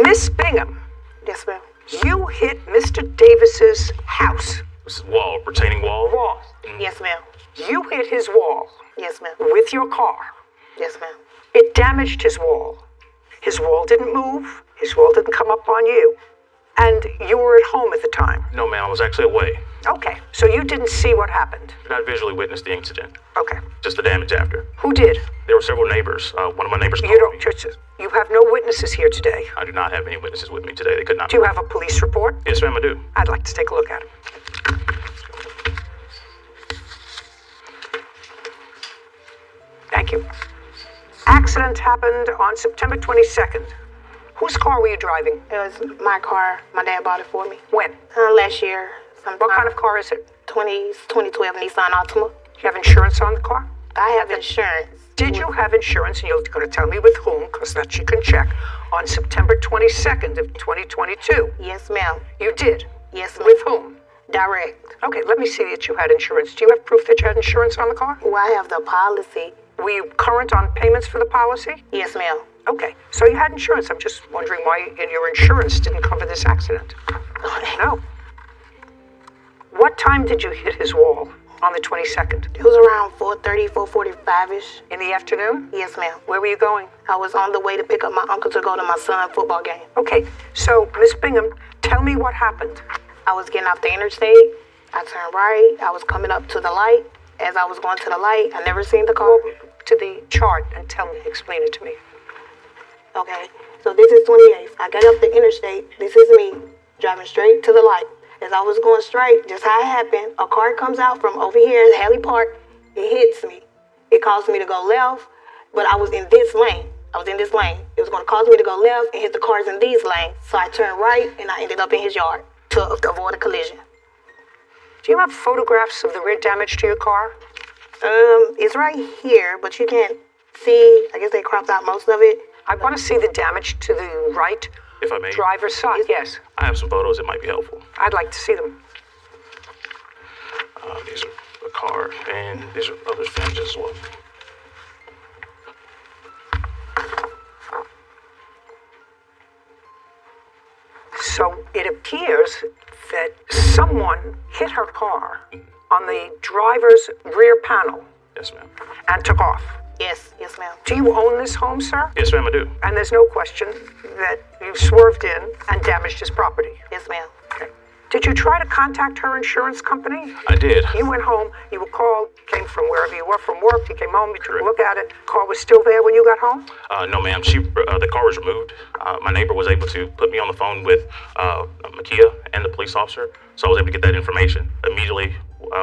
Miss Bingham. Yes, ma'am. You hit Mr. Davis's house. This wall, retaining wall? Wall. Yes, ma'am. You hit his wall. Yes, ma'am. With your car. Yes, ma'am. It damaged his wall. His wall didn't move. His wall didn't come up on you. And you were at home at the time. No, ma'am, I was actually away. Okay, so you didn't see what happened. Did not visually witness the incident. Okay. Just the damage after. Who did? There were several neighbors. One of my neighbors called me. You have no witnesses here today. I do not have any witnesses with me today. They could not. Do you have a police report? Yes, ma'am, I do. I'd like to take a look at it. Thank you. Accident happened on September 22nd. Whose car were you driving? It was my car. My dad bought it for me. When? Last year. Sometime. What kind of car is it? 2012 Nissan Altima. You have insurance on the car? I have insurance. Did you have insurance, and you're going to tell me with whom, because that you can check, on September 22nd of 2022? Yes, ma'am. You did? Yes, ma'am. With whom? Direct. Okay, let me see that you had insurance. Do you have proof that you had insurance on the car? Well, I have the policy. Were you current on payments for the policy? Yes, ma'am. Okay, so you had insurance. I'm just wondering why your insurance didn't cover this accident. No. What time did you hit his wall on the 22nd? It was around 4:30, 4:45-ish. In the afternoon? Yes, ma'am. Where were you going? I was on the way to pick up my uncle to go to my son's football game. Okay, so Miss Bingham, tell me what happened. I was getting off the interstate. I turned right. I was coming up to the light. As I was going to the light, I never seen the car. Go to the chart and explain it to me. Okay, so this is 28th. I got up the interstate. This is me driving straight to the light. As I was going straight, just how it happened, a car comes out from over here, Haley Park. It hits me. It caused me to go left, but I was in this lane. It was going to cause me to go left and hit the cars in these lanes. So I turned right, and I ended up in his yard to avoid a collision. Do you have photographs of the rear damage to your car? It's right here, but you can't see. I guess they cropped out most of it. I want to see the damage to the right If I may. driver's side. Yes. I have some photos that might be helpful. I'd like to see them. These are the car, and these are other things as well. So it appears that someone hit her car on the driver's rear panel Yes, ma'am. and took off. Yes, ma'am. Do you own this home, sir? Yes, ma'am, I do. And there's no question that you swerved in and damaged his property. Yes, ma'am. Okay. Did you try to contact her insurance company? I did. You went home, you were called, came from wherever you were from work, you came home, you took a look at it. Car was still there when you got home? No, ma'am. The car was removed. My neighbor was able to put me on the phone with Makia and the police officer, so I was able to get that information. Immediately,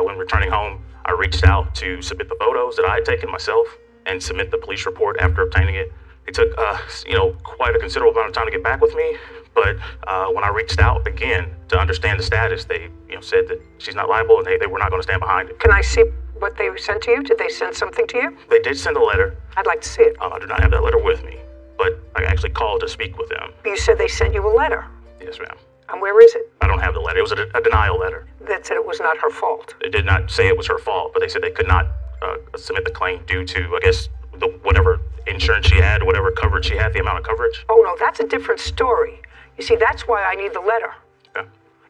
when returning home, I reached out to submit the photos that I had taken myself and submit the police report after obtaining it. It took, quite a considerable amount of time to get back with me, but when I reached out again to understand the status, they, said that she's not liable and they were not going to stand behind it. Can I see what they sent to you? Did they send something to you? They did send a letter. I'd like to see it. I do not have that letter with me, but I actually called to speak with them. You said they sent you a letter. Yes, ma'am. And where is it? I don't have the letter. It was a denial letter. That said it was not her fault. They did not say it was her fault, but they said they could not submit the claim due to, I guess, whatever insurance she had, whatever coverage she had, the amount of coverage. Oh, no, that's a different story. You see, that's why I need the letter. Yeah.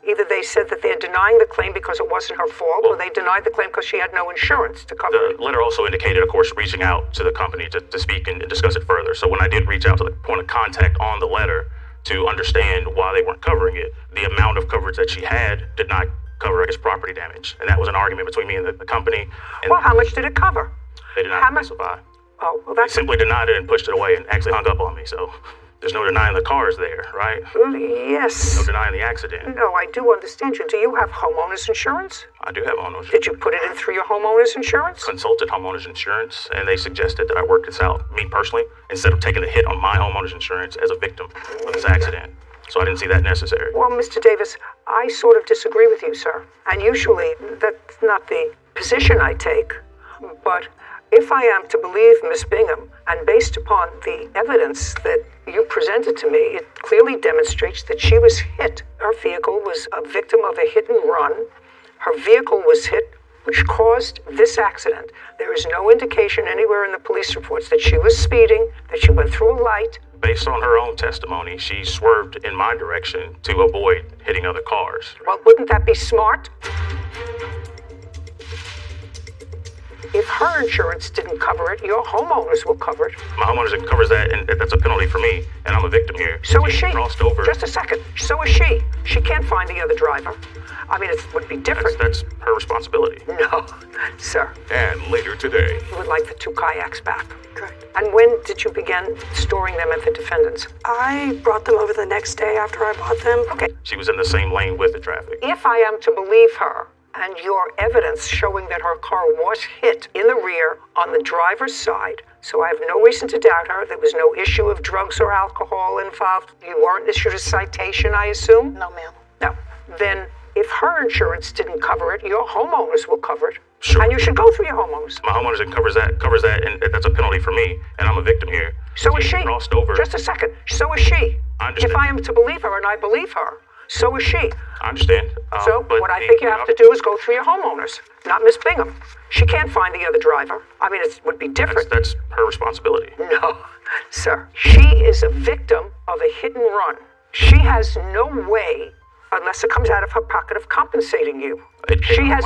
Either they said that they're denying the claim because it wasn't her fault, or they denied the claim because she had no insurance to cover it. The letter also indicated, of course, reaching out to the company to speak and discuss it further. So when I did reach out to the point of contact on the letter to understand why they weren't covering it, the amount of coverage that she had did not cover, I guess, property damage. And that was an argument between me and the company. And Well, how much did it cover? they did not specify. Oh, well, They that's... simply denied it and pushed it away and actually hung up on me. So there's no denying the car is there, right? Yes. No denying the accident. No, I do understand you. Do you have homeowner's insurance? I do have homeowners. Did you put it in through your homeowner's insurance? Consulted homeowners insurance, and they suggested that I work this out, me personally, instead of taking the hit on my homeowner's insurance as a victim of this accident. So I didn't see that necessary. Well, Mr. Davis, I sort of disagree with you, sir. And usually that's not the position I take. But if I am to believe Miss Bingham, and based upon the evidence that you presented to me, it clearly demonstrates that she was hit. Her vehicle was a victim of a hit and run. Her vehicle was hit, which caused this accident. There is no indication anywhere in the police reports that she was speeding, that she went through a light. Based on her own testimony, she swerved in my direction to avoid hitting other cars. Well, wouldn't that be smart? If her insurance didn't cover it, your homeowners will cover it. My homeowners covers that, and that's a penalty for me, and I'm a victim here. So is she. Crossed over. Just a second. So is she. She can't find the other driver. I mean, it would be different. That's her responsibility. No, sir. And later today, You would like the 2 kayaks back. Correct. And when did you begin storing them at the defendant's? I brought them over the next day after I bought them. Okay. She was in the same lane with the traffic. If I am to believe her, and your evidence showing that her car was hit in the rear on the driver's side, so I have no reason to doubt her. There was no issue of drugs or alcohol involved. You weren't issued a citation, I assume? No, ma'am. No. Then, if her insurance didn't cover it, your homeowners will cover it. Sure. And you should go through your homeowners. My homeowners covers that, and that's a penalty for me, and I'm a victim here. So is she. Crossed over. Just a second. So is she. I understand. If I am to believe her, and I believe her, so is she. I understand. So but what I think you have to do is go through your homeowners, not Miss Bingham. She can't find the other driver. I mean, it would be different. That's her responsibility. No, sir. She is a victim of a hit and run. She has no way, unless it comes out of her pocket, of compensating you. She has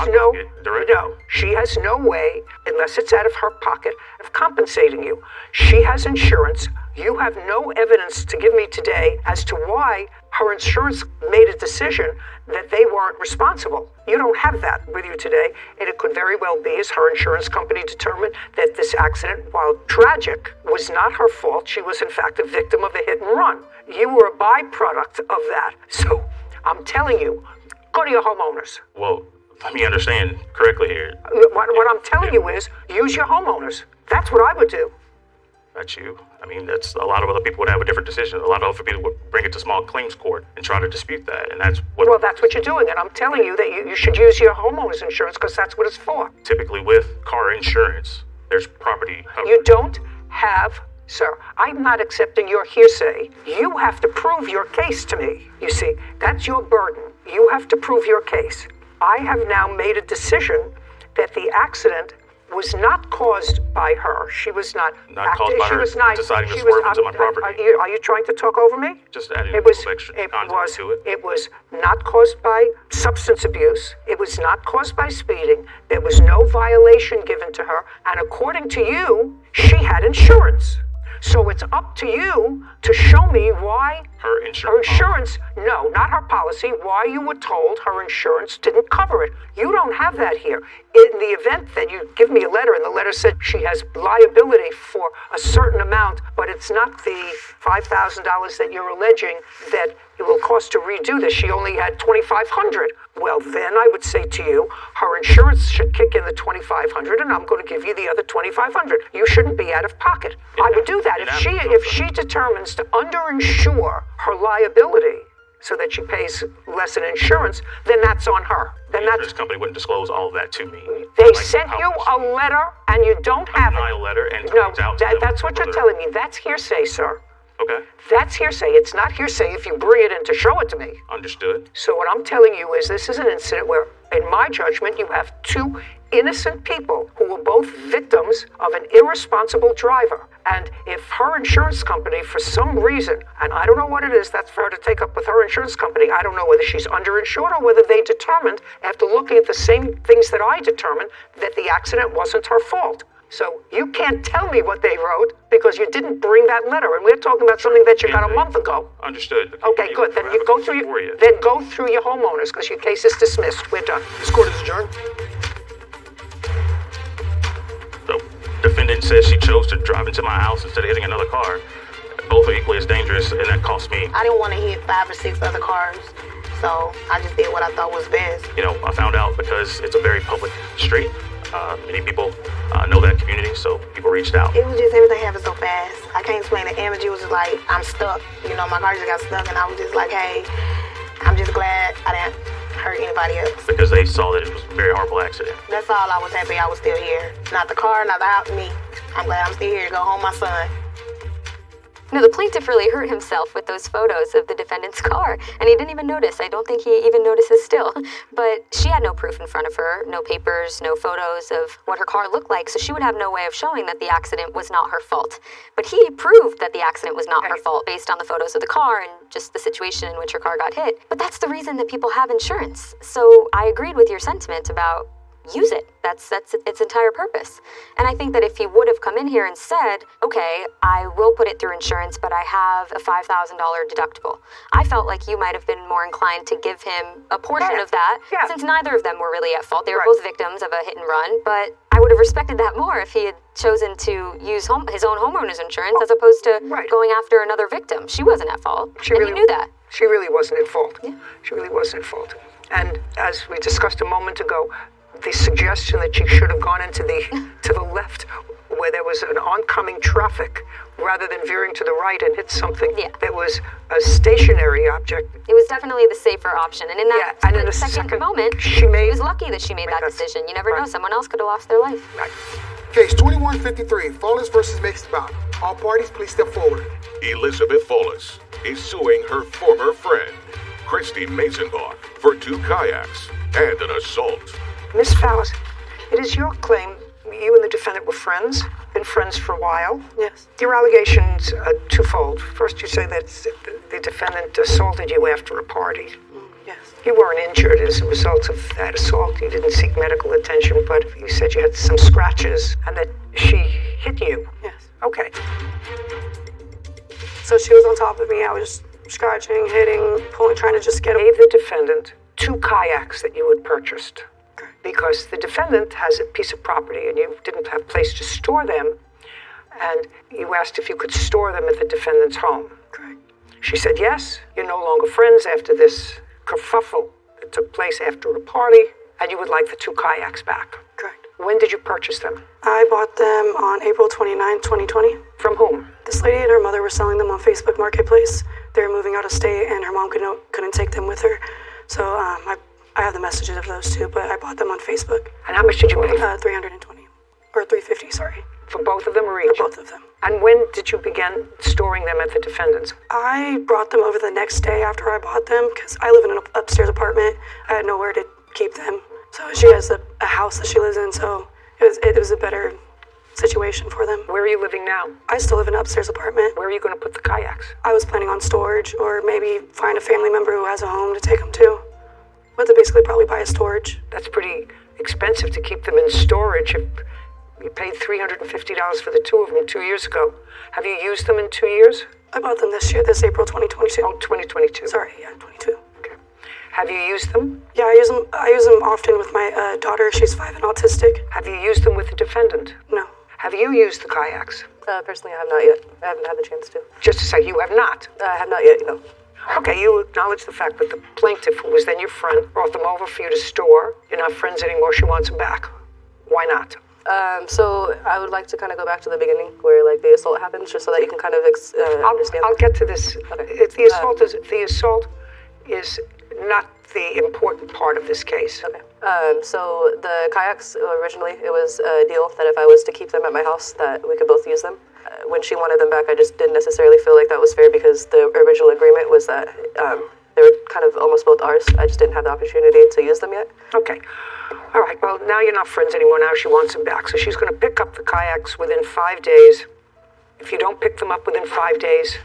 she has no way, unless it's out of her pocket, of compensating you. She has insurance. You have no evidence to give me today as to why her insurance made a decision that they weren't responsible. You don't have that with you today, and it could very well be, as her insurance company determined, that this accident, while tragic, was not her fault. She was, in fact, a victim of a hit and run. You were a byproduct of that. So, I'm telling you, go to your homeowners. Well, let me understand correctly here. What I'm telling you is, use your homeowners. That's what I would do. That's you. I mean, that's a lot of other people would have a different decision. A lot of other people would bring it to small claims court and try to dispute that, and that's what. Well, that's what you're doing, and I'm telling you that you should use your homeowner's insurance because that's what it's for. Typically, with car insurance, there's property coverage. You don't have, sir, I'm not accepting your hearsay. You have to prove your case to me. You see, that's your burden. You have to prove your case. I have now made a decision that the accident was not caused by her. She was not caused by her deciding to swerve into my property. Are you trying to talk over me? Just adding a little extra context to it. It was not caused by substance abuse. It was not caused by speeding. There was no violation given to her. And according to you, she had insurance. So it's up to you to show me why her insurance, no, not her policy, why you were told her insurance didn't cover it. You don't have that here. In the event that you give me a letter and the letter said she has liability for a certain amount, but it's not the $5,000 that you're alleging that it will cost to redo this. She only had $2,500. Well, then I would say to you, her insurance should kick in the $2,500, and I'm going to give you the other $2,500. You shouldn't be out of pocket. I would do that. If she determines to underinsure her liability so that she pays less in insurance, then that's on her. Then the insurance company wouldn't disclose all of that to me. They sent you a letter, and you don't have it. A denial letter, and no, that's what you're telling me. That's hearsay, sir. Okay. That's hearsay. It's not hearsay if you bring it in to show it to me. Understood. So what I'm telling you is this is an incident where, in my judgment, you have two innocent people who were both victims of an irresponsible driver. And if her insurance company, for some reason, and I don't know what it is, that's for her to take up with her insurance company. I don't know whether she's underinsured or whether they determined, after looking at the same things that I determined, that the accident wasn't her fault. So you can't tell me what they wrote because you didn't bring that letter, and we're talking about something that you got a month ago. Understood. Okay, good. Then you go through your homeowners because your case is dismissed. We're done. This court is adjourned. The defendant says she chose to drive into my house instead of hitting another car. Both are equally as dangerous, and that cost me. I didn't want to hit 5 or 6 other cars, so I just did what I thought was best. You know, I found out because it's a very public street. Many people know that community, so people reached out. It was just everything happened so fast. I can't explain the image. It was just like, I'm stuck. You know, my car just got stuck, and I was just like, hey, I'm just glad I didn't hurt anybody else. Because they saw that it was a very horrible accident. That's all. I was happy I was still here. Not the car, not the house, me. I'm glad I'm still here to go home my son. No, the plaintiff really hurt himself with those photos of the defendant's car, and he didn't even notice. I don't think he even notices still. But she had no proof in front of her, no papers, no photos of what her car looked like, so she would have no way of showing that the accident was not her fault. But he proved that the accident was not her fault based on the photos of the car and just the situation in which her car got hit. But that's the reason that people have insurance. So I agreed with your sentiment about use it. That's its entire purpose. And I think that if he would have come in here and said, okay, I will put it through insurance, but I have a $5,000 deductible, I felt like you might have been more inclined to give him a portion of that, since neither of them were really at fault. They were both victims of a hit and run, but I would have respected that more if he had chosen to use his own homeowner's insurance as opposed to going after another victim. She wasn't at fault, and he knew that. She really wasn't at fault. Yeah. She really wasn't at fault. And as we discussed a moment ago, the suggestion that she should have gone into to the left where there was an oncoming traffic rather than veering to the right and hit something that was a stationary object. It was definitely the safer option. And in that and in the second moment, she was lucky that she made that decision. You never know. Someone else could have lost their life. Right. Case 2153, Follis versus Mixbout. All parties, please step forward. Elizabeth Follis is suing her former friend, Christy Mazenbach, for 2 kayaks and an assault. Miss Fallis, it is your claim you and the defendant were friends, been friends for a while. Yes. Your allegations are twofold. First, you say that the defendant assaulted you after a party. Yes. You weren't injured as a result of that assault. You didn't seek medical attention, but you said you had some scratches and that she hit you. Yes. Okay. So she was on top of me. I was scratching, hitting, pulling, trying to just get away. Gave the defendant 2 kayaks that you had purchased. Because the defendant has a piece of property and you didn't have a place to store them, and you asked if you could store them at the defendant's home. Correct. She said yes. You're no longer friends after this kerfuffle that took place after a party, and you would like the 2 kayaks back. Correct. When did you purchase them? I bought them on April 29, 2020. From whom? This lady and her mother were selling them on Facebook Marketplace. They were moving out of state, and her mom couldn't take them with her. So I have the messages of those 2, but I bought them on Facebook. And how much did you pay? 320 or 350. Sorry. For both of them or each? For both of them. And when did you begin storing them at the defendant's? I brought them over the next day after I bought them because I live in an upstairs apartment. I had nowhere to keep them. So she has a house that she lives in, so it was a better situation for them. Where are you living now? I still live in an upstairs apartment. Where are you going to put the kayaks? I was planning on storage or maybe find a family member who has a home to take them to. But to basically probably buy a storage. That's pretty expensive to keep them in storage. If you paid $350 for the 2 of them 2 years ago. Have you used them in 2 years? I bought them this year, this April 2022. Oh, 2022. Sorry, yeah, 22. Okay. Have you used them? Yeah, I use them often with my daughter. She's 5 and autistic. Have you used them with the defendant? No. Have you used the kayaks? Personally, I have not yet. I haven't had the chance to. Just to say, you have not? I have not yet, no. Okay, you acknowledge the fact that the plaintiff, who was then your friend, brought them over for you to store. You're not friends anymore. She wants them back. Why not? So I would like to kind of go back to the beginning where like the assault happens, just so that you can kind of understand. I'll get to this. Okay. The assault is not the important part of this case. Okay. So the kayaks, originally, it was a deal that if I was to keep them at my house, that we could both use them. When she wanted them back, I just didn't necessarily feel like that was fair because the original agreement was that they were kind of almost both ours. I just didn't have the opportunity to use them yet. Okay. All right, well, now you're not friends anymore. Now she wants them back. So she's going to pick up the kayaks within 5 days. If you don't pick them up within 5 days,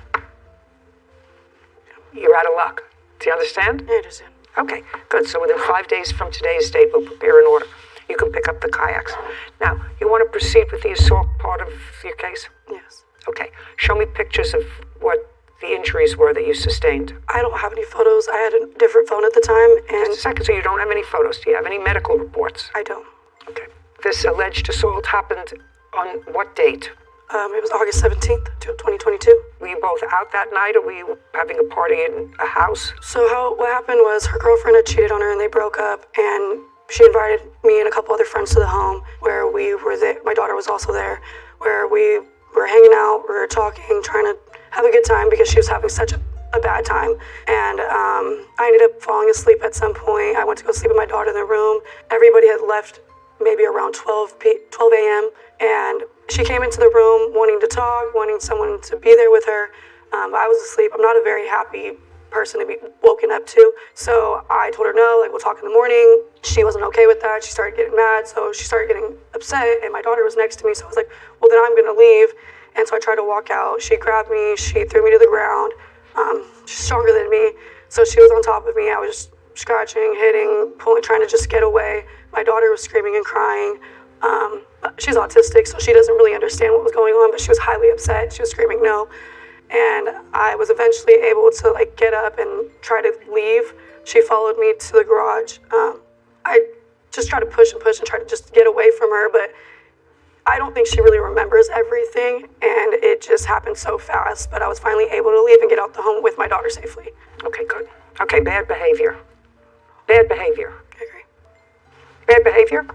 you're out of luck. Do you understand? I understand. Okay, good. So within 5 days from today's date, we'll prepare an order. You can pick up the kayaks. Now, you want to proceed with the assault part of your case? Yes. Okay. Show me pictures of what the injuries were that you sustained. I don't have any photos. I had a different phone at the time, and... Just a second, so you don't have any photos. Do you have any medical reports? I don't. Okay. This alleged assault happened on what date? It was August 17th, 2022. Were you both out that night, or were you having a party in a house? So what happened was her girlfriend had cheated on her, and they broke up, and she invited me and a couple other friends to the home where we were there. My daughter was also there, where we were hanging out, we were talking, trying to have a good time because she was having such a bad time. And I ended up falling asleep at some point. I went to go sleep with my daughter in the room. Everybody had left maybe around 12 a.m. And She came into the room wanting to talk, wanting someone to be there with her. But I was asleep. I'm not a very happy person to be woken up to. So I told her no, like we'll talk in the morning. She wasn't okay with that. She started getting mad, so she started getting upset, and my daughter was next to me, so I was like, well then I'm gonna leave. And so I tried to walk out. She grabbed me, she threw me to the ground. She's stronger than me, so she was on top of me. I was just scratching, hitting, pulling, trying to just get away. My daughter was screaming and crying. She's autistic, so she doesn't really understand what was going on, but she was highly upset. She was screaming no. And I was eventually able to like get up and try to leave. She followed me to the garage. I just tried to push and try to just get away from her, but I don't think she really remembers everything, and it just happened so fast. But I was finally able to leave and get out the home with my daughter safely. Okay, good. Okay, bad behavior. Bad behavior. I agree. Bad behavior?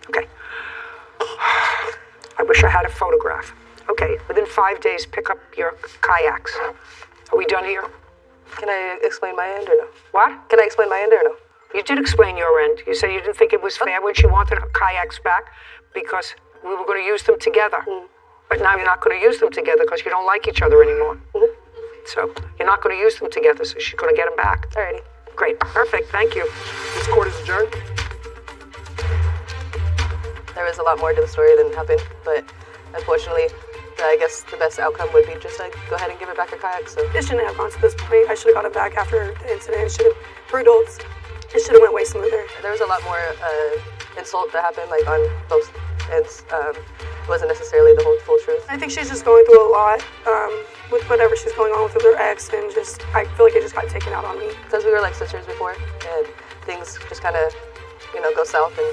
Okay. I wish I had a photograph. Okay, within 5 days, pick up your kayaks. Are we done here? Can I explain my end or no? What? Can I explain my end or no? You did explain your end. You said you didn't think it was fair when she wanted her kayaks back because we were going to use them together. But now you're not going to use them together because you don't like each other anymore. So you're not going to use them together, so she's going to get them back. Alrighty. Great. Perfect. Thank you. This court is adjourned. There was a lot more to the story than happened, but unfortunately, I guess the best outcome would be just like go ahead and give her back her kayak. So It shouldn't have gone to this point. I should have got it back after the incident. For adults, it should have went way smoother. there was a lot more insult that happened, like on both ends. It wasn't necessarily the whole full truth. I think she's just going through a lot with whatever she's going on with her ex, and just I feel like it just got taken out on me. Because we were like sisters before, and things just kind of, go south, and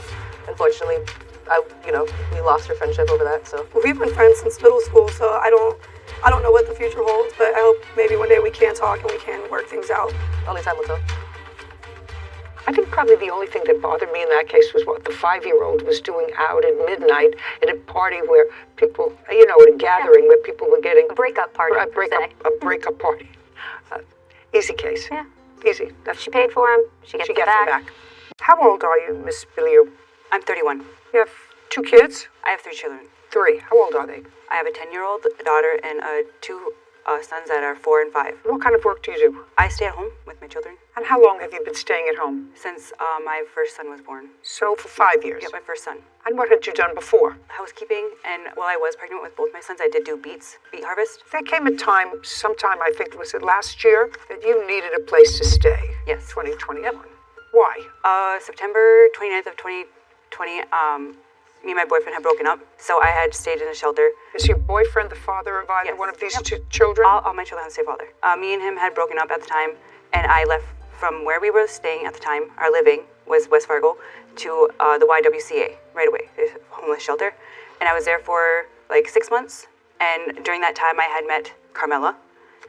unfortunately, we lost our friendship over that. So We've been friends since middle school, so I don't know what the future holds, but I hope maybe one day we can talk and we can work things out. only time will tell. I think probably the only thing that bothered me in that case was what the 5-year-old was doing out at midnight at a party where people, at a gathering where people were getting A breakup party. a breakup party. Easy case. Yeah. Easy. She paid for him. She gets She them gets back. them back. How old are you, Miss Billiou? I'm 31. You have 2 kids? I have 3 children. 3. How old are they? I have a 10-year-old daughter and 2 sons that are 4 and 5. What kind of work do you do? I stay at home with my children And how long have you been staying at home? since my first son was born. So for 5 years. Yep, my first son. And what had you done before? Housekeeping, and while I was pregnant with both my sons, I did do beet harvest. There came a time, sometime, I think, was it last year, that you needed a place to stay. Yes. 2021. Yep. Why? September 29th of 2020, me and my boyfriend had broken up, so I had stayed in a shelter. Is your boyfriend the father of either Yes. one of these Yep. children? All my children have the same father. Me and him had broken up at the time, and I left from where we were staying at the time. Our living was West Fargo to the YWCA right away, the homeless shelter. And I was there for like 6 months. And during that time, I had met Carmela,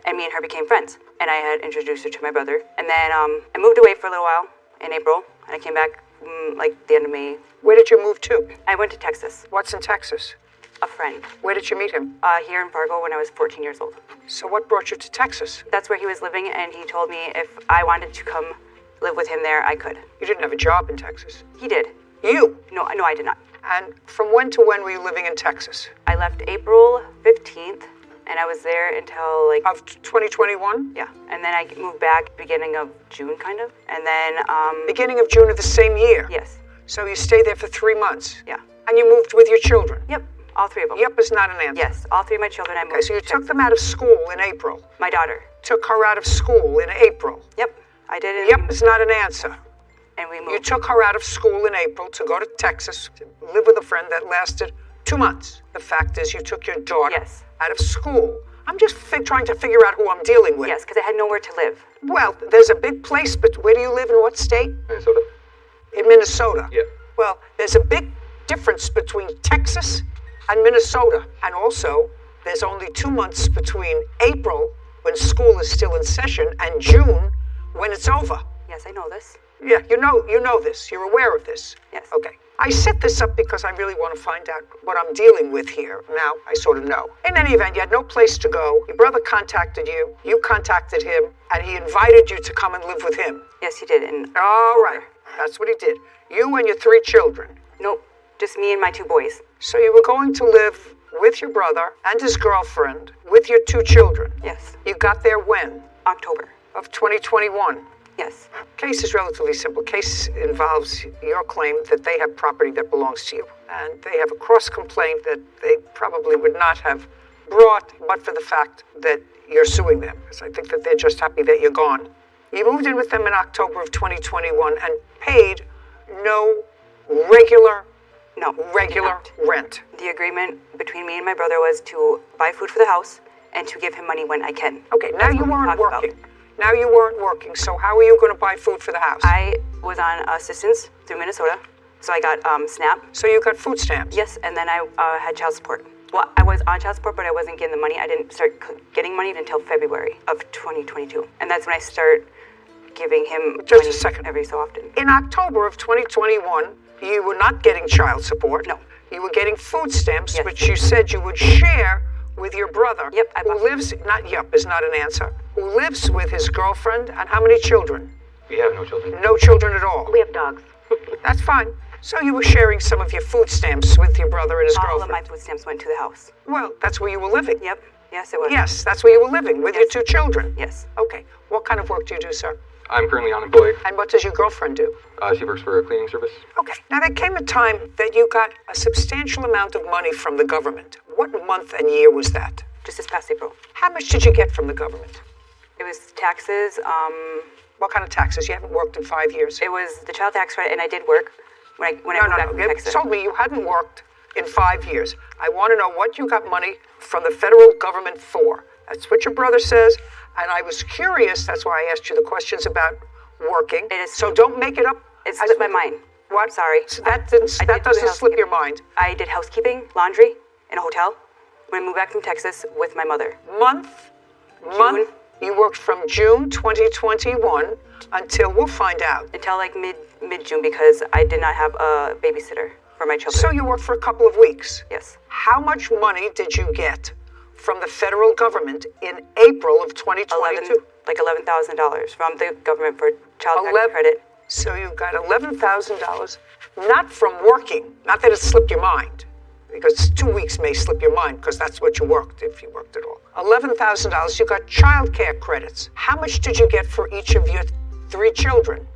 and me and her became friends. And I had introduced her to my brother. And then I moved away for a little while in April, and I came back like the end of May. Where did you move to? I went to Texas. What's in Texas? A friend. Where did you meet him? Here in Fargo when I was 14 years old. So what brought you to Texas? That's where he was living, and he told me if I wanted to come live with him there, I could. You didn't have a job in Texas. He did. You? No, I did not. And from when to when were you living in Texas? I left April 15th, and I was there until like... Of 2021? Yeah. And then I moved back beginning of June, kind of. And then... Beginning of June of the same year? Yes. So you stayed there for 3 months? Yeah. And you moved with your children? Yep. All 3 of them. Yep is not an answer. Yes. All 3 of my children I moved Okay, so you to took Texas. them out of school in April. My daughter. Took her out of school in April. Yep. I did it. Yep is not an answer. And we moved. You took her out of school in April to go to Texas to live with a friend that lasted 2 months. The fact is you took your daughter Yes. out of school. I'm just trying to figure out who I'm dealing with. Yes, because I had nowhere to live. Well, there's a big place, but where do you live, in what state? Minnesota. In Minnesota? Yeah. Well, there's a big difference between Texas and Minnesota. And also, there's only 2 months between April, when school is still in session, and June, when it's over. Yes, I know this. Yeah, you know this. You're aware of this. Yes. Okay. I set this up because I really want to find out what I'm dealing with here. Now, I sort of know. In any event, you had no place to go. Your brother contacted you. You contacted him. And he invited you to come and live with him. Yes, he did. And All right. That's what he did. You and your 3 children. nope, just me and my 2 boys. So you were going to live with your brother and his girlfriend with your 2 children. Yes. You got there when? October. Of 2021. Yes. Case is relatively simple. Case involves your claim that they have property that belongs to you. And they have a cross complaint that they probably would not have brought but for the fact that you're suing them. Because I think that they're just happy that you're gone. You moved in with them in October of 2021 and paid no regular rent. The agreement between me and my brother was to buy food for the house and to give him money when I can. Okay, now you weren't working. Now you weren't working, so how are you going to buy food for the house? I was on assistance through Minnesota, so I got SNAP. So you got food stamps? Yes, and then I had child support. Well, I was on child support, but I wasn't getting the money. I didn't start getting money until February of 2022. And that's when I start giving him Just money a second. every so often. In October of 2021, you were not getting child support. No. You were getting food stamps, Yes. which you said you would share with your brother. Yep, I who bought- lives, not yup is not an answer, who lives with his girlfriend, and how many children? We have no children. No children at all. We have dogs. That's fine. So you were sharing some of your food stamps with your brother and his All of girlfriend. my food stamps went to the house. Well, that's where you were living. Yep. Yes, it was. Yes, that's where you were living, with your Yes. 2 children. Yes. Okay. What kind of work do you do, sir? I'm currently unemployed. And what does your girlfriend do? She works for a cleaning service. Okay. Now, there came a time that you got a substantial amount of money from the government. What month and year was that? Just this past April. How much did you get from the government? It was taxes. What kind of taxes? You haven't worked in 5 years. It was the child tax credit, and I did work when I moved back from You Texas. told me you hadn't worked in 5 years. I want to know what you got money from the federal government for. That's what your brother says, and I was curious. That's why I asked you the questions about working. It is- So don't make it up. It slipped my mind. What? Sorry. So that I doesn't did do slip your housekeeping. mind. I did housekeeping, laundry, in a hotel when I moved back from Texas with my mother. Month. You worked from June 2021 until we'll find out. Until like mid June because I did not have a babysitter for my children. So you worked for a couple of weeks. Yes. How much money did you get from the federal government in April of 2022? $11,000 from the government for child tax credit. So you got $11,000, not from working, not that it slipped your mind, because 2 weeks may slip your mind, because that's what you worked, if you worked at all. $11,000, you got child care credits. How much did you get for each of your 3 children?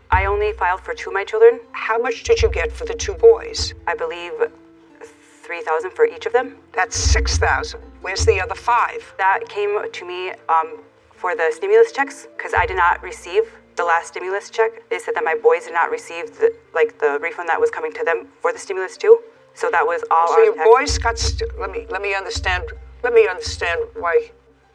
I only filed for 2 of my children. How much did you get for the 2 boys? I believe $3,000 for each of them. That's $6,000. Where's the other 5? That came to me for the stimulus checks because I did not receive the last stimulus check. They said that my boys did not receive the refund that was coming to them for the stimulus too. So that was all. So your boys got. Let me understand. Let me understand why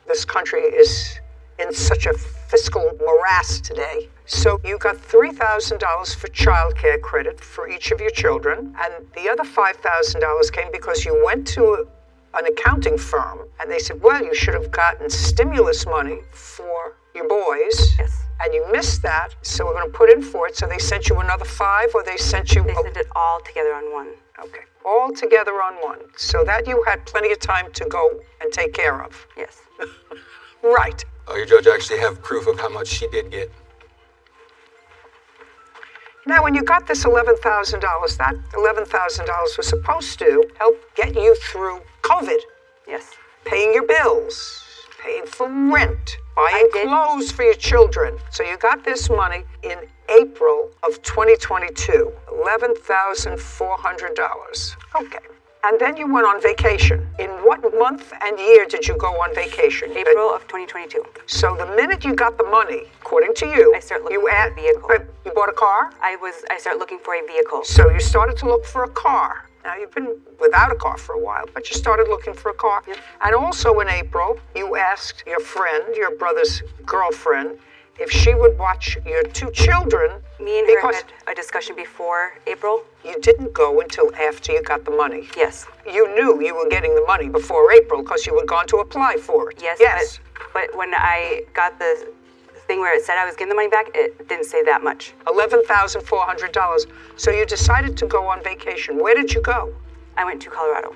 this country is in such a fiscal morass today. So you got $3,000 for child care credit for each of your children, and the other $5,000 came because you went to an accounting firm, and they said, well, you should have gotten stimulus money for your boys. Yes. And you missed that, so we're going to put in for it. So they sent you another 5, or they sent you... They sent it all together on one. Okay, all together on one. So that you had plenty of time to go and take care of. Yes. Right. Your judge actually have proof of how much she did get. Now, when you got this $11,000, that $11,000 was supposed to help get you through COVID. Yes. Paying your bills, paying for rent, buying did. clothes for your children. So you got this money in April of 2022, $11,400. Okay. And then you went on vacation. In what month and year did you go on vacation? April of 2022. So the minute you got the money, according to you, I start looking for a vehicle. You bought a car? I started looking for a vehicle. So you started to look for a car. Now, you've been without a car for a while, but you started looking for a car. Yep. And also in April, you asked your friend, your brother's girlfriend, if she would watch your 2 children. Me and her had a discussion before April. You didn't go until after you got the money. Yes. You knew you were getting the money before April because you were going to apply for it. Yes. Yes. But when I got the thing where it said I was getting the money back, it didn't say that much. $11,400. So you decided to go on vacation. Where did you go? I went to Colorado.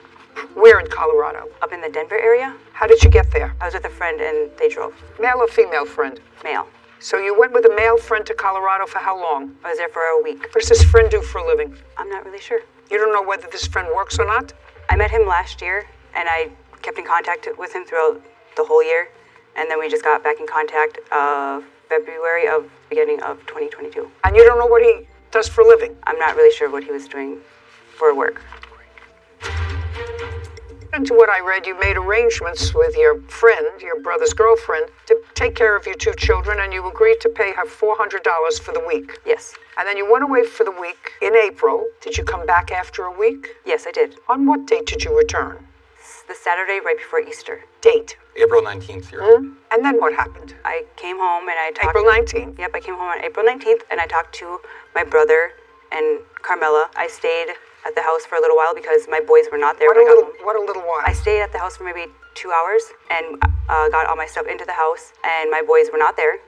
Where in Colorado? Up in the Denver area. How did you get there? I was with a friend and they drove. Male or female friend? Male. So you went with a male friend to Colorado for how long? I was there for a week. What does this friend do for a living? I'm not really sure. You don't know whether this friend works or not? I met him last year, and I kept in contact with him throughout the whole year, and then we just got back in contact February of beginning of 2022. And you don't know what he does for a living? I'm not really sure what he was doing for work. And to what I read, you made arrangements with your friend, your brother's girlfriend, to take care of your 2 children, and you agreed to pay her $400 for the week. Yes. And then you went away for the week in April. Did you come back after a week? Yes, I did. On what date did you return? The Saturday right before Easter. Date? April 19th, Your Honor. And then what happened? I came home and I talked... April 19th? Yep, I came home on April 19th, and I talked to my brother and Carmela. I stayed at the house for a little while because my boys were not there when I got home. What a little while? I stayed at the house for maybe 2 hours and got all my stuff into the house, and my boys were not there.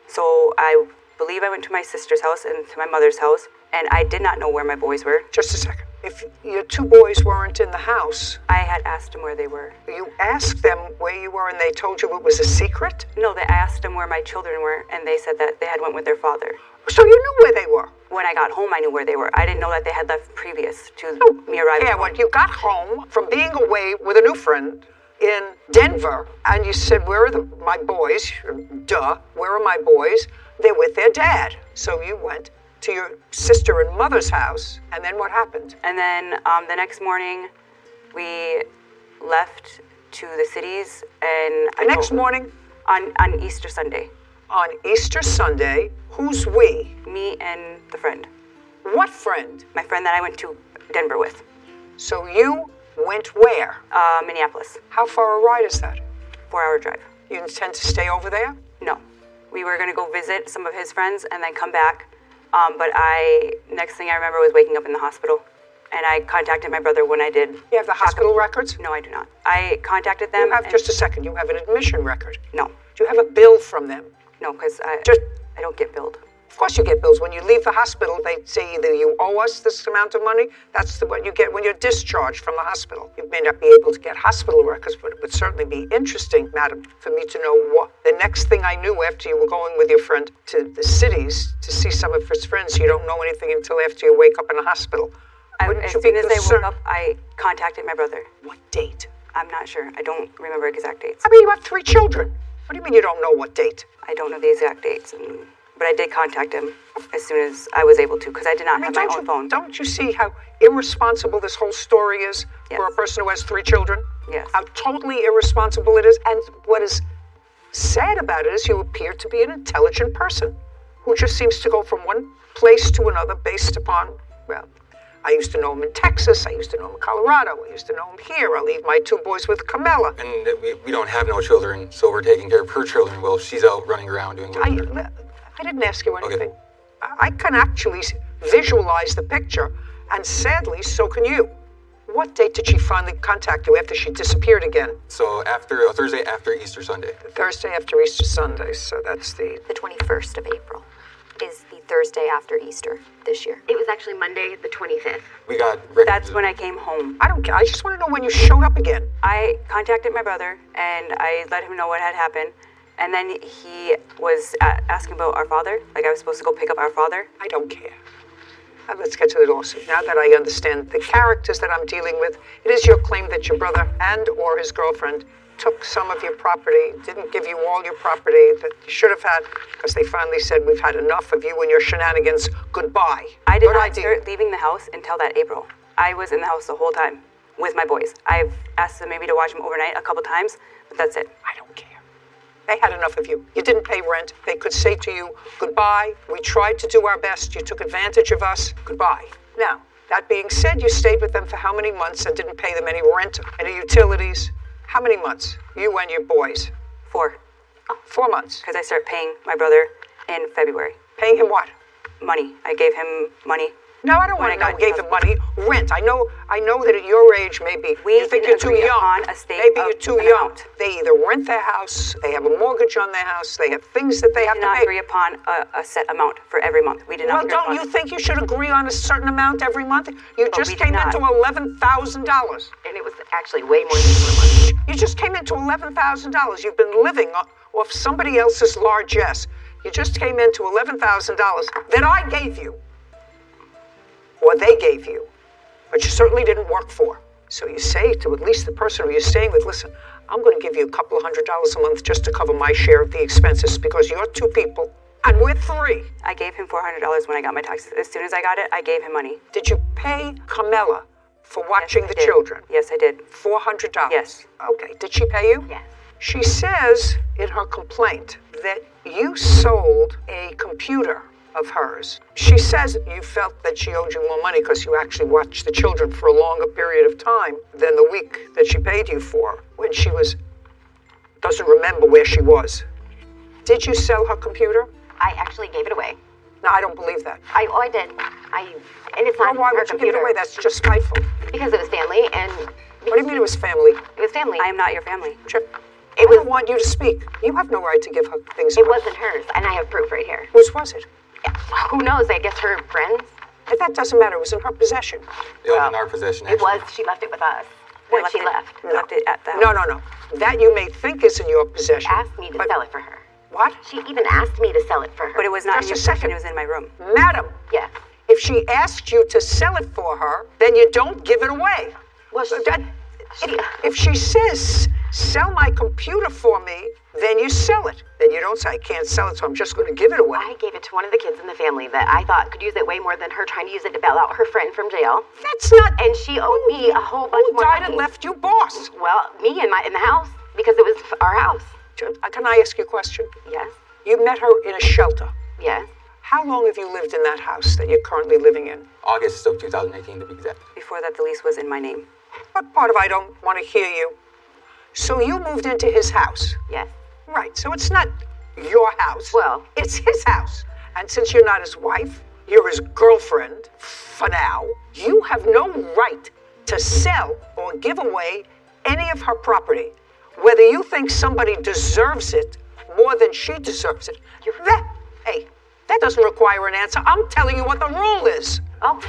So I believe I went to my sister's house and to my mother's house, and I did not know where my boys were. Just a second. If your 2 boys weren't in the house... I had asked them where they were. You asked them where you were and they told you it was a secret? No, I asked them where my children were, and they said that they had went with their father. So you knew where they were? When I got home, I knew where they were. I didn't know that they had left previous to me arriving. Yeah, when you got home from being away with a new friend in Denver, and you said, where are my boys? Duh, where are my boys? They're with their dad. So you went to your sister and mother's house, and then what happened? And then the next morning, we left to the cities, and the next morning? On Easter Sunday. On Easter Sunday, who's we? Me and the friend. What friend? My friend that I went to Denver with. So you went where? Minneapolis. How far a ride is that? 4-hour drive. You intend to stay over there? No. We were going to go visit some of his friends and then come back. But next thing I remember was waking up in the hospital. And I contacted my brother when I did. You have the hospital records? No, I do not. I contacted them. You have, just a second, you have an admission record? No. Do you have a bill from them? No, because I don't get billed. Of course you get bills. When you leave the hospital, they say either you owe us this amount of money. That's what you get when you're discharged from the hospital. You may not be able to get hospital records, but it would certainly be interesting, madam, for me to know what. The next thing I knew after you were going with your friend to the cities to see some of his friends, you don't know anything until after you wake up in the hospital. As soon as I woke up, I contacted my brother. What date? I'm not sure. I don't remember exact dates. I mean, you have 3 children. What do you mean you don't know what date? I don't know the exact dates, but I did contact him as soon as I was able to, because I did not have my own phone. Don't you see how irresponsible this whole story is for a person who has 3 children? Yes. How totally irresponsible it is. And what is sad about it is you appear to be an intelligent person who just seems to go from one place to another based upon, well, I used to know him in Texas. I used to know him in Colorado. I used to know him here. I leave my 2 boys with Camilla. And we don't have no children, so we're taking care of her children while she's out running around doing whatever. I didn't ask you anything. Okay. I can actually visualize the picture, and sadly, so can you. What date did she finally contact you after she disappeared again? So after Thursday after Easter Sunday. Thursday after Easter Sunday, so that's the 21st of April is the Thursday after Easter this year. It was actually Monday, the 25th. We got... That's when I came home. I don't care. I just want to know when you showed up again. I contacted my brother, and I let him know what had happened. And then he was asking about our father. Like I was supposed to go pick up our father. I don't care. Now let's get to the lawsuit. Now that I understand the characters that I'm dealing with, it is your claim that your brother and or his girlfriend took some of your property, didn't give you all your property that you should have had, because they finally said, we've had enough of you and your shenanigans. Goodbye. I did not start leaving the house until that April. I was in the house the whole time with my boys. I've asked them maybe to watch them overnight a couple times, but that's it. I don't care. They had enough of you. You didn't pay rent. They could say to you, goodbye. We tried to do our best. You took advantage of us. Goodbye. Now, that being said, you stayed with them for how many months and didn't pay them any rent, any utilities? How many months? You and your boys? 4. 4 months. Because I started paying my brother in February. Paying him what? Money. I gave him money. No, I don't want to know. Gave him money. Rent. I know that at your age, maybe you think you're too young. Maybe you're too young. They either rent their house, they have a mortgage on their house, they have things that they have to pay. We did not agree upon a set amount for every month. We did not. Well, don't you think you should agree on a certain amount every month? You just came into $11,000. And it was actually way more than 4 months. You just came into $11,000. You've been living off somebody else's largesse. You just came into $11,000 that I gave you. Or they gave you. but you certainly didn't work for. So you say to at least the person who you're staying with, listen, I'm going to give you a couple of $100 a month just to cover my share of the expenses because you're 2 people and we're 3. I gave him $400 when I got my taxes. As soon as I got it, I gave him money. Did you pay Carmela for watching the children? Yes, I did. $400? Yes. Okay. Did she pay you? Yes. She says in her complaint that you sold a computer of hers. She says you felt that she owed you more money because you actually watched the children for a longer period of time than the week that she paid you for when she doesn't remember where she was. Did you sell her computer? I actually gave it away. No, I don't believe that. I did. And it's not Why her would you give computer. it away? That's just spiteful. Because it was family, and What do you mean it was family? it was family. I am not your family. I don't want you to speak. You have no right to give her things. It wasn't hers, and I have proof right here. Whose was it? Who knows? I guess her friends. That doesn't matter. It was in her possession. It was in our possession, It actually. was. She left it with us when she left. Left it at the house. No. That you may think is in your possession. Asked me to sell it for her. What? She even asked me to sell it for her. But it was not Just in your a second. possession, it was in my room. Madam, Yes. if she asked you to sell it for her, then you don't give it away. Well, If she says, sell my computer for me, then you sell it. Then you don't say, I can't sell it, so I'm just going to give it away. I gave it to one of the kids in the family that I thought could use it way more than her trying to use it to bail out her friend from jail. That's not... And she owed me a whole bunch Who more died money. and left you boss? Well, me in the house, because it was our house. Can I ask you a question? Yes. You met her in a shelter. Yes. How long have you lived in that house that you're currently living in? August of 2018, to be exact. Before that, the lease was in my name. What part of I don't want to hear you? So you moved into his house. Yes. Right, so it's not your house. Well. It's his house. And since you're not his wife, you're his girlfriend, for now, you have no right to sell or give away any of her property. Whether you think somebody deserves it more than she deserves it. That doesn't require an answer. I'm telling you what the rule is. Oh.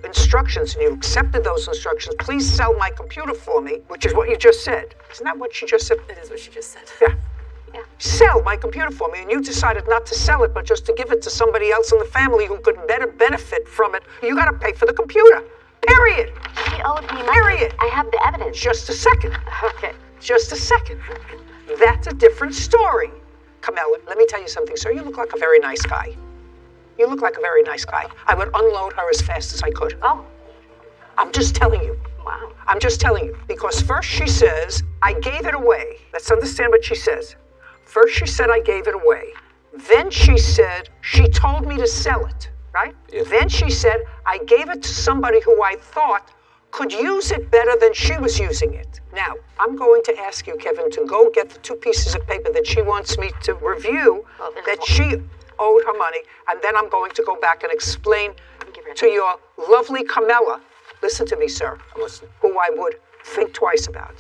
Instructions, and you accepted those instructions. Please sell my computer for me, which is what you just said. Isn't that what she just said? It is what she just said. Yeah. Sell my computer for me, and you decided not to sell it, but just to give it to somebody else in the family who could better benefit from it. You got to pay for the computer. Period. She owed me money. Period. I have the evidence. Just a second. Okay. Just a second. That's a different story. Carmela, let me tell you something, sir. You look like a very nice guy. You look like a very nice guy. I would unload her as fast as I could. Oh. I'm just telling you. Wow. I'm just telling you. Because first she says, I gave it away. Let's understand what she says. First she said, I gave it away. Then she said, she told me to sell it, right? Yes. Then she said, I gave it to somebody who I thought could use it better than she was using it. Now, I'm going to ask you, Kevin, to go get the 2 pieces of paper that she wants me to review that she owed her money, and then I'm going to go back and explain to your lovely Carmela, listen to me, sir, I'm listening. who I would think twice about.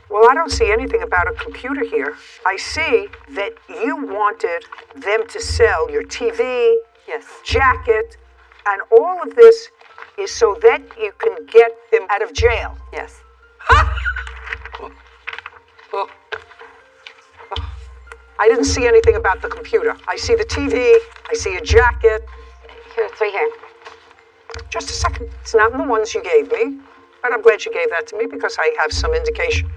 Well, I don't see anything about a computer here. I see that you wanted them to sell your TV, Yes. jacket, and all of this is so that you can get him out of jail. Yes. I didn't see anything about the computer. I see the TV, I see a jacket. Here, it's right here. Just a second. It's not in the ones you gave me, but I'm glad you gave that to me because I have some indication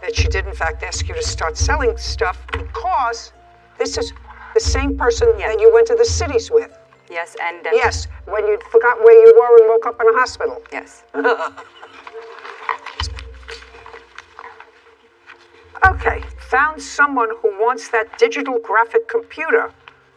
that she did in fact ask you to start selling stuff because this is the same person that you went to the cities with. Yes, and... Yes, when you forgot where you were and woke up in a hospital. Yes. Okay, found someone who wants that digital graphic computer.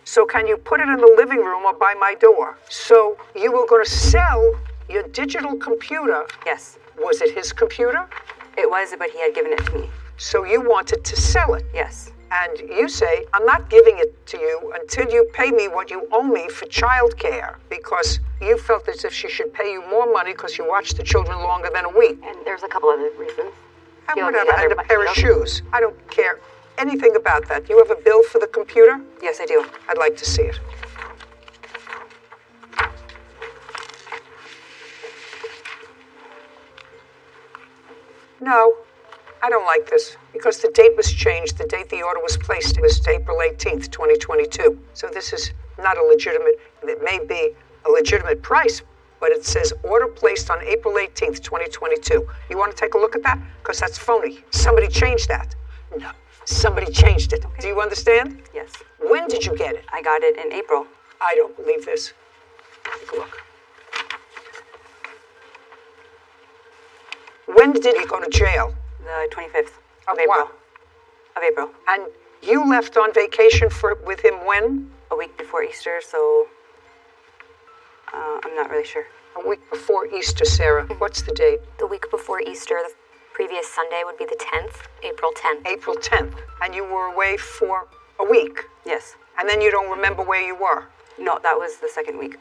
So can you put it in the living room or by my door? So you were going to sell your digital computer. Yes. Was it his computer? It was, but he had given it to me. So you wanted to sell it. Yes. And you say, I'm not giving it to you until you pay me what you owe me for childcare, because you felt as if she should pay you more money because you watched the children longer than a week. And there's a couple other reasons. And whatever, and a pair of shoes. I don't care anything about that. You have a bill for the computer? Yes, I do. I'd like to see it. No, I don't like this because the date was changed. The date the order was placed was April 18th, 2022. So this is not a legitimate. It may be a legitimate price, but it says order placed on April 18th, 2022. You want to take a look at that? Because that's phony. Somebody changed that. No, somebody changed it. Okay. Do you understand? Yes. When did you get it? I got it in April. I don't believe this. Take a look. When did he go to jail? The 25th Of April. what? Of April. And you left on vacation with him when? A week before Easter, so I'm not really sure. A week before Easter, Sarah. What's the date? The week before Easter, the previous Sunday would be the 10th, April 10th. April 10th. And you were away for a week? Yes. And then you don't remember where you were? No, that was the second week.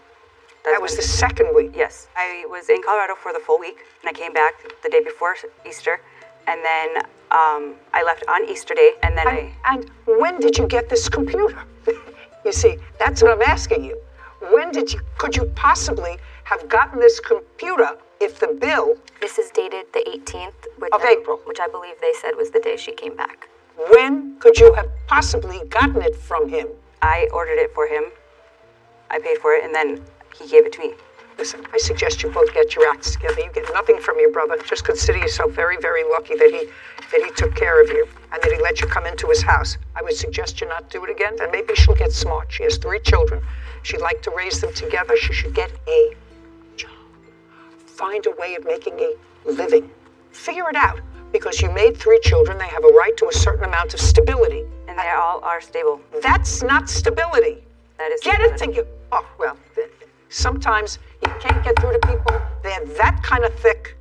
That was the second week? Yes. I was in Colorado for the full week, and I came back the day before Easter, and then I left on Easter Day, and then And when did you get this computer? You see, that's what I'm asking you. When could you possibly have gotten this computer if the bill... This is dated the 18th of April. Which I believe they said was the day she came back. When could you have possibly gotten it from him? I ordered it for him. I paid for it, and then he gave it to me. Listen, I suggest you both get your acts together. You get nothing from your brother. Just consider yourself very, very lucky that he took care of you and that he let you come into his house. I would suggest you not do it again, and maybe she'll get smart. She has 3 children. She'd like to raise them together. She should get a job. Find a way of making a living. Figure it out. Because you made 3 children, they have a right to a certain amount of stability. And they all are stable. That's not stability. That is Get it together. Oh, well, sometimes you can't get through to people. They're that kind of thick.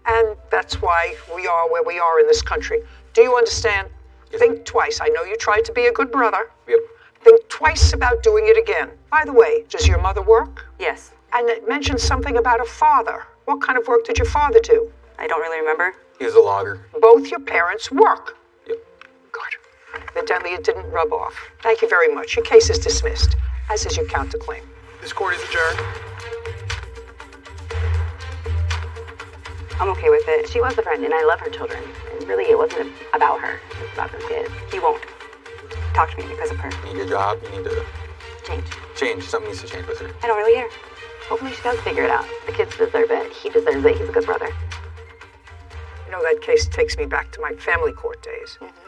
And that's why we are where we are in this country. Do you understand? Yes. Think twice. I know you tried to be a good brother. Yep. Think twice about doing it again. By the way, does your mother work? Yes. And it mentioned something about a father. What kind of work did your father do? I don't really remember. He was a logger. Both your parents work. Yep. Good. Evidently it didn't rub off. Thank you very much. Your case is dismissed, as is your counterclaim. This court is adjourned. I'm okay with it. She was a friend, and I love her children. And really, it wasn't about her. It was about those kids. He won't talk to me because of her. You need your job. You need to Change. Something needs to change with her. I don't really care. Hopefully she does figure it out. The kids deserve it. He deserves it. He's a good brother. You know, that case takes me back to my family court days. Mm-hmm.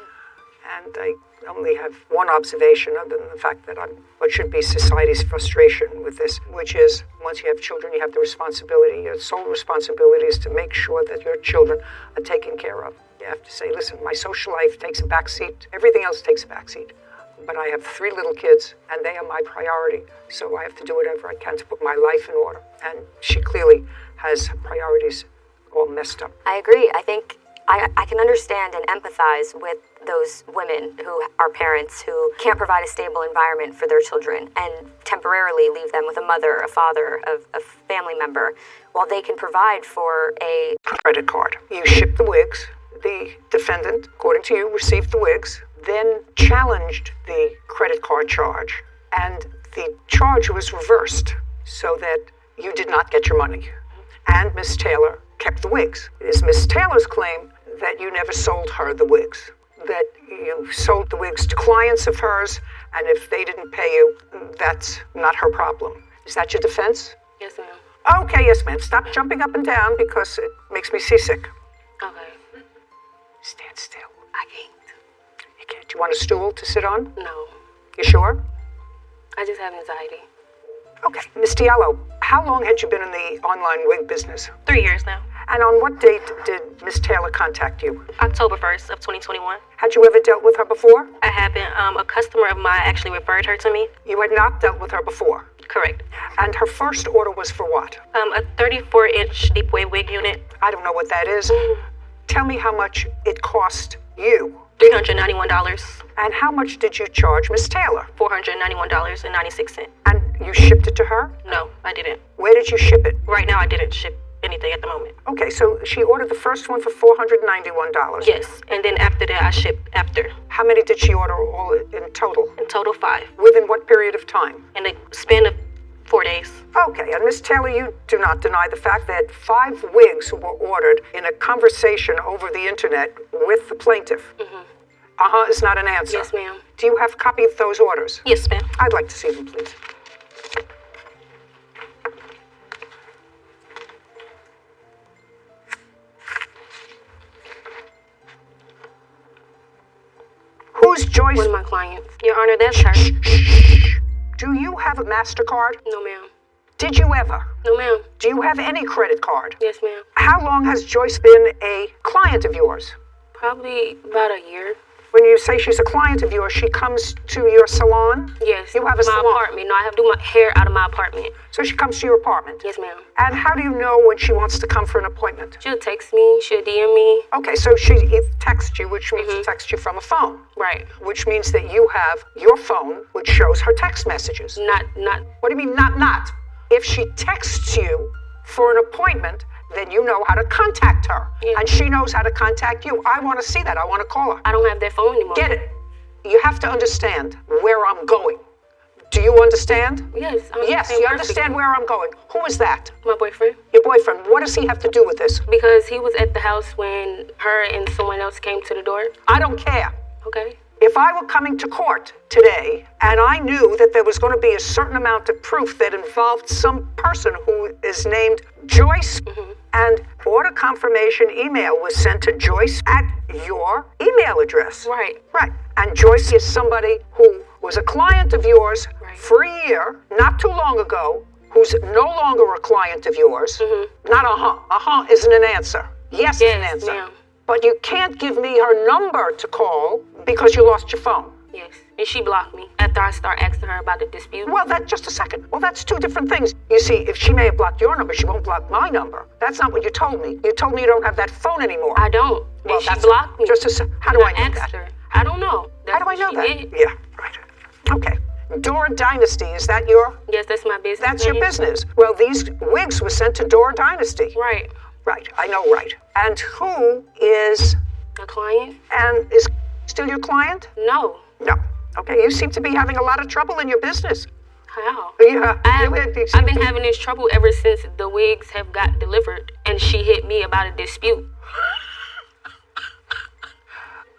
And I only have one observation other than the fact that I'm what should be society's frustration with this, which is once you have children, you have the responsibility, your sole responsibility is to make sure that your children are taken care of. You have to say, listen, my social life takes a backseat. Everything else takes a backseat. But I have 3 little kids, and they are my priority. So I have to do whatever I can to put my life in order. And she clearly has priorities all messed up. I agree. I think I can understand and empathize with those women who are parents who can't provide a stable environment for their children and temporarily leave them with a mother, a father, a family member, while they can provide for a credit card. You ship the wigs. The defendant, according to you, received the wigs, then challenged the credit card charge, and the charge was reversed so that you did not get your money. And Miss Taylor kept the wigs. It is Miss Taylor's claim that you never sold her the wigs, that you sold the wigs to clients of hers, and if they didn't pay you, that's not her problem. Is that your defense? Yes, ma'am. Okay, yes, ma'am. Stop jumping up and down because it makes me seasick. Okay. Stand still. I can't. You can't. Do you want a stool to sit on? No. You sure? I just have anxiety. Okay. Miss Diallo, how long had you been in the online wig business? 3 years now. And on what date did Miss Taylor contact you? October 1st of 2021. Had you ever dealt with her before? I haven't. A customer of mine actually referred her to me. You had not dealt with her before? Correct. And her first order was for what? A 34-inch deep wave wig unit. I don't know what that is. Tell me how much it cost you. $391. And how much did you charge Miss Taylor? $491.96. And you shipped it to her? No, I didn't. Where did you ship it? Right now, I didn't ship anything at the moment. Okay, so she ordered the first one for $491. Yes, and then after that, I shipped after. How many did she order all in total? In total, 5. Within what period of time? In a span of 4 days. Okay, and Miss Taylor, you do not deny the fact that 5 wigs were ordered in a conversation over the internet with the plaintiff. Mm-hmm. Is not an answer. Yes, ma'am. Do you have a copy of those orders? Yes, ma'am. I'd like to see them, please. Who's Joyce? One of my clients. Your Honor, that's her. Do you have a MasterCard? No, ma'am. Did you ever? No, ma'am. Do you have any credit card? Yes, ma'am. How long has Joyce been a client of yours? Probably about a year. When you say she's a client of yours, she comes to your salon? Yes. You have a my salon? apartment. No, I have to do my hair out of my apartment. So she comes to your apartment? Yes, ma'am. And how do you know when she wants to come for an appointment? She'll text me. She'll DM me. Okay, so she texts you, which means she texts you from a phone. Right. Which means that you have your phone, which shows her text messages. Not. What do you mean, not? If she texts you for an appointment, then you know how to contact her. Yeah. And she knows how to contact you. I want to see that. I want to call her. I don't have that phone anymore. Get it. You have to understand where I'm going. Do you understand? Yes. Yes, you understand where I'm going. Who is that? My boyfriend. Your boyfriend. What does he have to do with this? Because he was at the house when her and someone else came to the door. I don't care. Okay. If I were coming to court today and I knew that there was going to be a certain amount of proof that involved some person who is named Joyce, and order confirmation email was sent to Joyce at your email address. Right. Right. And Joyce is somebody who was a client of yours for a year, not too long ago, who's no longer a client of yours. Not isn't an answer. Yes is an answer. Ma'am. But you can't give me her number to call because you lost your phone. Yes. And she blocked me after I start asking her about the dispute. Well, just a second. Well, that's two different things. You see, if she may have blocked your number, she won't block my number. That's not what you told me. You told me you don't have that phone anymore. I don't. Well, she blocked me. How do I know that? Her. I don't know. How do I know that? Did. Yeah, right. Okay. Dora Dynasty, is that your? Yes, that's my business. That's your business. Well, these wigs were sent to Dora Dynasty. Right. Right, I know, right. And who is? A client. And is still your client? No. No. Okay, you seem to be having a lot of trouble in your business. How? Yeah, I've been having this trouble ever since the wigs have got delivered, and she hit me about a dispute.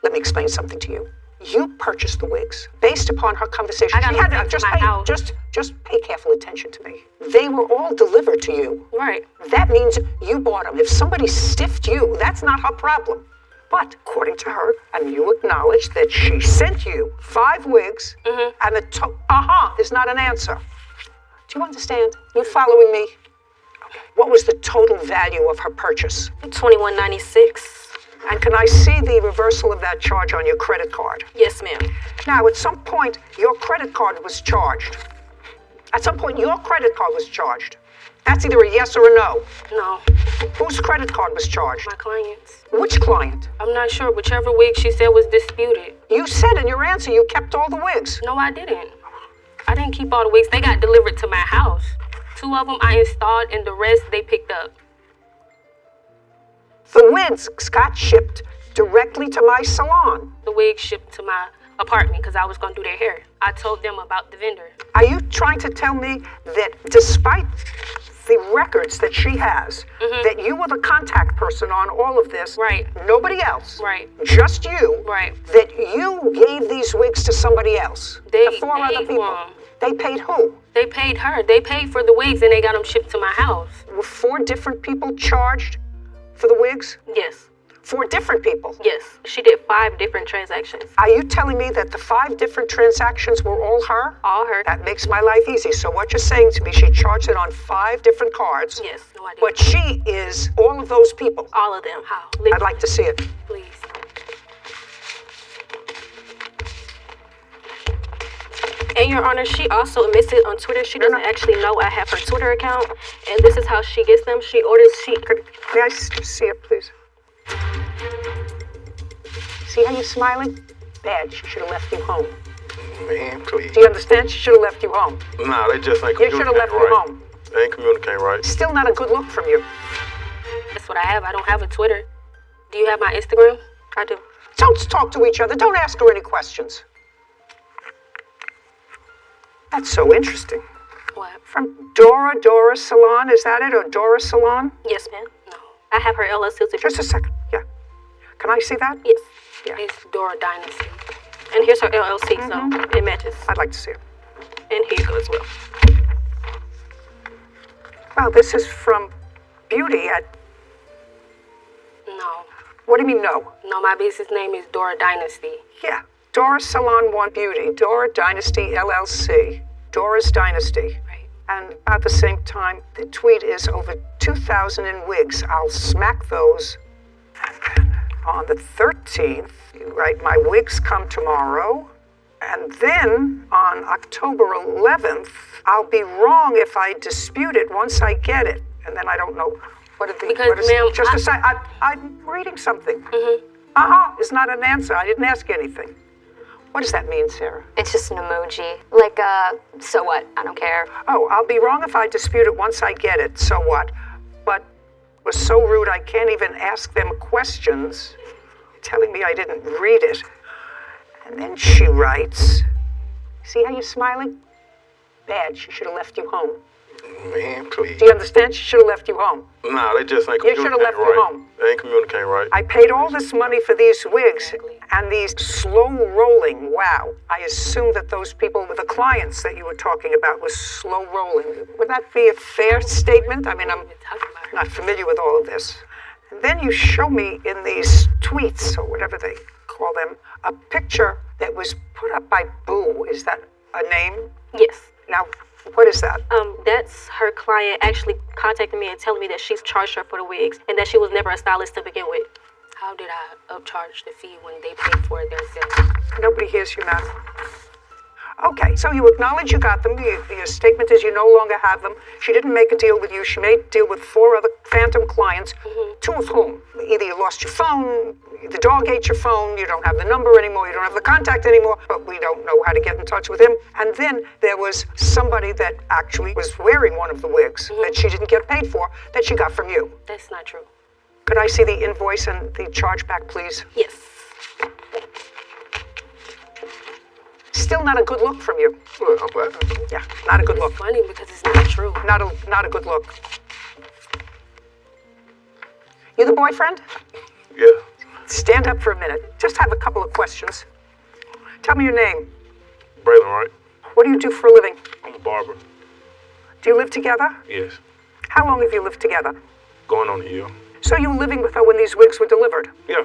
Let me explain something to you. You purchased the wigs based upon her conversation. I got them to my house. Just pay careful attention to me. They were all delivered to you. Right. That means you bought them. If somebody stiffed you, that's not her problem. But according to her, and you acknowledge that she sent you 5 wigs, and the is not an answer. Do you understand? You following me? Okay. What was the total value of her purchase? $21.96. And can I see the reversal of that charge on your credit card? Yes, ma'am. Now, at some point, your credit card was charged. At some point, your credit card was charged. That's either a yes or a no. No. Whose credit card was charged? My client's. Which client? I'm not sure. Whichever wig she said was disputed. You said in your answer you kept all the wigs. No, I didn't. I didn't keep all the wigs. They got delivered to my house. 2 of them I installed, and the rest they picked up. The wigs got shipped directly to my salon. The wigs shipped to my apartment because I was going to do their hair. I told them about the vendor. Are you trying to tell me that despite the records that she has, that you were the contact person on all of this? Right. Nobody else? Right. Just you? Right. That you gave these wigs to somebody else? The 4 other people? They paid who? They paid her. They paid for the wigs and they got them shipped to my house. Were 4 different people charged for the wigs? Yes. 4 different people? Yes. She did 5 different transactions. Are you telling me that the 5 different transactions were all her? All her. That makes my life easy. So what you're saying to me, she charged it on 5 different cards. Yes. No idea. But she is all of those people. All of them. How? I'd like to see it. Please. And Your Honor, she also admits it on Twitter. She doesn't actually know I have her Twitter account. And this is how she gets them. She orders, May I see it, please? See how you're smiling? Bad. She should have left you home. Man, please. Do you understand? She should have left you home. Nah, they just ain't You communicating should have left right. you home. They ain't communicating right. Still not a good look from you. That's what I have. I don't have a Twitter. Do you have my Instagram? I do. Don't talk to each other. Don't ask her any questions. That's so interesting. What? From Dora Salon, is that it? Or Dora Salon? Yes, ma'am. No. I have her LLC. Just a second. Yeah. Can I see that? Yes. Yeah. It's Dora Dynasty. And here's her LLC, so it matches. I'd like to see it. And here you go as well. Wow, this is from Beauty at... No. What do you mean, no? No, my business name is Dora Dynasty. Yeah. Dora Salon One Beauty, Dora Dynasty LLC, Dora's Dynasty. Right. And about the same time, the tweet is over 2,000 in wigs. I'll smack those. And then on the 13th, you write, my wigs come tomorrow. And then on October 11th, I'll be wrong if I dispute it once I get it. And then I don't know what are the... Because, what is, ma'am, just a sec. I'm reading something. Is not an answer. I didn't ask anything. What does that mean, Sarah? It's just an emoji. Like, so what? I don't care. Oh, I'll be wrong if I dispute it once I get it. So what? But it was so rude I can't even ask them questions, telling me I didn't read it. And then she writes, see how you're smiling? Bad, she should have left you home. Man, please. Do you understand? She should have left you home. Nah, they just ain't You communicating should have left right. you home. They ain't communicating right. I paid all this money for these wigs and these slow rolling. Wow. I assume that those people with the clients that you were talking about was slow rolling. Would that be a fair statement? I mean, I'm not familiar with all of this. And then you show me in these tweets, or whatever they call them, a picture that was put up by Boo. Is that a name? Yes. Now, what is that? That's her client actually contacting me and telling me that she's charged her for the wigs and that she was never a stylist to begin with. How did I upcharge the fee when they paid for it themselves? Nobody hears you, madam. Okay, so you acknowledge you got them. Your statement is you no longer have them. She didn't make a deal with you. She made a deal with 4 other phantom clients, 2 of whom either you lost your phone, the dog ate your phone, you don't have the number anymore, you don't have the contact anymore, but we don't know how to get in touch with him. And then there was somebody that actually was wearing one of the wigs that she didn't get paid for, that she got from you. That's not true. Could I see the invoice and the chargeback, please? Yes. Still not a good look from you. Well, I'm glad. Yeah, not a good look. Funny because it's not true. Not a good look. You the boyfriend? Yeah. Stand up for a minute. Just have a couple of questions. Tell me your name. Braylon, right? What do you do for a living? I'm a barber. Do you live together? Yes. How long have you lived together? Going on a year. So you were living with her when these wigs were delivered? Yeah.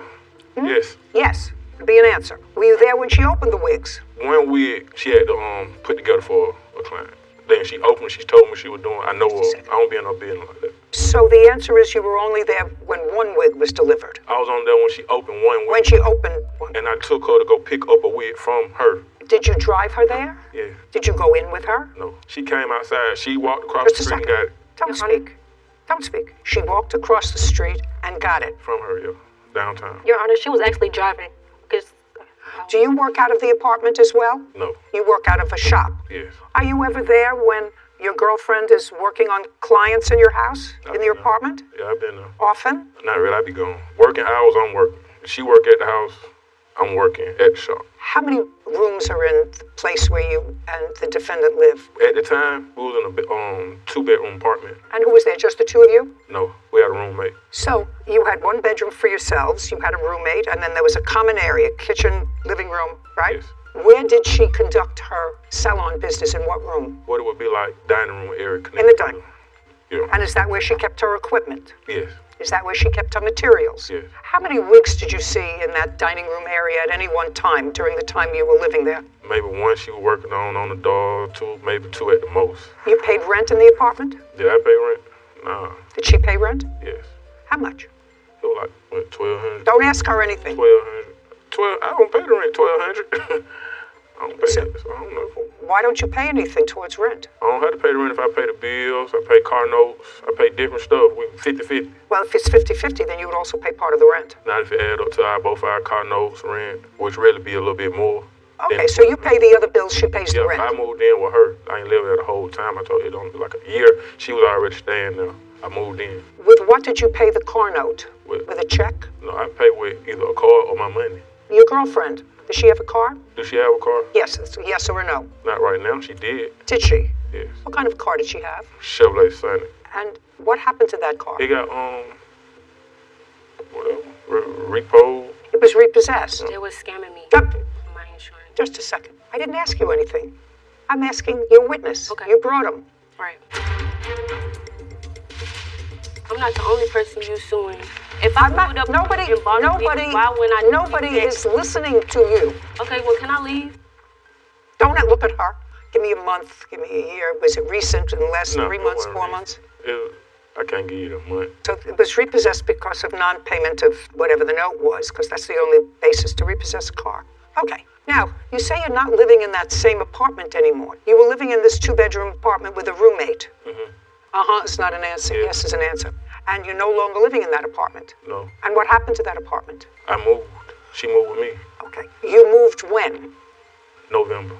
Yes. Yes. Be an answer. Were you there when she opened the wigs? One wig she had to put together for a client. Then she opened, she told me what she was doing. I know her. I don't be in no business like that. So the answer is you were only there when one wig was delivered? I was on there when she opened one wig. When she opened one. And I took her to go pick up a wig from her. Did you drive her there? Yeah. Did you go in with her? No. She came outside. She walked across Just the a street and second. got it. Don't speak. Don't speak. She walked across the street and got it. From her, yeah. Downtown. Your Honor, she was actually driving. Because do you work out of the apartment as well? No. You work out of a shop? Yes. Are you ever there when your girlfriend is working on clients in your house, in the apartment? Yeah, I've been there. Often? Not really, I be gone. Working hours, I'm working. If she work at the house, I'm working at the shop. How many rooms are in the place where you and the defendant live? At the time, we was in a 2-bedroom apartment. And who was there, just the two of you? No, we had a roommate. So you had one bedroom for yourselves, you had a roommate, and then there was a common area, kitchen, living room, right? Yes. Where did she conduct her salon business? In what room? What it would be like, dining room area. In the dining room? Yeah. And is that where she kept her equipment? Yes. Is that where she kept her materials? Yes. How many wigs did you see in that dining room area at any one time during the time you were living there? Maybe one she was working on the door, 2, maybe 2 at the most. You paid rent in the apartment? Did I pay rent? Nah. Did she pay rent? Yes. How much? It was like, what, $1,200? Don't ask her anything. $1,200. I don't pay the rent, $1,200. I don't pay it, so I don't know. Why don't you pay anything towards rent? I don't have to pay the rent if I pay the bills, I pay car notes, I pay different stuff. We 50-50. Well, if it's 50-50, then you would also pay part of the rent. Not if it add up to both our car notes, rent, which really be a little bit more. Okay, so you pay the other bills, she pays the rent. I moved in with her. I ain't lived there the whole time. I told you it only be like a year. She was already staying there. I moved in. With what did you pay the car note? With a check? No, I pay with either a car or my money. Your girlfriend, does she have a car? Does she have a car? Yes, it's a yes or a no. Not right now. She did. Did she? Yes. What kind of car did she have? Chevrolet Sonic. And what happened to that car? It got whatever, repo. It was repossessed. They was scamming me. My insurance. Just a second. I didn't ask you anything. I'm asking your witness. Okay. You brought him. Right. I'm not the only person you suing If I moved up nobody in Bonneville, why wouldn't I? nobody is listening to you. Okay, well, can I leave? Don't look at her. Give me a month, give me a year. Was it recent in the last 3 months, 4 months? I can't give you the money. So it was repossessed because of non-payment of whatever the note was, because that's the only basis to repossess a car. Okay. Now, you say you're not living in that same apartment anymore. You were living in this 2-bedroom apartment with a roommate. Uh-huh, it's not an answer. Yeah. Yes is an answer. And you're no longer living in that apartment. No. And what happened to that apartment? I moved. She moved with me. Okay. You moved when? November.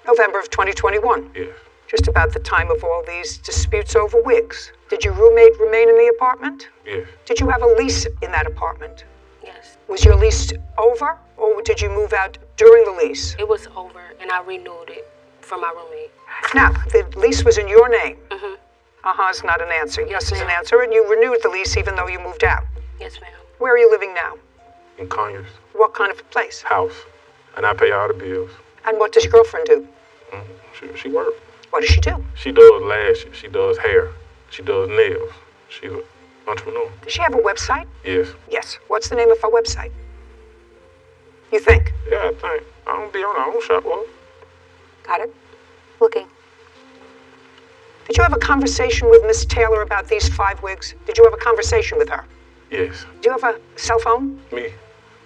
November of 2021. Yeah. Just about the time of all these disputes over wigs. Did your roommate remain in the apartment? Yeah. Did you have a lease in that apartment? Yes. Was your lease over, or did you move out during the lease? It was over, and I renewed it for my roommate. Now, the lease was in your name. Mm-hmm. Uh-huh is not an answer. Yes is an answer, and you renewed the lease even though you moved out. Yes, ma'am. Where are you living now? In Conyers. What kind of a place? House. And I pay all the bills. And what does your girlfriend do? She works. What does she do? She does lashes. She does hair. She does nails. She's an entrepreneur. Does she have a website? Yes. Yes. What's the name of her website? You think? Yeah, I think. I don't be on. I don't shop well. Got it? Looking. Did you have a conversation with Miss Taylor about these 5 wigs? Did you have a conversation with her? Yes. Do you have a cell phone? Me?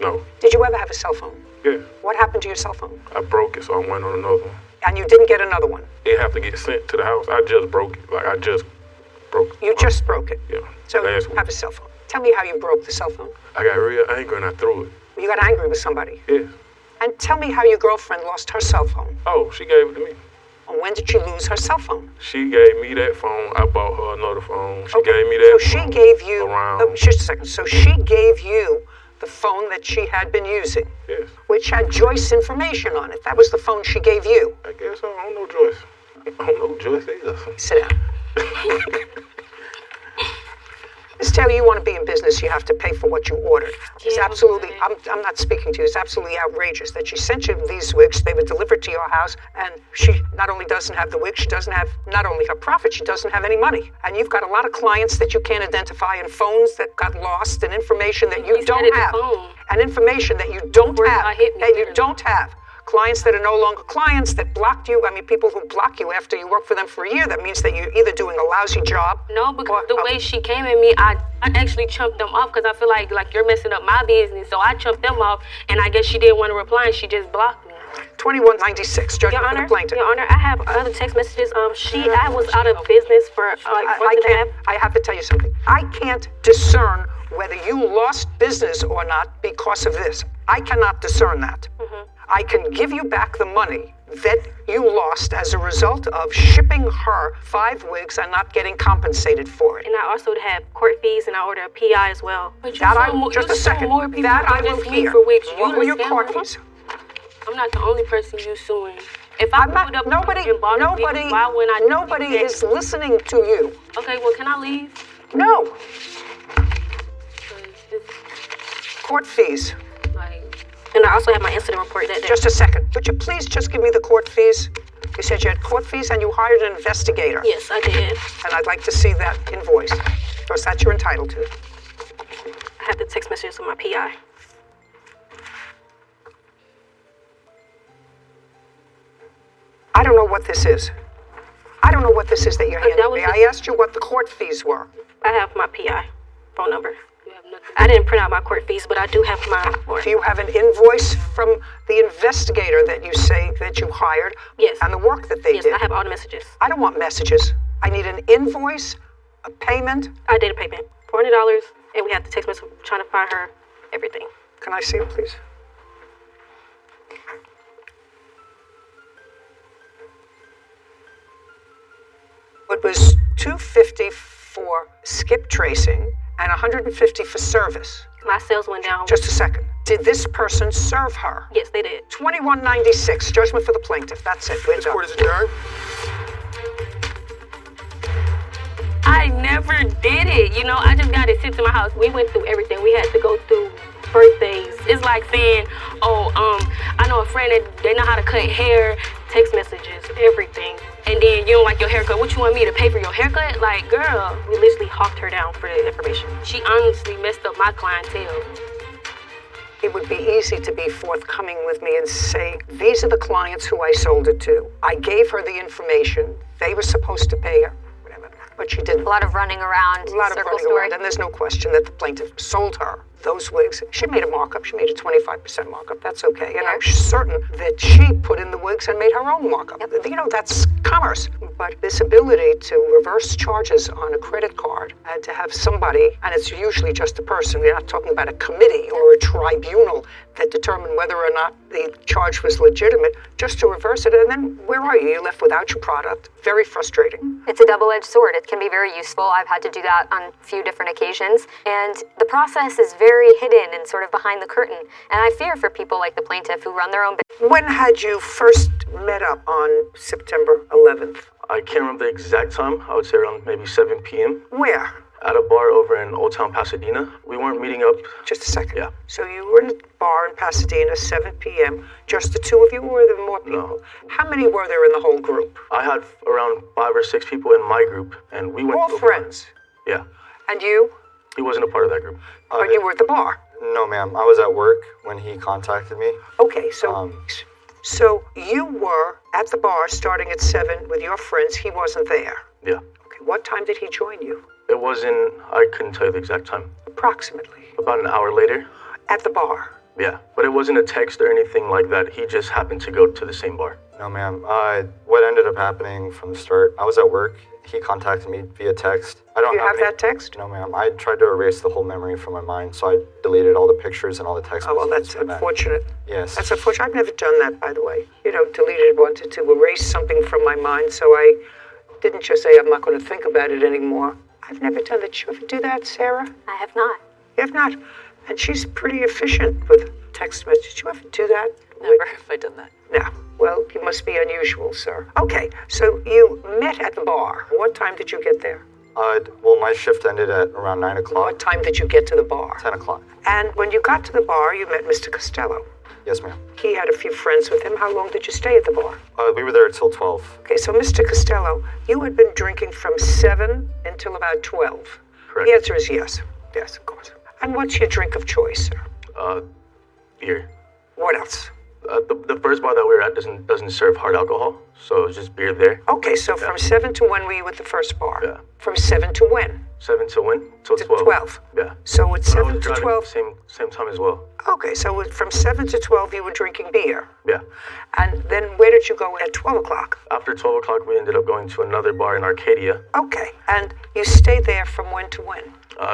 No. Did you ever have a cell phone? Yes. What happened to your cell phone? I broke it, so I went on another one. And you didn't get another one? It have to get sent to the house. I just broke it. Like, I just broke it. You just broke it? Yeah. So you have a cell phone. Tell me how you broke the cell phone. I got real angry and I threw it. You got angry with somebody? Yes. And tell me how your girlfriend lost her cell phone. Oh, she gave it to me. And when did she lose her cell phone? She gave me that phone. I bought her another phone. She gave me that phone. So she gave you... just a second. So she gave you the phone that she had been using? Yes. Which had Joyce information on it. That was the phone she gave you. I guess so. I don't know Joyce. I don't know Joyce either. Sit down. Miss Taylor, you want to be in business, you have to pay for what you ordered. It's absolutely, I'm not speaking to you, it's absolutely outrageous that she sent you these wigs, they were delivered to your house, and she not only doesn't have the wig, she doesn't have not only her profit, she doesn't have any money. And you've got a lot of clients that you can't identify, and phones that got lost, and information that you don't have. And information that you don't have. Clients that are no longer clients, that blocked you. I mean, people who block you after you work for them for a year, that means that you're either doing a lousy job. No, because the way she came at me, I actually chumped them off because I feel like you're messing up my business. So I chumped them off, and I guess she didn't want to reply, and she just blocked me. 2196, judgment for the plaintiff. Your Honor, I have other text messages. I was out of business for I have to tell you something. I can't discern whether you lost business or not because of this. I cannot discern that. I can give you back the money that you lost as a result of shipping her 5 wigs and not getting compensated for it. And I also have court fees, and I order a PI as well. But just a second. That I will hear. What were your court fees? I'm not the only person you suing. If nobody is listening to you. Okay, well, can I leave? No. Court fees. And I also have my incident report that day. Just a second. Would you please just give me the court fees? You said you had court fees and you hired an investigator. Yes, I did. And I'd like to see that invoice, because that you're entitled to. I have the text messages with my PI. I don't know what this is. I don't know what this is that you're handing me. I asked you what the court fees were. I have my PI phone number. I didn't print out my court fees, but I do have my... Do you have an invoice from the investigator that you say that you hired? Yes. And the work that they did? Yes, I have all the messages. I don't want messages. I need an invoice, a payment. I did a payment, $400, and we had the text message trying to find her everything. Can I see it, please? It was $250 for skip tracing and $150 for service. My sales went down. Just a second. Did this person serve her? Yes, they did. 2196, judgment for the plaintiff. That's it. This court is adjourned. I never did it. You know, I just got it sent to my house. We went through everything. We had to go through birthdays. It's like saying, I know a friend that they know how to cut hair, text messages, everything. and then you don't like your haircut. What, you want me to pay for your haircut? Like, girl, we literally hawked her down for the information. She honestly messed up my clientele. It would be easy to be forthcoming with me and say, these are the clients who I sold it to. I gave her the information. They were supposed to pay her, whatever, but she didn't. A lot of running around, A lot of circle running story. around, and there's no question that the plaintiff sold her those wigs. She made a markup. She made a 25% markup. That's okay. And I'm certain that she put in the wigs and made her own markup. Yep. You know, that's commerce. But this ability to reverse charges on a credit card and to have somebody, and it's usually just a person, we're not talking about a committee or a tribunal that determine whether or not the charge was legitimate, just to reverse it. And then where are you? You're left without your product. Very frustrating. It's a double-edged sword. It can be very useful. I've had to do that on a few different occasions. And the process is very hidden and sort of behind the curtain. And I fear for people like the plaintiff who run their own business. When had you first met up on September 11th? I can't remember the exact time. I would say around maybe 7 p.m. Where? At a bar over in Old Town Pasadena. We weren't meeting up. Just a second. Yeah. So you were in a bar in Pasadena, 7 p.m. Just the two of you, or were there more people? No. How many were there in the whole group? I had around 5 or 6 people in my group, and we went. All friends? Yeah. And you? He wasn't a part of that group. But you were at the bar? No, ma'am. I was at work when he contacted me. Okay, so so you were at the bar starting at 7 with your friends. He wasn't there? Yeah. Okay, what time did he join you? It wasn't, I couldn't tell you the exact time. Approximately? About an hour later. At the bar? Yeah, but it wasn't a text or anything like that. He just happened to go to the same bar. No, ma'am. What ended up happening from the start, I was at work. He contacted me via text. I don't Do you have that text? No, ma'am. I tried to erase the whole memory from my mind, so I deleted all the pictures and all the text messages. Oh, well, that's unfortunate. Yes. That's unfortunate. I've never done that, by the way. You know, wanted to erase something from my mind, so I didn't just say I'm not going to think about it anymore. I've never done that. Did you ever do that, Sarah? I have not. You have not? And she's pretty efficient with text messages. Did you ever do that? Never have I done that. No. Well, you must be unusual, sir. Okay, so you met at the bar. What time did you get there? Well, my shift ended at around 9 o'clock. What time did you get to the bar? 10 o'clock. And when you got to the bar, you met Mr. Costello. Yes, ma'am. He had a few friends with him. How long did you stay at the bar? We were there until 12. Okay, so Mr. Costello, you had been drinking from 7 until about 12. Correct. The answer is yes. Yes, of course. And what's your drink of choice, sir? Beer. What else? The first bar that we were at doesn't serve hard alcohol, so it was just beer there. Okay, so from 7 to when were you at the first bar? Yeah. From 7 to when? 7 to when? Till 12. 12. Yeah. So it's 7 to 12? Same time as well. Okay, so from 7 to 12 you were drinking beer. Yeah. And then where did you go at 12 o'clock? After 12 o'clock, we ended up going to another bar in Arcadia. Okay, and you stayed there from when to when?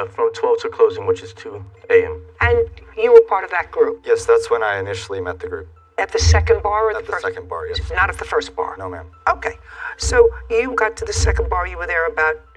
From 12 to closing, which is 2 a.m. And you were part of that group? Yes, that's when I initially met the group. At the second bar or the first? At the second bar, yes. Not at the first bar? No, ma'am. Okay, so you got to the second bar, you were there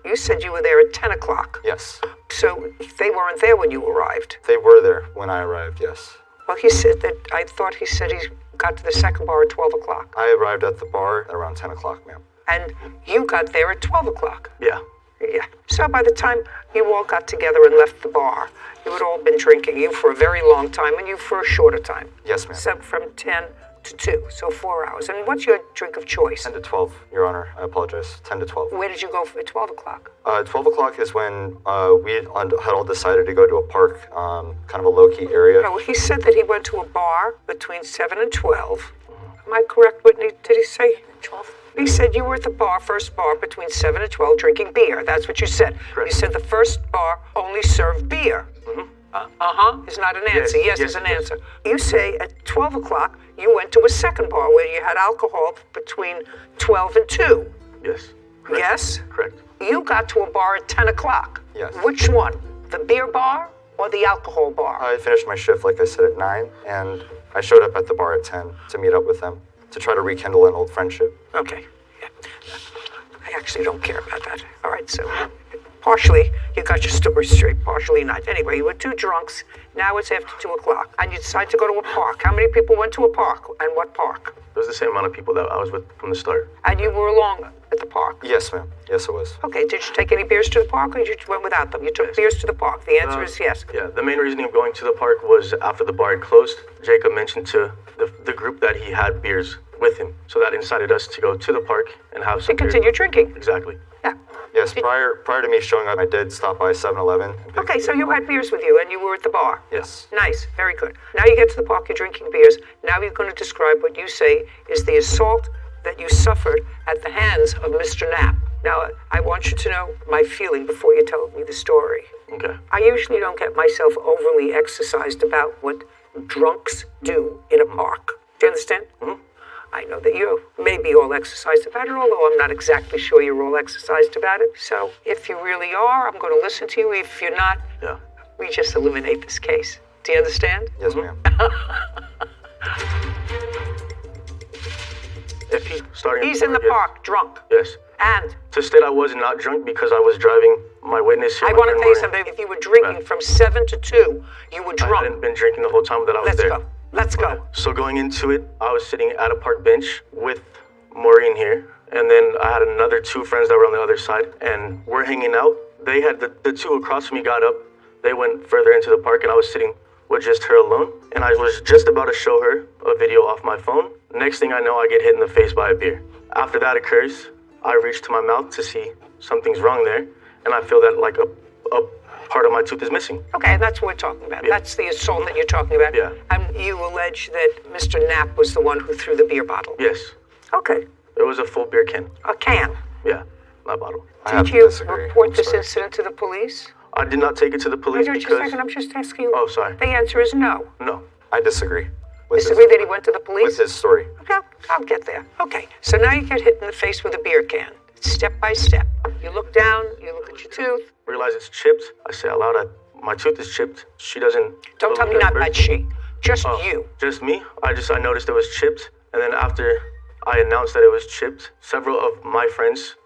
you said you were there at 10 o'clock. Yes. So they weren't there when you arrived? They were there when I arrived, yes. Well, he said that, I thought he said he got to the second bar at 12 o'clock. I arrived at the bar at around 10 o'clock, ma'am. And you got there at 12 o'clock? Yeah. Yeah. So by the time you all got together and left the bar, you had all been drinking, you for a very long time and you for a shorter time. Yes, ma'am. So from 10 to 2, so 4 hours. And what's your drink of choice? 10 to 12, Your Honor. I apologize. 10 to 12. Where did you go at 12 o'clock? 12 o'clock is when we had all decided to go to a park, kind of a low-key area. No, he said that he went to a bar between 7 and 12. Am I correct, Whitney? Did he say 12? He said you were at the bar, first bar, between 7 and 12 drinking beer. That's what you said. Correct. You said the first bar only served beer. Is not an answer. Yes, is an answer. You say at 12 o'clock you went to a second bar where you had alcohol between 12 and 2. Yes. Correct. Yes? Correct. You got to a bar at 10 o'clock. Yes. Which one? The beer bar or the alcohol bar? I finished my shift, like I said, at 9, and I showed up at the bar at 10 to meet up with them, to try to rekindle an old friendship. Okay. Yeah. I actually don't care about that. All right, so partially you got your story straight, partially not. Anyway, you were two drunks. Now it's after 2 o'clock, and you decide to go to a park. How many people went to a park, and what park? It was the same amount of people that I was with from the start. And you were along at the park? Yes, ma'am. Yes, it was. Okay, did you take any beers to the park, or you went without them? You took beers to the park. The answer is yes. Yeah, the main reason of going to the park was after the bar had closed. Jacob mentioned to the group that he had beers with him. So that incited us to go to the park and have some To continue drinking. Exactly. Yes, prior to me showing up, I did stop by 7-Eleven. Okay, so you had beers with you and you were at the bar. Yes. Nice, very good. Now you get to the park, you're drinking beers. Now you're going to describe what you say is the assault that you suffered at the hands of Mr. Knapp. Now, I want you to know my feeling before you tell me the story. Okay. I usually don't get myself overly exercised about what drunks do in a park. Do you understand? Mm-hmm. I know that you may be all exercised about it, although I'm not exactly sure you're all exercised about it. So if you really are, I'm going to listen to you. If you're not, we just eliminate this case. Do you understand? Yes, ma'am. If he's starting He's in the park, drunk. Yes. And to state I was not drunk because I was driving my witness here. I want to tell you something. If you were drinking from 7 to 2, you were drunk. I hadn't been drinking the whole time that I was there. Let's go. So going into it, I was sitting at a park bench with Maureen here, and then I had another 2 friends that were on the other side, and we're hanging out. They had the 2 across from me got up. They went further into the park, and I was sitting with just her alone, and I was just about to show her a video off my phone. Next thing I know, I get hit in the face by a beer. After that occurs, I reach to my mouth to see something's wrong there, and I feel that like a part of my tooth is missing. Okay, that's what we're talking about. That's the assault that you're talking about. Yeah. And you allege that Mr. Knapp was the one who threw the beer bottle. Yes. Okay. It was a full beer can. A can? Yeah, not bottle. Did you report this incident to the police? I did not take it to the police Wait because... just a second, I'm just asking you. Oh, sorry. The answer is no. No. I disagree. Disagree that he went to the police? With his story. Okay, I'll get there. Okay, so now you get hit in the face with a beer can. Step by step. You look down, you look at your tooth. Realize it's chipped. I say out loud, my tooth is chipped. She doesn't... Don't tell me not that she. Just you. Just me. I noticed it was chipped. And then after I announced that it was chipped, several of my friends,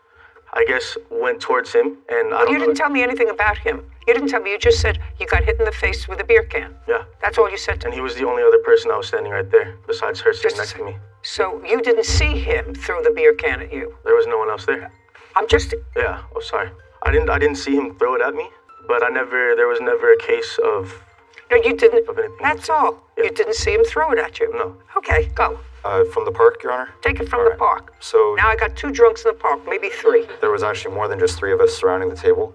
I guess, went towards him. And You didn't tell me anything about him. You didn't tell me. You just said you got hit in the face with a beer can. Yeah. That's all you said to me. And he was the only other person that was standing right there, besides her sitting next to me. So you didn't see him throw the beer can at you? There was no one else there. I'm just... Yeah. Oh, sorry. I didn't see him throw it at me, but there was never a case of... No, you didn't. Of anything. That's all. Yeah. You didn't see him throw it at you? No. Okay, go. From the park, Your Honor? Take it from the park. So now I got 2 drunks in the park, maybe 3. There was actually more than just 3 of us surrounding the table.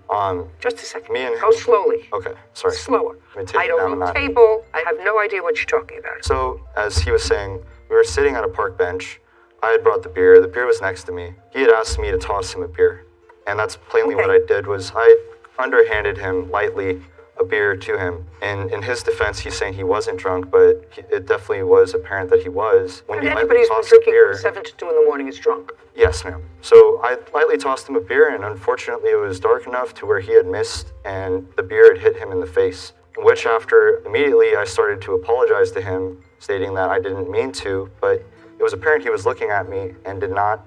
Just a second. Me and Go slowly. Okay, sorry. Slower. I don't know table. I have no idea what you're talking about. So, as he was saying, we were sitting at a park bench. I had brought the beer. The beer was next to me. He had asked me to toss him a beer. And that's plainly what I did was I underhanded him lightly a beer to him. And in his defense, he's saying he wasn't drunk, but it definitely was apparent that he was. When you anybody who's been drinking from 7 to 2 in the morning is drunk. Yes, ma'am. So I lightly tossed him a beer, and unfortunately it was dark enough to where he had missed, and the beer had hit him in the face. Which after, immediately I started to apologize to him, stating that I didn't mean to, but it was apparent he was looking at me and did not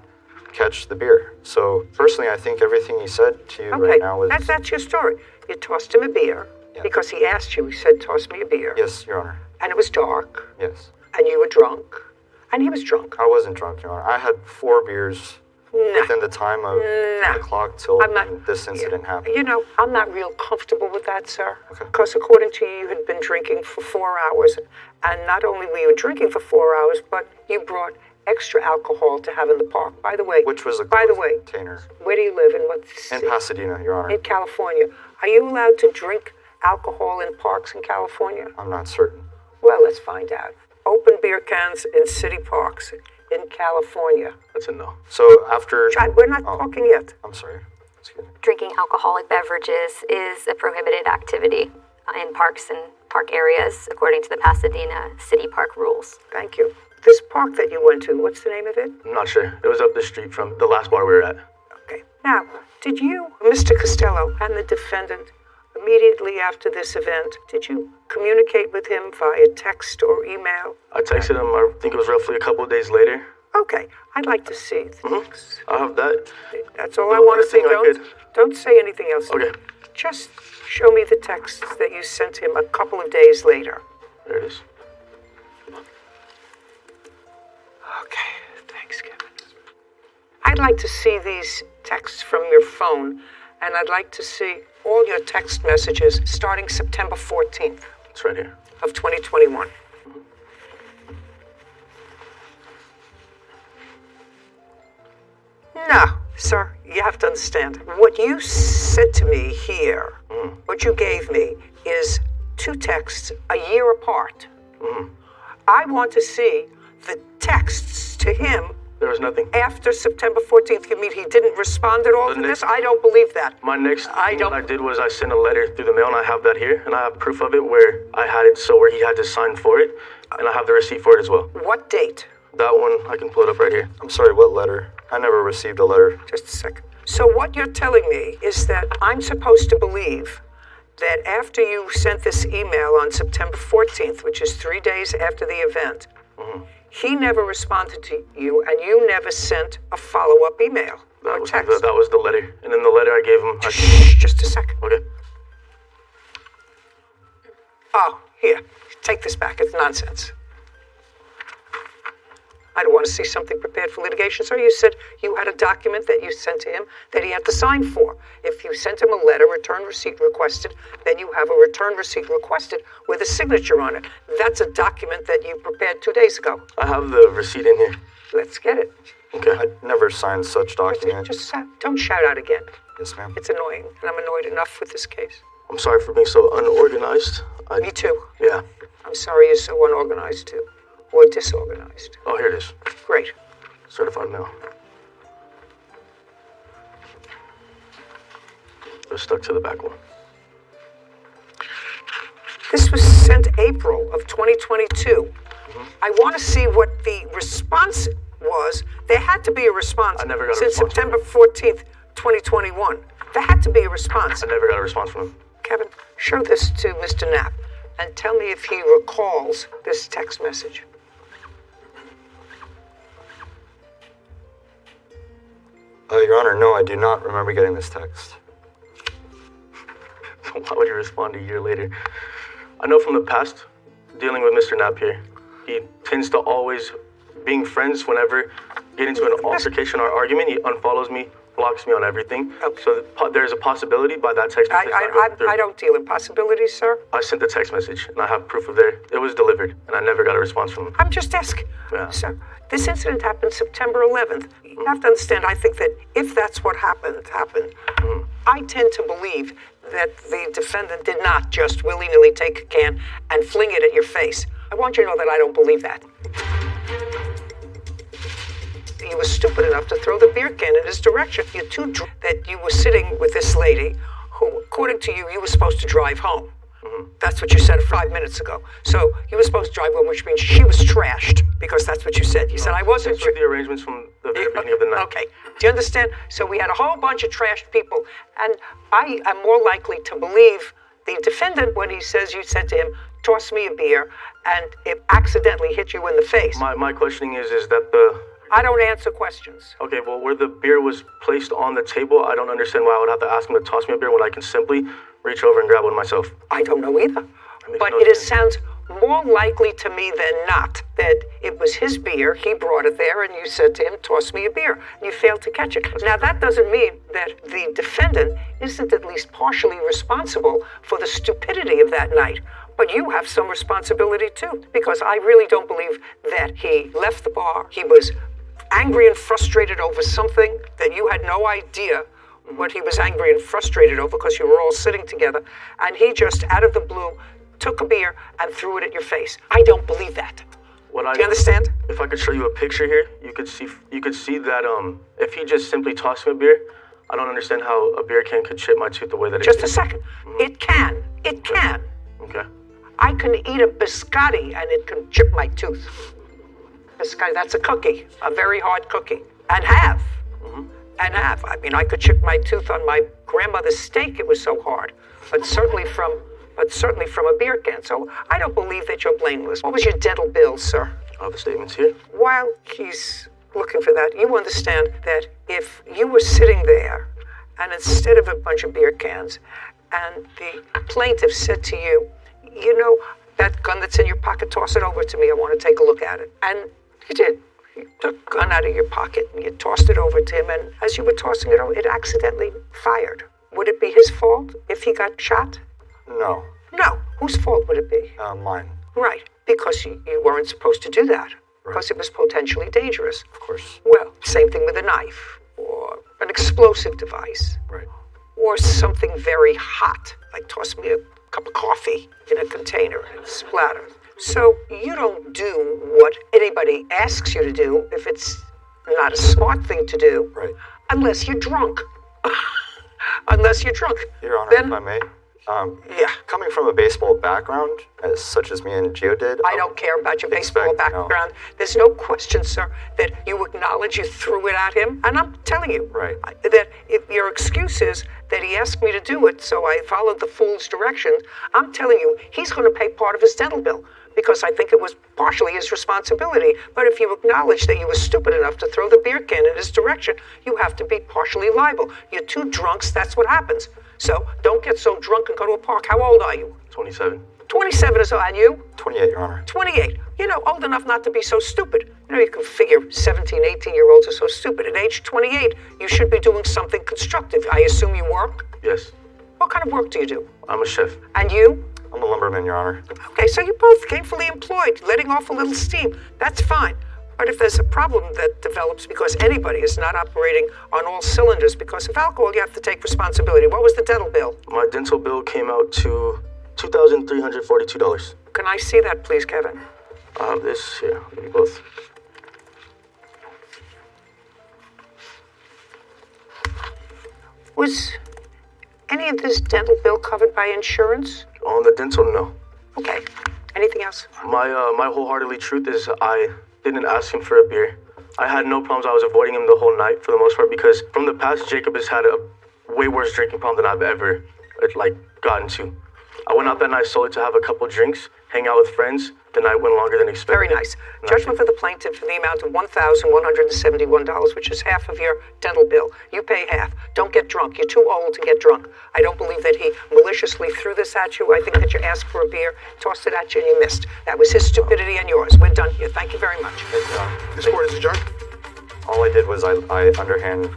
catch the beer. So personally, I think everything he said to you right now was... That's your story. You tossed him a beer. Yeah. Because he asked you, he said, toss me a beer. Yes, Your Honor. And it was dark. Yes. And you were drunk. And he was drunk. I wasn't drunk, Your Honor. I had 4 beers within the time of the clock till this incident happened. You know, I'm not real comfortable with that, sir. Okay. Because according to you, you had been drinking for 4 hours. And not only were you drinking for 4 hours, but you brought extra alcohol to have in the park. By the way, which was a container. Where do you live? In what city? In Pasadena, Your Honor. In California. Are you allowed to drink alcohol in parks in California? I'm not certain. Well, let's find out. Open beer cans in city parks in California. That's a no. So after... We're not talking yet. I'm sorry. Drinking alcoholic beverages is a prohibited activity in parks and park areas, according to the Pasadena City Park rules. Thank you. This park that you went to, what's the name of it? I'm not sure. It was up the street from the last bar we were at. Okay. Now, did you, Mr. Costello, and the defendant, immediately after this event, did you communicate with him via text or email? I texted him, I think it was roughly a couple of days later. Okay. I'd like to see things. I have that. That's all I want to see. Don't say anything else. Okay. Just show me the text that you sent him a couple of days later. There it is. Okay, thanks, Kevin. I'd like to see these texts from your phone, and I'd like to see all your text messages starting September 14th. It's right here. Of 2021. Now, sir, you have to understand. What you said to me here, what you gave me, is 2 texts a year apart. I want to see the texts to him. There was nothing. After September 14th, you mean he didn't respond at all to this? I don't believe that. What I did was I sent a letter through the mail, and I have that here, and I have proof of it where I had it so where he had to sign for it, and I have the receipt for it as well. What date? That one, I can pull it up right here. I'm sorry, what letter? I never received a letter. Just a second. So what you're telling me is that I'm supposed to believe that after you sent this email on September 14th, which is 3 days after the event, he never responded to you, and you never sent a follow-up email or text. That was the letter. And in the letter I gave him... Just a second. Okay. Oh, here. Take this back. It's nonsense. I don't want to see something prepared for litigation, sir. You said you had a document that you sent to him that he had to sign for. If you sent him a letter, return receipt requested, then you have a return receipt requested with a signature on it. That's a document that you prepared 2 days ago. I have the receipt in here. Let's get it. Okay. I never signed such document. Just don't shout out again. Yes, ma'am. It's annoying, and I'm annoyed enough with this case. I'm sorry for being so unorganized. Me too. Yeah. I'm sorry you're so unorganized, too. Or disorganized. Oh, here it is. Great. Certified mail. Just stuck to the back one. This was sent April of 2022. I want to see what the response was. There had to be a response. I never got a since response September 14th, 2021. There had to be a response. I never got a response from him. Kevin, show this to Mr. Knapp and tell me if he recalls this text message. Your Honor, no, I do not remember getting this text. Why would you respond a year later? I know from the past, dealing with Mr. Knapp here, he tends to always, being friends, whenever get into an altercation or argument, he unfollows me, blocks me on everything. Okay. So there's a possibility by that text message. I don't deal in possibilities, sir. I sent the text message, and I have proof of there. It was delivered, and I never got a response from him. I'm just asking. Yeah. Sir, this incident happened September 11th. You have to understand, I think that if that's what happened. I tend to believe that the defendant did not just willy-nilly take a can and fling it at your face. I want you to know that I don't believe that. He was stupid enough to throw the beer can in his direction. You're too drunk that you were sitting with this lady who, according to you, you were supposed to drive home. That's what you said 5 minutes ago. So you were supposed to drive home, which means she was trashed, because that's what you said. You said, I wasn't sure. The arrangements from the very beginning of the night. Okay. Do you understand? So we had a whole bunch of trashed people, and I am more likely to believe the defendant when he says you said to him, toss me a beer, and it accidentally hit you in the face. My questioning is that the... I don't answer questions. Okay, well, where the beer was placed on the table, I don't understand why I would have to ask him to toss me a beer when I can simply reach over and grab one myself. I don't know either. But it sounds more likely to me than not that it was his beer, he brought it there, and you said to him, toss me a beer, and you failed to catch it. Now, that doesn't mean that the defendant isn't at least partially responsible for the stupidity of that night. But you have some responsibility, too, because I really don't believe that he left the bar. He was angry and frustrated over something that you had no idea what he was angry and frustrated over because you were all sitting together, and he just, out of the blue, took a beer and threw it at your face. I don't believe that. Do you understand? If I could show you a picture here, you could see that if he just simply tossed me a beer, I don't understand how a beer can could chip my tooth the way that it did. Just a second. It can. It can. Okay. I can eat a biscotti and it can chip my tooth. Biscotti, that's a cookie, a very hard cookie. And have. I mean, I could chip my tooth on my grandmother's steak, it was so hard. But certainly from a beer can. So I don't believe that you're blameless. What was your dental bill, sir? All the statements here. While he's looking for that, you understand that if you were sitting there and instead of a bunch of beer cans and the plaintiff said to you, you know, that gun that's in your pocket, toss it over to me, I want to take a look at it. And you did. You took a gun out of your pocket and you tossed it over to him, and as you were tossing it over, it accidentally fired. Would it be his fault if he got shot? No. No. Whose fault would it be? Mine. Right. Because you weren't supposed to do that. Because it was potentially dangerous. Of course. Well, same thing with a knife or an explosive device. Right. Or something very hot, like toss me a cup of coffee in a container and splatter. So you don't do what anybody asks you to do if it's not a smart thing to do, Right. unless you're drunk. Unless you're drunk. Your Honor, Then, if I may. yeah. Coming from a baseball background, such as me and Gio did, I don't care about your baseball expect- no. background. There's no question, sir, that you acknowledge you threw it at him. And I'm telling you Right. that if your excuse is that he asked me to do it, so I followed the fool's directions, I'm telling you, he's going to pay part of his dental bill because I think it was partially his responsibility. But if you acknowledge that you were stupid enough to throw the beer can in his direction, you have to be partially liable. You're two drunks, that's what happens. So don't get so drunk and go to a park. How old are you? 27. 27 is old, and you? 28, Your Honor. 28. You know, old enough not to be so stupid. You know, you can figure 17, 18-year-olds are so stupid. At age 28, you should be doing something constructive. I assume you work? Yes. What kind of work do you do? I'm a chef. And you? I'm a lumberman, Your Honor. Okay, so you're both gainfully employed, letting off a little steam. That's fine. But if there's a problem that develops because anybody is not operating on all cylinders because of alcohol, you have to take responsibility. What was the dental bill? My dental bill came out to $2,342. Can I see that, please, Kevin? This here, I'll give you both. Was any of this dental bill covered by insurance? On the dental, no. Okay. Anything else? My wholeheartedly truth is I didn't ask him for a beer. I had no problems. I was avoiding him the whole night for the most part because from the past, Jacob has had a way worse drinking problem than I've ever gotten to. I went out that night solely to have a couple drinks, hang out with friends. The night went longer than expected. Very nice. Judgment for the plaintiff in the amount of $1,171, which is half of your dental bill. You pay half. Don't get drunk. You're too old to get drunk. I don't believe that he maliciously threw this at you. I think that you asked for a beer, tossed it at you, and you missed. That was his stupidity and yours. We're done here. Thank you very much. This court is adjourned. All I did was I underhand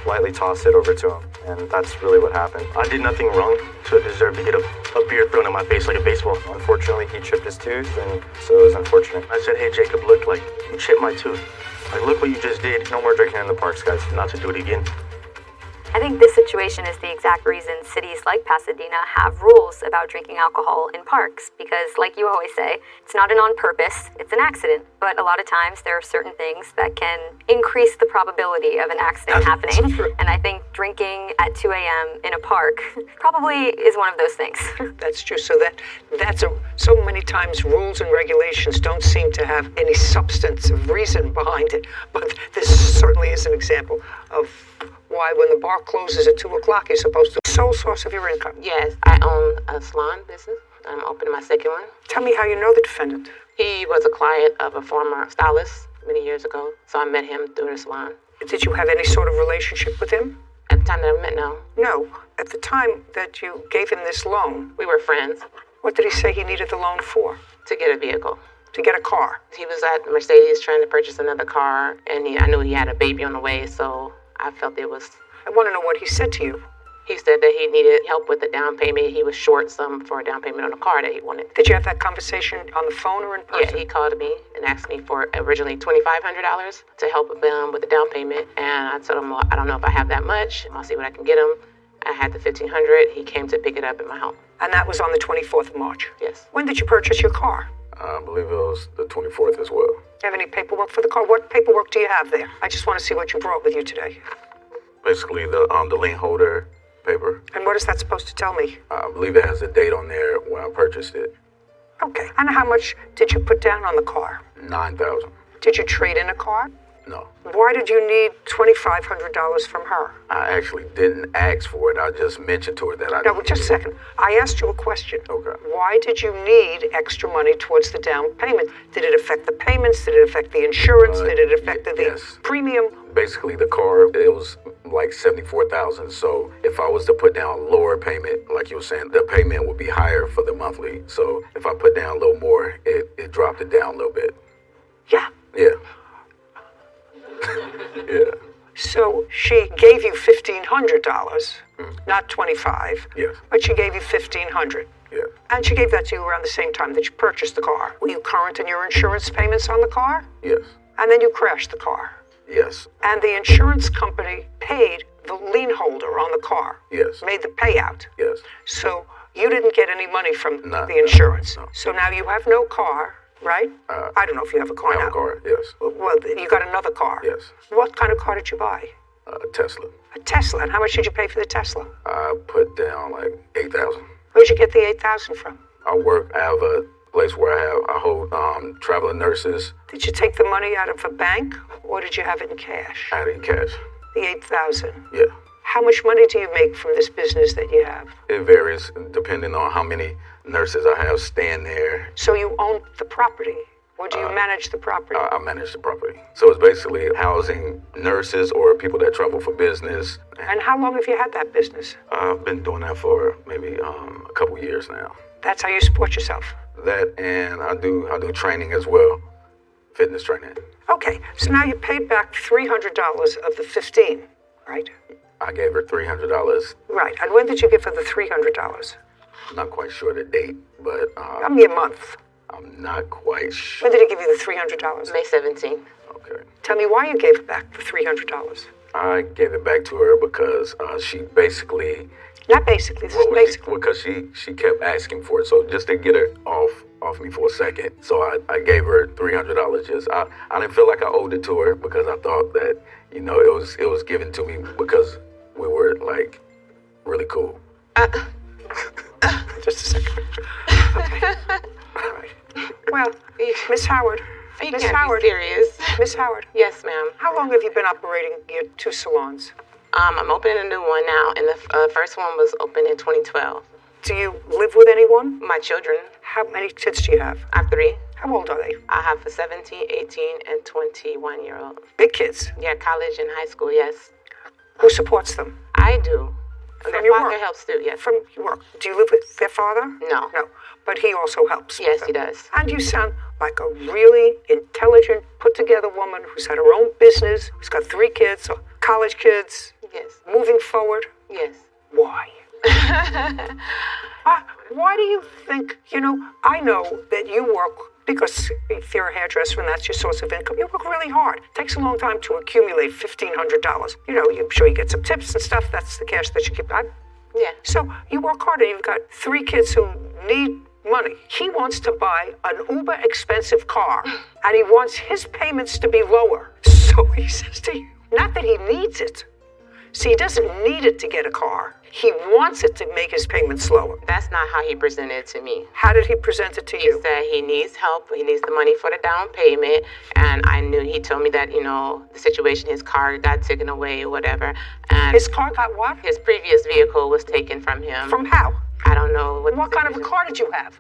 lightly tossed it over to him, and that's really what happened. I did nothing wrong to deserve to get a beer thrown in my face like a baseball. Unfortunately, he chipped his tooth, and so it was unfortunate. I said, hey, Jacob, look, you chipped my tooth. Look what you just did. No more drinking in the parks, guys. Not to do it again. I think this situation is the exact reason cities like Pasadena have rules about drinking alcohol in parks. Because, like you always say, it's not an on purpose, it's an accident. But a lot of times there are certain things that can increase the probability of an accident happening. And I think drinking at 2 a.m. in a park probably is one of those things. That's true. So so many times rules and regulations don't seem to have any substance of reason behind it. But this certainly is an example of why when the bar closes at 2 o'clock, you're supposed to sole source of your income. Yes, I own a salon business. I'm opening my second one. Tell me how you know the defendant. He was a client of a former stylist many years ago, so I met him through the salon. Did you have any sort of relationship with him? At the time that I met, no. No. At the time that you gave him this loan, we were friends. What did he say he needed the loan for? To get a vehicle. To get a car? He was at Mercedes trying to purchase another car, and I knew he had a baby on the way, so I felt it was... I want to know what he said to you. He said that he needed help with the down payment. He was short some for a down payment on a car that he wanted. Did you have that conversation on the phone or in person? Yeah, he called me and asked me for originally $2,500 to help them with the down payment. And I told him, well, I don't know if I have that much. I'll see what I can get him. I had the $1,500. He came to pick it up at my home. And that was on the 24th of March? Yes. When did you purchase your car? I believe it was the 24th as well. Do you have any paperwork for the car? What paperwork do you have there? I just want to see what you brought with you today. Basically, the lien holder paper. And what is that supposed to tell me? I believe it has a date on there when I purchased it. Okay. And how much did you put down on the car? $9,000. Did you trade in a car? No. Why did you need $2,500 from her? I actually didn't ask for it. I just mentioned to her that I... No, just a second. I asked you a question. Okay. Why did you need extra money towards the down payment? Did it affect the payments? Did it affect the insurance? Did it affect the premium? Basically, the car, it was like $74,000. So if I was to put down a lower payment, like you were saying, the payment would be higher for the monthly. So if I put down a little more, it dropped it down a little bit. Yeah. Yeah. Yeah. So she gave you $1,500, not $25. Yes. But she gave you $1,500. Yeah. And she gave that to you around the same time that you purchased the car. Were you current in your insurance payments on the car? Yes. And then you crashed the car. Yes. And the insurance company paid the lien holder on the car. Yes. Made the payout. Yes. So you didn't get any money from No, the insurance. no. So now you have no car, right? I don't know if you have a car I now. have a car, yes. Well, you got another car. Yes. What kind of car did you buy? Tesla. A Tesla. And how much did you pay for the Tesla? I put down like 8,000. Where'd you get the 8,000 from? I have a place where I hold traveling nurses. Did you take the money out of a bank, or did you have it in cash? I had it in cash. The 8,000. Yeah. How much money do you make from this business that you have? It varies depending on how many nurses I have staying there. So you own the property, or do you manage the property? I manage the property. So it's basically housing nurses or people that travel for business. And how long have you had that business? I've been doing that for maybe a couple years now. That's how you support yourself? That, and I do training as well, fitness training. Okay, so now you paid back $300 of the 15, right? I gave her $300. Right, and when did you give her the $300? I'm not quite sure the date, but Give me a month. I'm not quite sure. When did he give you the $300? May 17th. Okay. Tell me why you gave her back the $300. I gave it back to her because she basically... Not basically, this is basically. Because she kept asking for it, so just to get her off me for a second. So I gave her $300. Just I didn't feel like I owed it to her because I thought that, it was given to me because we were like really cool. Just a second. Okay. All right. Well, Miss Howard. Miss Howard. Serious. Miss Howard. Yes, ma'am. How long have you been operating your two salons? I'm opening a new one now, and the first one was opened in 2012. Do you live with anyone? My children. How many kids do you have? I have 3. How old are they? I have a 17, 18, and 21-year-old. Big kids? Yeah, college and high school, yes. Who supports them? I do. From Their your father work? helps too, yes. From your work. Do you live with their father? No. No. But he also helps. Yes, he does. And you sound like a really intelligent, put-together woman who's had her own business, who's got 3 kids, college kids. Yes. Moving forward. Yes. Why? Why do you think, I know that you work, because if you're a hairdresser and that's your source of income, you work really hard. It takes a long time to accumulate $1,500. I'm sure you get some tips and stuff. That's the cash that you keep. Yeah. So you work hard and you've got 3 kids who need money. He wants to buy an uber expensive car and he wants his payments to be lower. So he says to you, not that he needs it. See, he doesn't need it to get a car. He wants it to make his payments lower. That's not how he presented it to me. How did he present it to you? He said he needs help. He needs the money for the down payment. And I knew he told me that, the situation, his car got taken away or whatever. And his car got what? His previous vehicle was taken from him. From how? I don't know. What kind of a car did you have?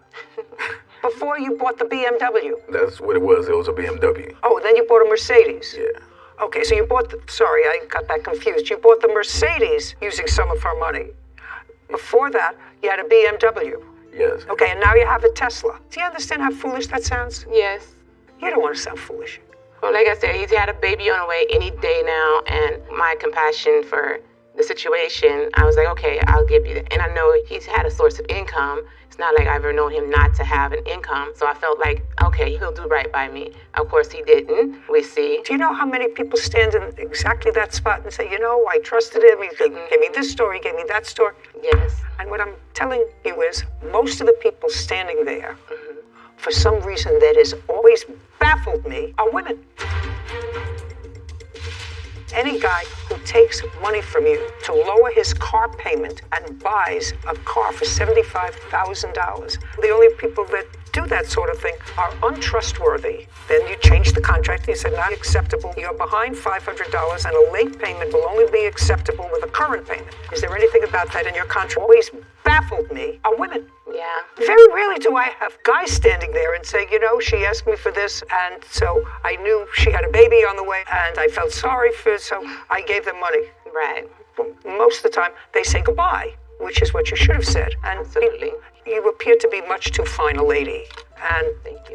Before you bought the BMW? That's what it was. It was a BMW. Oh, then you bought a Mercedes? Yeah. Okay, so you bought sorry, I got that confused. You bought the Mercedes using some of her money. Before that, you had a BMW. Yes. Okay, and now you have a Tesla. Do you understand how foolish that sounds? Yes. You don't want to sound foolish. Well, like I said, he's had a baby on the way any day now, and my compassion for the situation, I was like, okay, I'll give you that. And I know he's had a source of income. It's not like I've ever known him not to have an income. So I felt like, okay, he'll do right by me. Of course, he didn't. We see. Do you know how many people stand in exactly that spot and say, I trusted him. He gave me this story, he gave me that story. Yes. And what I'm telling you is, most of the people standing there, for some reason that has always baffled me, are women. Any guy who takes money from you to lower his car payment and buys a car for $75,000, the only people that do that sort of thing are untrustworthy. Then you change the contract and you say, not acceptable. You're behind $500 and a late payment will only be acceptable with a current payment. Is there anything about that in your contract? Always baffled me are women. Yeah. Very rarely do I have guys standing there and say, she asked me for this, and so I knew she had a baby on the way, and I felt sorry for it, so I gave them money. Right. Most of the time, they say goodbye, which is what you should have said. And absolutely. You appear to be much too fine a lady and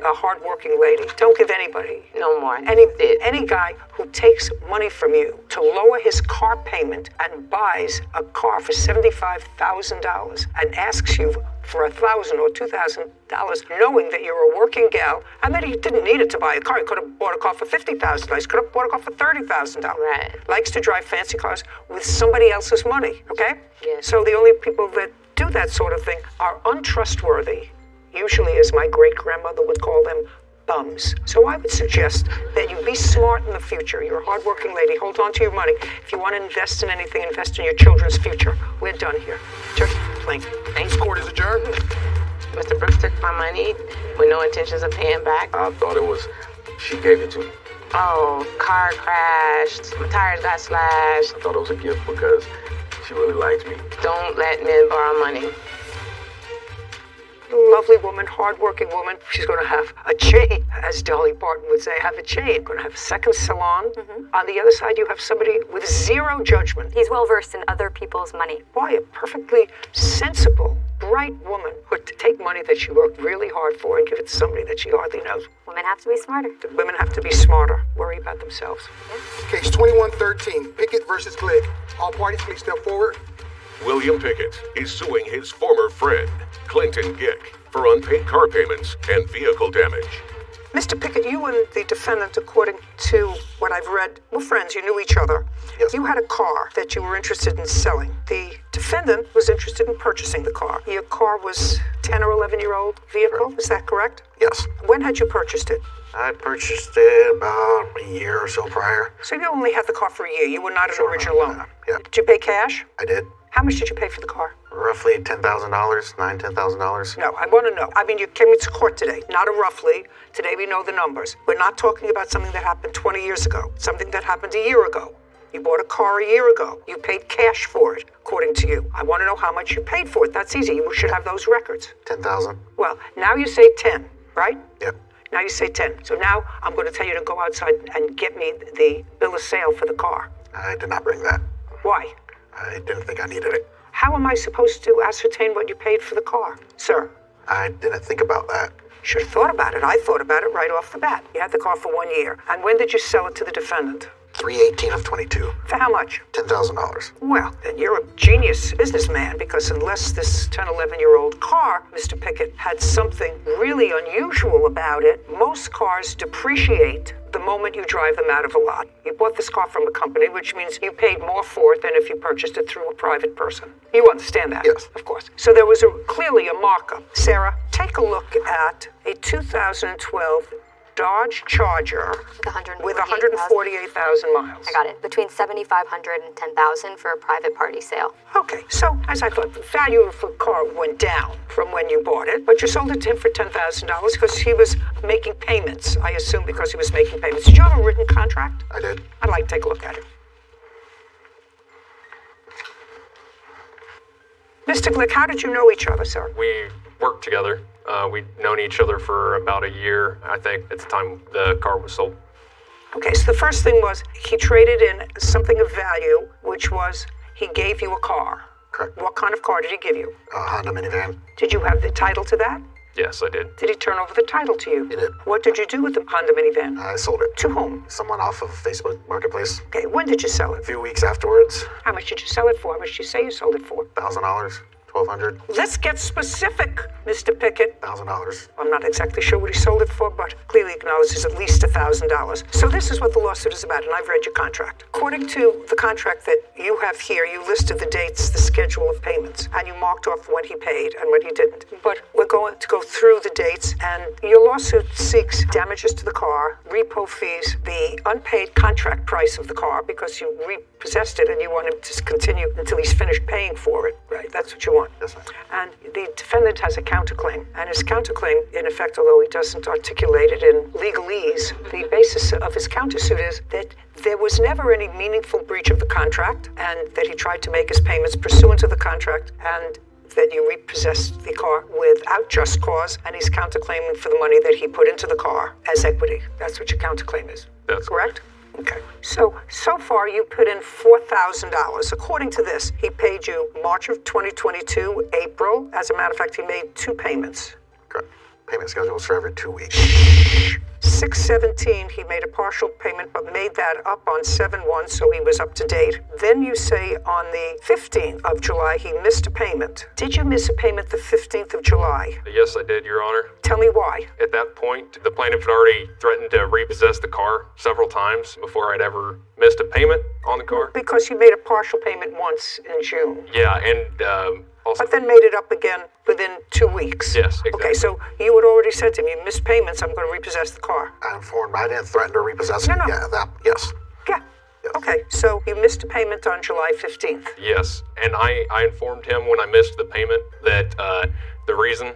a hard-working lady. Don't give anybody, No more. any guy who takes money from you to lower his car payment and buys a car for $75,000 and asks you for $1,000 or $2,000, knowing that you're a working gal and that he didn't need it to buy a car. He could have bought a car for $50,000. He could have bought a car for $30,000. Right. Likes to drive fancy cars with somebody else's money, okay? Yes. So the only people that do that sort of thing are untrustworthy, usually, as my great-grandmother would call them, bums. So I would suggest that you be smart in the future. You're a hardworking lady. Hold on to your money. If you want to invest in anything, invest in your children's future. We're done here. Judge, plain. This court is adjourned. Mr. Brooks took my money with no intentions of paying back. I thought it was, she gave it to me. Oh, car crashed. My tires got slashed. I thought it was a gift because she really likes me. Don't let men borrow money. Lovely woman, hardworking woman. She's going to have a chain, as Dolly Parton would say, have a chain. Going to have a second salon. On the other side, you have somebody with zero judgment. He's well versed in other people's money. Why, a perfectly sensible, bright woman would take money that she worked really hard for and give it to somebody that she hardly knows. Women have to be smarter. Women have to be smarter. Worry about themselves. Case 2113, Pickett versus Glick. All parties, please step forward. William Pickett is suing his former friend, Clinton Gick, for unpaid car payments and vehicle damage. Mr. Pickett, you and the defendant, according to what I've read, were friends. You knew each other. Yes. You had a car that you were interested in selling. The defendant was interested in purchasing the car. Your car was 10 or 11-year-old vehicle. Is that correct? Yes. When had you purchased it? I purchased it about a year or so prior. So you only had the car for a year. You were not an original owner. Yeah. Did you pay cash? I did. How much did you pay for the car? Roughly $10,000. No, I want to know. I mean, you came into court today, not a roughly. Today we know the numbers. We're not talking about something that happened 20 years ago, something that happened a year ago. You bought a car a year ago. You paid cash for it, according to you. I want to know how much you paid for it. That's easy. You should have those records. 10,000. Well, now you say 10, right? Yep. Now you say 10. So now I'm going to tell you to go outside and get me the bill of sale for the car. I did not bring that. Why? I didn't think I needed it. How am I supposed to ascertain what you paid for the car, sir? I didn't think about that. Should have thought about it. I thought about it right off the bat. You had the car for 1 year. And when did you sell it to the defendant? 3/18 of 22. For how much? $10,000. Well, then you're a genius businessman, because unless this 10, 11-year-old car, Mr. Pickett, had something really unusual about it, most cars depreciate the moment you drive them out of a lot. You bought this car from a company, which means you paid more for it than if you purchased it through a private person. You understand that? Yes. Of course. So there was clearly a markup. Sarah, take a look at a 2012 Dodge Charger with 148,000 miles. I got it. Between 7,500 and 10,000 for a private party sale. Okay, so as I thought, the value of the car went down from when you bought it, but you sold it to him for $10,000 because he was making payments. I assume because he was making payments. Did you have a written contract? I did. I'd like to take a look at it. Mr. Glick, how did you know each other, sir? We worked together. We'd known each other for about a year, I think, at the time the car was sold. Okay, so the first thing was he traded in something of value, which was he gave you a car. Correct. What kind of car did he give you? A Honda minivan. Did you have the title to that? Yes, I did. Did he turn over the title to you? He did. What did you do with the Honda minivan? I sold it. To whom? Someone off of Facebook Marketplace. Okay, when did you sell it? A few weeks afterwards. How much did you sell it for? How much did you say you sold it for? $1,000. $1,200. Let's get specific, Mr. Pickett. $1,000. I'm not exactly sure what he sold it for, but clearly acknowledges at least $1,000. So this is what the lawsuit is about, and I've read your contract. According to the contract that you have here, you listed the dates, the schedule of payments, and you marked off when he paid and when he didn't. But we're going to go through the dates, and your lawsuit seeks damages to the car, repo fees, the unpaid contract price of the car because you repossessed it and you want him to continue until he's finished paying for it, right? That's what you want. Yes, ma'am. And the defendant has a counterclaim. And his counterclaim, in effect, although he doesn't articulate it in legalese, the basis of his countersuit is that there was never any meaningful breach of the contract, and that he tried to make his payments pursuant to the contract, and that you repossessed the car without just cause, and he's counterclaiming for the money that he put into the car as equity. That's what your counterclaim is. That's correct? Okay. So far you put in $4,000. According to this, he paid you March of 2022, April. As a matter of fact, he made 2 payments. Correct. Payment schedule is for every 2 weeks. 6/17, he made a partial payment, but made that up on 7/1, so he was up to date. Then you say on the 15th of July, he missed a payment. Did you miss a payment the 15th of July? Yes, I did, Your Honor. Tell me why. At that point, the plaintiff had already threatened to repossess the car several times before I'd ever missed a payment on the car. Because you made a partial payment once in June. Yeah, and also... But then made it up again within 2 weeks. Yes, exactly. Okay, so you had already said to him, you missed payments, I'm going to repossess the car. I informed, I didn't threaten to repossess it. No. Yeah, yes. Yeah. Yes. Okay, so you missed a payment on July 15th. Yes, and I informed him when I missed the payment that the reason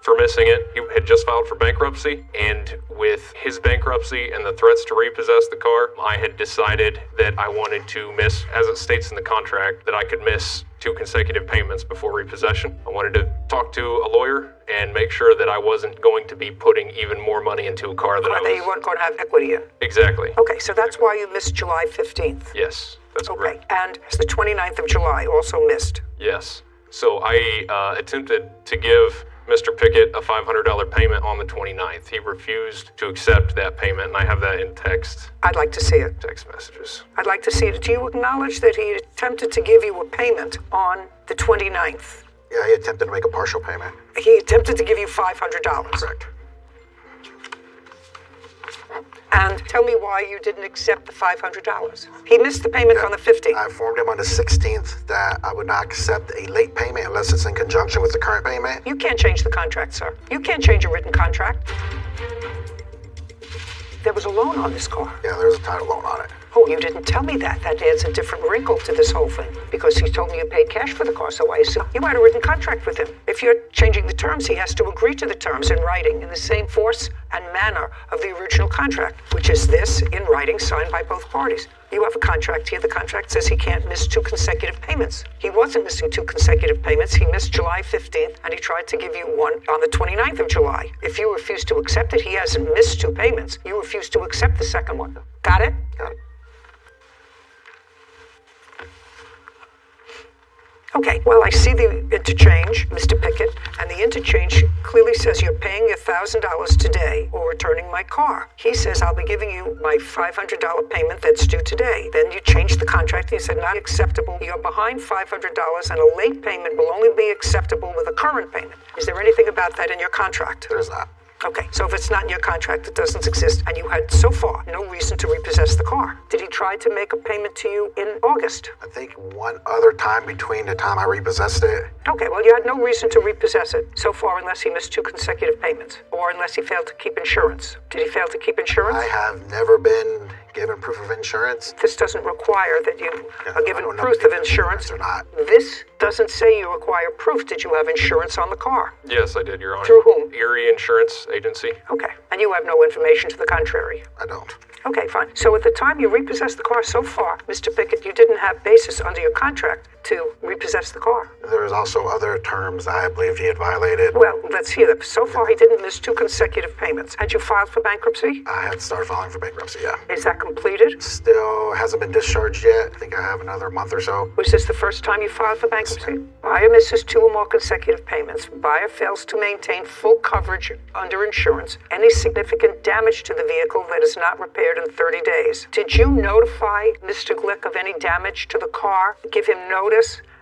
for missing it, he had just filed for bankruptcy, and with his bankruptcy and the threats to repossess the car, I had decided that I wanted to miss, as it states in the contract, that I could miss 2 consecutive payments before repossession. I wanted to talk to a lawyer and make sure that I wasn't going to be putting even more money into a car that you weren't going to have equity in. Exactly. Okay, so that's why you missed July 15th. Yes, that's correct. And the 29th of July also missed. Yes. So I attempted to give Mr. Pickett a $500 payment on the 29th. He refused to accept that payment, and I have that in text. I'd like to see it. Text messages. I'd like to see it. Do you acknowledge that he attempted to give you a payment on the 29th? Yeah, he attempted to make a partial payment. He attempted to give you $500. Correct. And tell me why you didn't accept the $500. He missed the payment on the 15th. I informed him on the 16th that I would not accept a late payment unless it's in conjunction with the current payment. You can't change the contract, sir. You can't change a written contract. There was a loan on this car. Yeah, there was a title loan on it. Oh, you didn't tell me that. That adds a different wrinkle to this whole thing. Because he told me you paid cash for the car, so I assume you had a written contract with him. If you're changing the terms, he has to agree to the terms in writing in the same force and manner of the original contract, which is this in writing signed by both parties. You have a contract here. The contract says he can't miss 2 consecutive payments. He wasn't missing 2 consecutive payments. He missed July 15th, and he tried to give you one on the 29th of July. If you refuse to accept it, he hasn't missed 2 payments. You refuse to accept the second one. Got it? Got it. Okay, well, I see the interchange, Mr. Pickett, and the interchange clearly says you're paying $1,000 today or returning my car. He says I'll be giving you my $500 payment that's due today. Then you changed the contract and you said not acceptable. You're behind $500 and a late payment will only be acceptable with a current payment. Is there anything about that in your contract? There's not. Okay, so if it's not in your contract, it doesn't exist, and you had so far no reason to repossess the car. Did he try to make a payment to you in August? I think one other time between the time I repossessed it. Okay, well, you had no reason to repossess it so far unless he missed 2 consecutive payments, or unless he failed to keep insurance. Did he fail to keep insurance? I have never been given proof of insurance. This doesn't require that you are given proof of insurance. Or not. This doesn't say you require proof. Did you have insurance on the car? Yes, I did, Your Honor. Through whom? Erie Insurance Agency. Okay, and you have no information to the contrary? I don't. Okay, fine. So at the time you repossessed the car so far, Mr. Pickett, you didn't have basis under your contract to repossess the car. There was also other terms I believe he had violated. Well, let's hear them. So far, he didn't miss 2 consecutive payments. Had you filed for bankruptcy? I had started filing for bankruptcy, yeah. Is that completed? Still hasn't been discharged yet. I think I have another month or so. Was this the first time you filed for bankruptcy? Buyer misses 2 or more consecutive payments. Buyer fails to maintain full coverage under insurance. Any significant damage to the vehicle that is not repaired in 30 days. Did you notify Mr. Glick of any damage to the car? Give him notice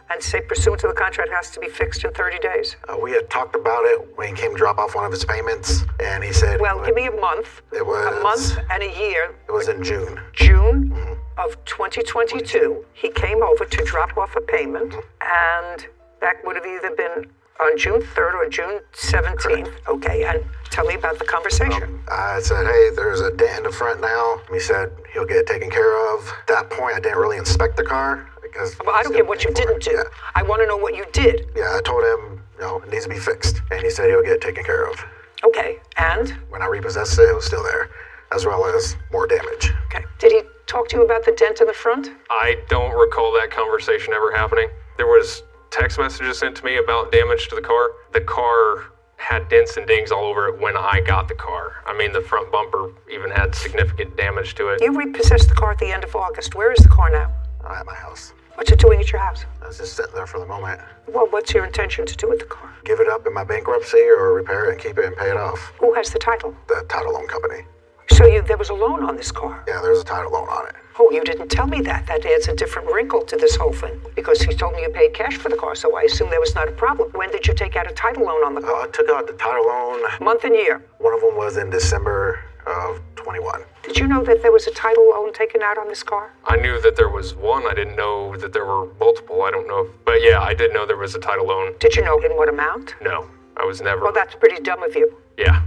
and say pursuant to the contract has to be fixed in 30 days? We had talked about it when he came to drop off one of his payments, and he said... Well, give me a month. It was... A month and a year. It was in June. June of 2022, he came over to drop off a payment, and that would have either been on June 3rd or June 17th. Correct. Okay, and tell me about the conversation. I said, hey, there's a dent in the front now. He said he'll get it taken care of. At that point, I didn't really inspect the car. Well, I don't care what you didn't do. Yeah. I want to know what you did. Yeah, I told him, it needs to be fixed. And he said he'll get it taken care of. Okay, and? When I repossessed it, it was still there, as well as more damage. Okay. Did he talk to you about the dent in the front? I don't recall that conversation ever happening. There was text messages sent to me about damage to the car. The car had dents and dings all over it when I got the car. I mean, the front bumper even had significant damage to it. You repossessed the car at the end of August. Where is the car now? At my house. What's it doing at your house? I was just sitting there for the moment. Well, what's your intention to do with the car? Give it up in my bankruptcy or repair it and keep it and pay it off. Who has the title? The title loan company. So there was a loan on this car? Yeah, there's a title loan on it. Oh, you didn't tell me that. That adds a different wrinkle to this whole thing. Because you told me you paid cash for the car, so I assume there was not a problem. When did you take out a title loan on the car? I took out the title loan. Month and year? One of them was in December of 21. Did you know that there was a title loan taken out on this car? I knew that there was one. I didn't know that there were multiple. I don't know. But yeah, I did know there was a title loan. Did you know in what amount? No, I was never. Well, that's pretty dumb of you. Yeah,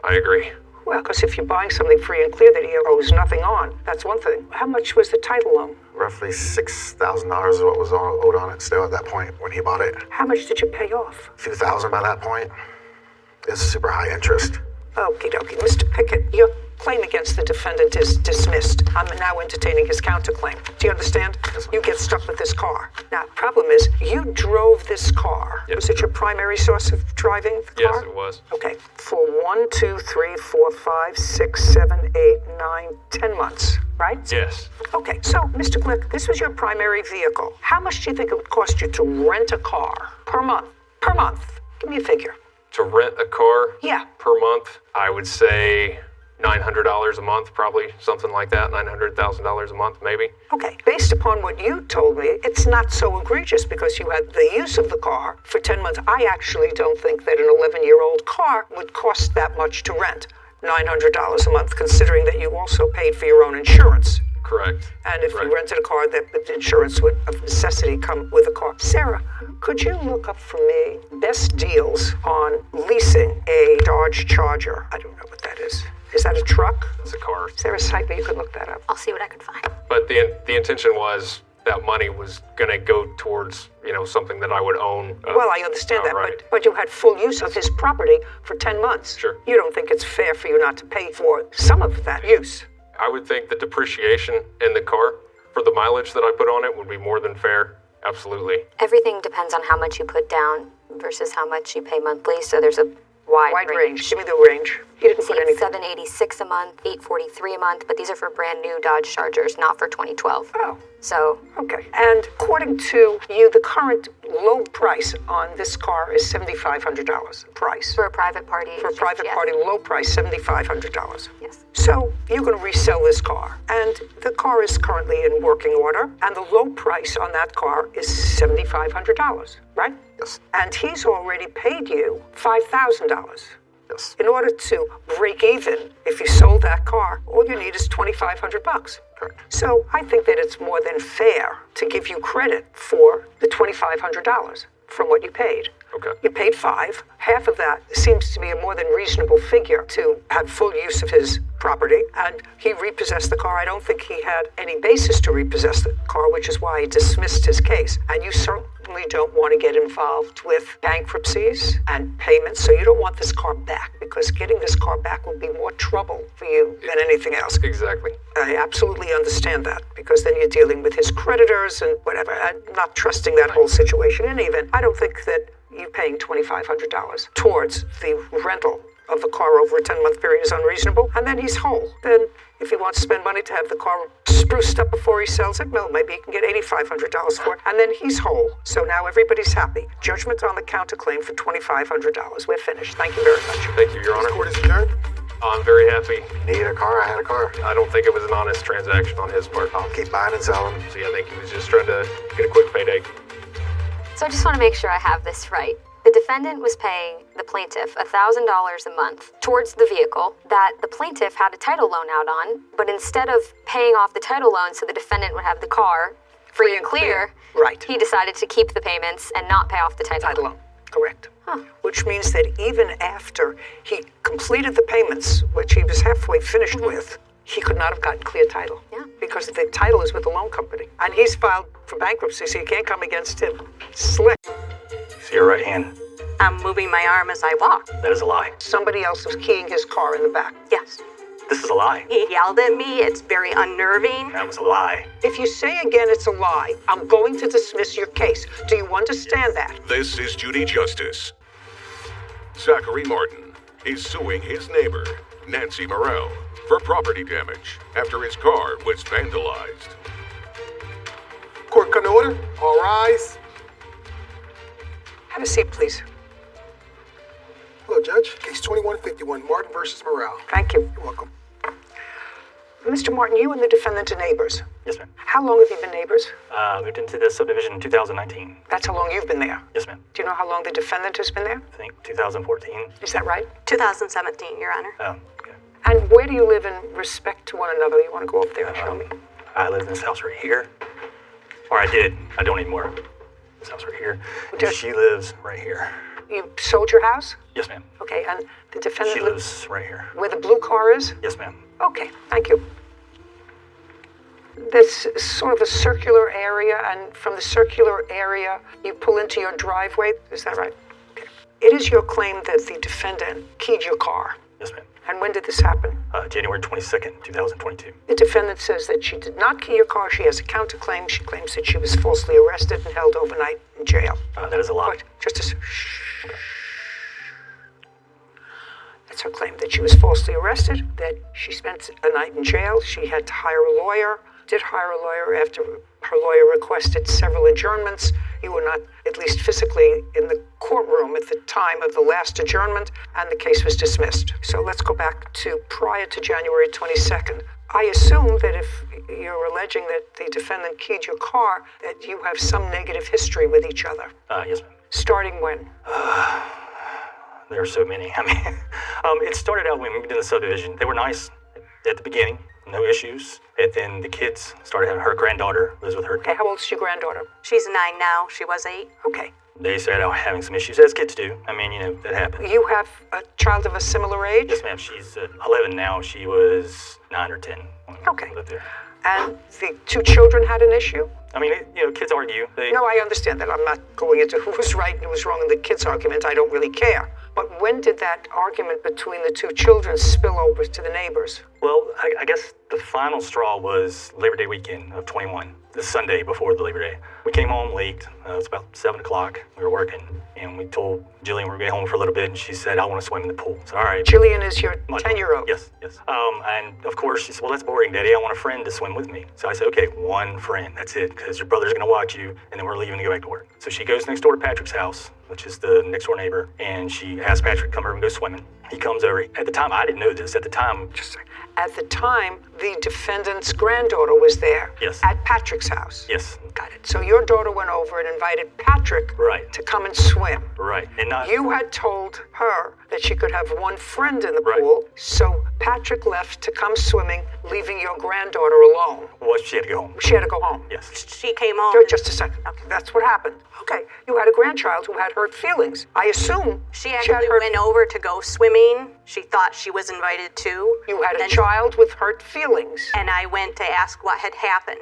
I agree. Well, because if you're buying something free and clear that he owes nothing on, that's one thing. How much was the title loan? Roughly $6,000 is what was owed on it still at that point when he bought it. How much did you pay off? A few thousand by that point. It's super high interest. Okie dokie. Mr. Pickett, your claim against the defendant is dismissed. I'm now entertaining his counterclaim. Do you understand? Yes, you get stuck with this car. Now, the problem is, you drove this car. Yes. Was it your primary source of driving the car? Yes, it was. Okay. For 1, 2, 3, 4, 5, 6, 7, 8, 9, 10 months, right? Yes. Okay, so, Mr. Glick, this was your primary vehicle. How much do you think it would cost you to rent a car per month? Per month. Give me a figure. To rent a car? Yeah. Per month, I would say $900 a month, probably something like that. $900,000 a month, maybe. Okay, based upon what you told me, it's not so egregious because you had the use of the car for 10 months. I actually don't think that an 11-year-old car would cost that much to rent. $900 a month, considering that you also paid for your own insurance. Correct. And if you rented a car, that the insurance would of necessity come with a car. Sarah, could you look up for me best deals on leasing a Dodge Charger? I don't know what that is. Is that a truck? It's a car. Is there a site where you could look that up? I'll see what I can find. But the intention was that money was going to go towards, something that I would own. Well, I understand that, right. but you had full use of his property for 10 months. Sure. You don't think it's fair for you not to pay for some of that use? I would think the depreciation in the car for the mileage that I put on it would be more than fair. Absolutely. Everything depends on how much you put down versus how much you pay monthly, so there's a wide range. Give me the range. You didn't put anything. $786 a month, $843 a month, but these are for brand new Dodge Chargers, not for 2012. Oh. So. Okay. And according to you, the current low price on this car is $7,500 price. For a private party. For a private party, low price, $7,500. Yes. So you're going to resell this car, and the car is currently in working order, and the low price on that car is $7,500, right? Yes. And he's already paid you $5,000. Yes. In order to break even, if you sold that car, all you need is $2,500. Correct. So I think that it's more than fair to give you credit for the $2,500 from what you paid. Okay. You paid $5,000. Half of that seems to be a more than reasonable figure to have full use of his property, and he repossessed the car. I don't think he had any basis to repossess the car, which is why he dismissed his case. And you certainly don't want to get involved with bankruptcies and payments, so you don't want this car back, because getting this car back will be more trouble for you than anything else. Exactly. I absolutely understand that, because then you're dealing with his creditors and whatever. I'm not trusting that whole situation. In any event, I don't think that you paying $2,500 towards the rental of the car over a 10-month period is unreasonable, and then he's whole. Then, if he wants to spend money to have the car spruced up before he sells it, well, maybe he can get $8,500 for it, and then he's whole. So now everybody's happy. Judgment on the counterclaim for $2,500. We're finished. Thank you very much. Thank you, Your Honor. This court is adjourned. I'm very happy. Needed a car, I had a car. I don't think it was an honest transaction on his part. I'll keep buying and selling. So yeah, I think he was just trying to get a quick payday. So I just want to make sure I have this right. The defendant was paying the plaintiff $1,000 a month towards the vehicle that the plaintiff had a title loan out on, but instead of paying off the title loan so the defendant would have the car free and clear, right, he decided to keep the payments and not pay off the title loan. Correct. Which means that even after he completed the payments, which he was halfway finished with, he could not have gotten clear title. Yeah. Because the title is with the loan company. And he's filed for bankruptcy, so you can't come against him. Slick. See your right hand. I'm moving my arm as I walk. That is a lie. Somebody else was keying his car in the back. Yes. This is a lie. He yelled at me. It's very unnerving. That was a lie. If you say again it's a lie, I'm going to dismiss your case. Do you understand that? This is Judy Justice. Zachary Martin is suing his neighbor, Nancy Morrell, for property damage after his car was vandalized. Court come to order. All rise. Have a seat, please. Hello, Judge. Case 2151, Martin versus Morrell. Thank you. You're welcome. Mr. Martin, you and the defendant are neighbors. Yes, ma'am. How long have you been neighbors? Moved into the subdivision in 2019. That's how long you've been there. Yes, ma'am. Do you know how long the defendant has been there? I think 2014. Is that right? 2017, Your Honor. Oh, okay. And where do you live in respect to one another? You want to go up there and show me? I live in this house right here. Or I did. I don't anymore. This house right here. She lives right here. You sold your house? Yes, ma'am. Okay, and the defendant She lives right here. where the blue car is? Yes, ma'am. Okay, thank you. That's sort of a circular area, and from the circular area, you pull into your driveway. Is that right? Okay. It is your claim that the defendant keyed your car. Yes, ma'am. And when did this happen? January 22nd, 2022. The defendant says that she did not key your car. She has a counterclaim. She claims that she was falsely arrested and held overnight in jail. That is a lie. But just a shh. That's her claim, that she was falsely arrested, that she spent a night in jail. She had to hire a lawyer, did hire a lawyer after her lawyer requested several adjournments. You were not, at least physically, in the courtroom at the time of the last adjournment, and the case was dismissed. So let's go back to prior to January 22nd. I assume that if you're alleging that the defendant keyed your car, that you have some negative history with each other. Yes, ma'am. Starting when? There are so many. I mean, it started out when we moved in the subdivision. They were nice at the beginning, no issues. And then the kids started having, her granddaughter lives with her. Okay, how old is your granddaughter? She's 9 now. She was 8. Okay. They started out having some issues, as kids do. I mean, you know, that happens. You have a child of a similar age? Yes, ma'am. She's 11 now. She was 9 or 10. Okay. And the two children had an issue? I mean, you know, kids argue. No, I understand that. I'm not going into who was right and who was wrong in the kids' argument. I don't really care. But when did that argument between the two children spill over to the neighbors? Well, I guess the final straw was Labor Day weekend of 21, the Sunday before the Labor Day. We came home late. It was about 7 o'clock. We were working, and we told Jillian we were going home for a little bit, and she said, I want to swim in the pool. So, all right. Jillian is your 10-year-old? Yes. And of course, she said, well, that's boring, Daddy. I want a friend to swim with me. So I said, okay, one friend. That's it, because your brother's going to watch you, and then we're leaving to go back to work. So she goes next door to Patrick's house, which is the next door neighbor, and she asked Patrick to come over and go swimming. He comes over. At the time, I didn't know this. At the time, At the time, the defendant's granddaughter was there. Yes. At Patrick's house. Yes. Got it. So your daughter went over and invited Patrick to come and swim. Right. And not you had told her that she could have one friend in the pool, so Patrick left to come swimming, leaving your granddaughter alone. Well, she had to go home. She had to go home. Yes. She came home. Just a second. Okay, that's what happened. Okay, you had a grandchild who had hurt feelings. I assume she actually went over to go swimming. She thought she was invited too. You had a child with hurt feelings. And I went to ask what had happened.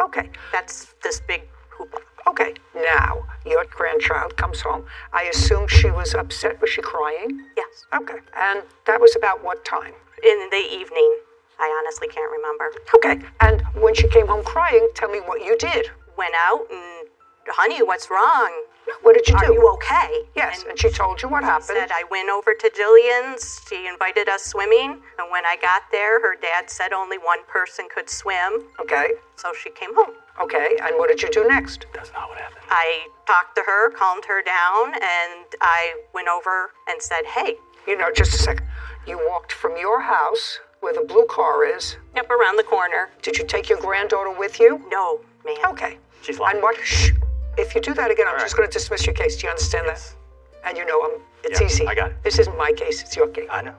Okay. That's this big hoopla. Okay, now your grandchild comes home. I assume she was upset. Was she crying? Yes. Okay, and that was about what time? In the evening. I honestly can't remember. Okay, and when she came home crying, tell me what you did. Went out and, honey, what's wrong? What did you do? Are you okay? Yes, and she told you what happened. She said, I went over to Jillian's. She invited us swimming. And when I got there, her dad said only one person could swim. Okay. So she came home. Okay, and what did you do next? That's not what happened. I talked to her, calmed her down, and I went over and said, hey. You know, just a second. You walked from your house, where the blue car is. Yep, around the corner. Did you take your granddaughter with you? No, ma'am. Okay. She's lying. And what? Shh. If you do that again, I'm just going to dismiss your case. Do you understand that? And you know, it's easy. I got it. This isn't my case. It's your case. I know.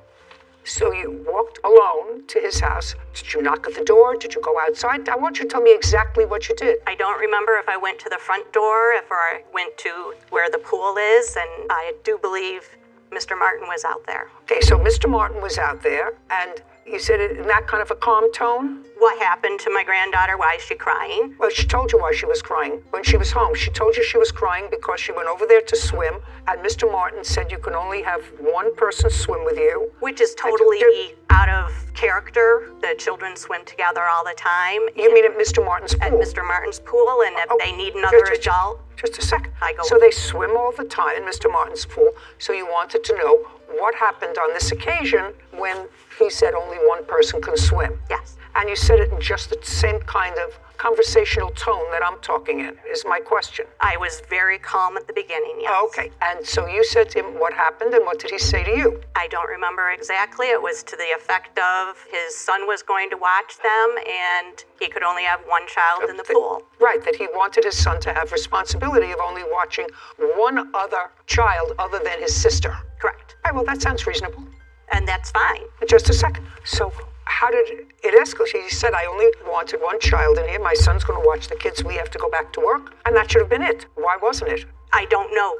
So you walked alone to his house. Did you knock at the door? Did you go outside? I want you to tell me exactly what you did. I don't remember if I went to the front door, if I went to where the pool is, and I do believe Mr. Martin was out there. Okay, so Mr. Martin was out there, and You said it in that kind of a calm tone? What happened to my granddaughter? Why is she crying? Well, she told you why she was crying when she was home. She told you she was crying because she went over there to swim, and Mr. Martin said you can only have one person swim with you. Which is totally out of character. The children swim together all the time. You mean at Mr. Martin's pool? At Mr. Martin's pool, and if they need another adult. Just a second. I go. So they swim all the time in Mr. Martin's pool, so you wanted to know what happened on this occasion when he said only one person can swim. Yes. And you said it in just the same kind of conversational tone that I'm talking in, is my question. I was very calm at the beginning, yes. Okay. And so you said to him what happened, and what did he say to you? I don't remember exactly. It was to the effect of his son was going to watch them, and he could only have one child in the pool. Right, that he wanted his son to have responsibility of only watching one other child other than his sister. Correct. All right, well, that sounds reasonable. And that's fine. Just a second. So how did it escalate? He said, I only wanted one child in here. My son's going to watch the kids. We have to go back to work. And that should have been it. Why wasn't it? I don't know.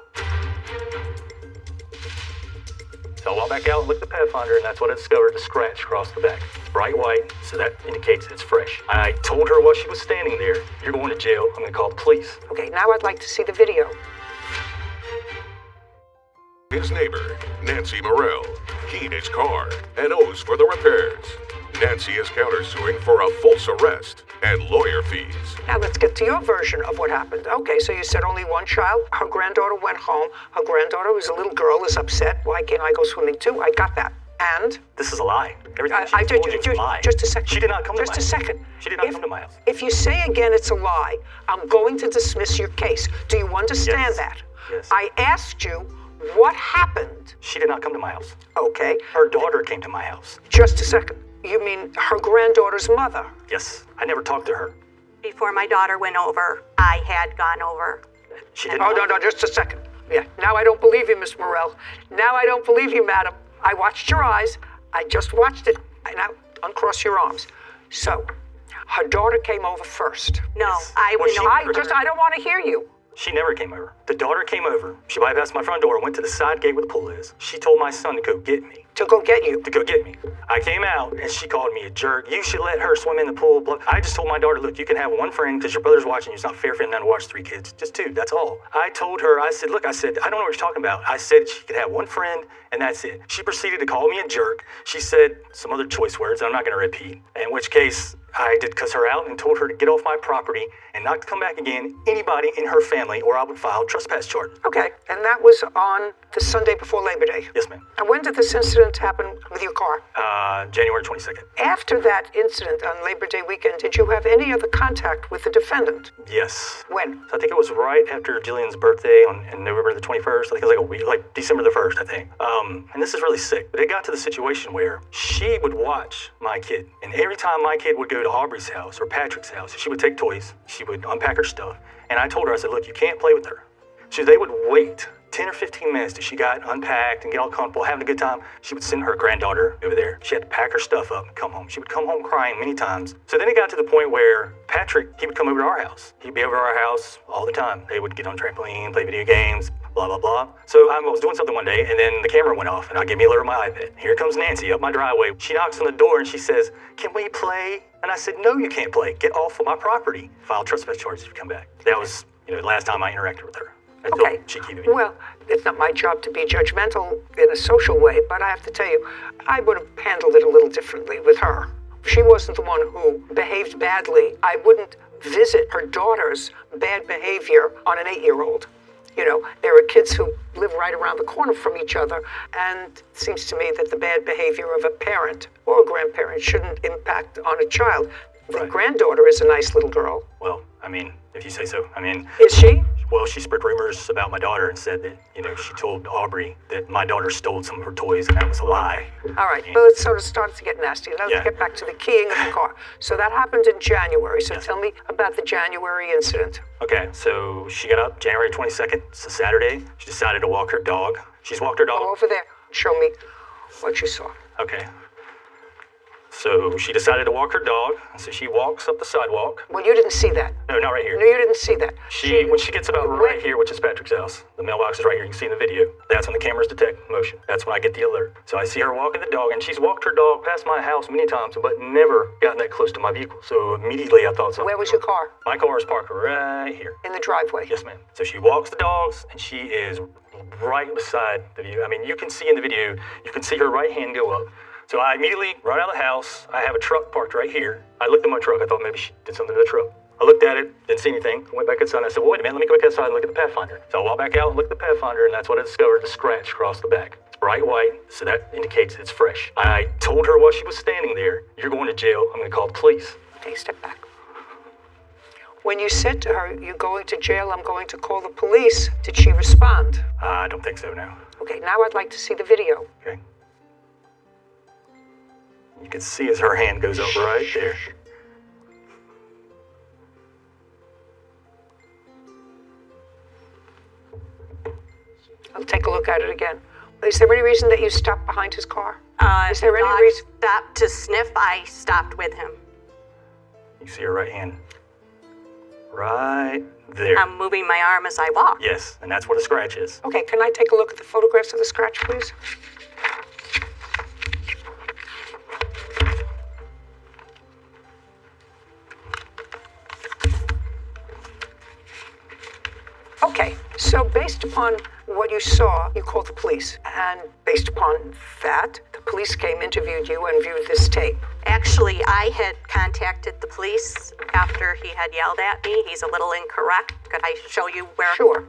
So I walked back out and looked at the Pathfinder, and that's what I discovered, the scratch across the back. Bright white, so that indicates it's fresh. I told her while she was standing there, you're going to jail. I'm going to call the police. Okay, now I'd like to see the video. His neighbor, Nancy Morrell, keyed his car and owes for the repairs. Nancy is countersuing for a false arrest and lawyer fees. Now let's get to your version of what happened. Okay, so you said only one child. Her granddaughter went home. Her granddaughter, who's a little girl, is upset. Why can't I go swimming too? I got that. And? This is a lie. Everything she told you is a lie. Just a second. She did not come to my house. Just a second. She did not come to my house. If you say again it's a lie, I'm going to dismiss your case. Do you understand that? Yes. I asked you what happened. She did not come to my house. Okay. Her daughter came to my house. Just a second. You mean her granddaughter's mother? Yes. I never talked to her. Before my daughter went over, I had gone over. She did not. Oh, no, just a second. Yeah, now I don't believe you, Miss Morrell. Now I don't believe you, madam. I watched your eyes. I just watched it. Now, uncross your arms. So, her daughter came over first. No, I went over. I don't want to hear you. She never came over. The daughter came over. She bypassed my front door and went to the side gate where the pool is. She told my son to go get me. To go get you? To go get me. I came out and she called me a jerk. You should let her swim in the pool. I just told my daughter, look, you can have one friend because your brother's watching you. It's not fair for him now to watch 3 kids. Just 2, that's all. I told her, I said, look, I don't know what you're talking about. I said she could have one friend and that's it. She proceeded to call me a jerk. She said some other choice words I'm not going to repeat. In which case, I did cuss her out and told her to get off my property and not to come back again, anybody in her family, or I would file trespass charges. Okay, and that was on the Sunday before Labor Day? Yes, ma'am. And when did this incident happen with your car? January 22nd. After that incident on Labor Day weekend, did you have any other contact with the defendant? Yes. When? So I think it was right after Jillian's birthday on November the 21st. I think it was like a week, like December the 1st, I think. And this is really sick. But it got to the situation where she would watch my kid. And every time my kid would go to Aubrey's house or Patrick's house, she would take toys, she would unpack her stuff. And I told her, I said, look, you can't play with her. So they would wait 10 or 15 minutes till she got unpacked and get all comfortable, having a good time. She would send her granddaughter over there. She had to pack her stuff up and come home. She would come home crying many times. So then it got to the point where Patrick, he would come over to our house. He'd be over to our house all the time. They would get on trampoline, play video games, blah, blah, blah. So I was doing something one day and then the camera went off and I gave me a alert on my iPad. Here comes Nancy up my driveway. She knocks on the door and she says, can we play? And I said, no, you can't play. Get off of my property. File trespass charges if you come back. That was, the last time I interacted with her. Okay. Well, it's not my job to be judgmental in a social way, but I have to tell you, I would have handled it a little differently with her. She wasn't the one who behaved badly. I wouldn't visit her daughter's bad behavior on an 8-year-old. There are kids who live right around the corner from each other, and it seems to me that the bad behavior of a parent or a grandparent shouldn't impact on a child. The granddaughter is a nice little girl. Well, if you say so. Is she? Well, she spread rumors about my daughter and said that, she told Aubrey that my daughter stole some of her toys and that was a lie. All right, well, it sort of started to get nasty. Let's get back to the keying of the car. So that happened in January. So tell me about the January incident. Okay, so she got up January 22nd. It's a Saturday. She decided to walk her dog. She's walked her dog. Go over there. Show me what you saw. Okay. So she decided to walk her dog, so she walks up the sidewalk. Well, you didn't see that. No, not right here. No, you didn't see that. When she gets about right here, which is Patrick's house, the mailbox is right here, you can see in the video. That's when the cameras detect motion. That's when I get the alert. So I see her walking the dog, and she's walked her dog past my house many times, but never gotten that close to my vehicle. So immediately I thought something. Where was your car? My car is parked right here. In the driveway? Yes, ma'am. So she walks the dogs, and she is right beside the view. I mean, you can see in the video, you can see her right hand go up. So I immediately run out of the house. I have a truck parked right here. I looked at my truck. I thought maybe she did something to the truck. I looked at it, didn't see anything. I went back inside and I said, well, wait a minute, let me go back outside and look at the Pathfinder. So I walked back out and looked at the Pathfinder, and that's what I discovered, the scratch across the back. It's bright white, so that indicates it's fresh. I told her while she was standing there, you're going to jail. I'm going to call the police. Okay, step back. When you said to her, you're going to jail, I'm going to call the police, did she respond? I don't think so now. Okay, now I'd like to see the video. Okay. You can see as her hand goes up right there. I'll take a look at it again. Is there any reason that you stopped behind his car? Is there any dog reason? Stopped to sniff. I stopped with him. You see her right hand? Right there. I'm moving my arm as I walk. Yes, and that's what a scratch is. Okay, can I take a look at the photographs of the scratch, please? Okay, so based upon what you saw, you called the police. And based upon that, the police came, interviewed you, and viewed this tape. Actually, I had contacted the police after he had yelled at me. He's a little incorrect. Could I show you where? Sure.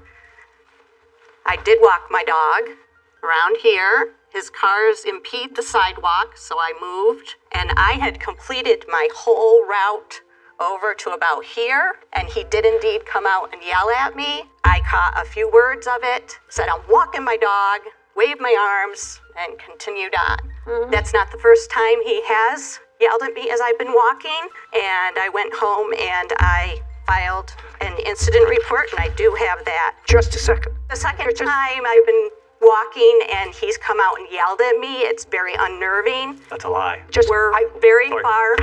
I did walk my dog around here. His cars impede the sidewalk, so I moved. And I had completed my whole route over to about here, and he did indeed come out and yell at me. I caught a few words of it, said I'm walking my dog, waved my arms, and continued on. Mm-hmm. That's not the first time he has yelled at me as I've been walking, and I went home and I filed an incident report, and I do have that. Just a second. The second time I've been walking and he's come out and yelled at me, it's very unnerving. That's a lie. We're very far.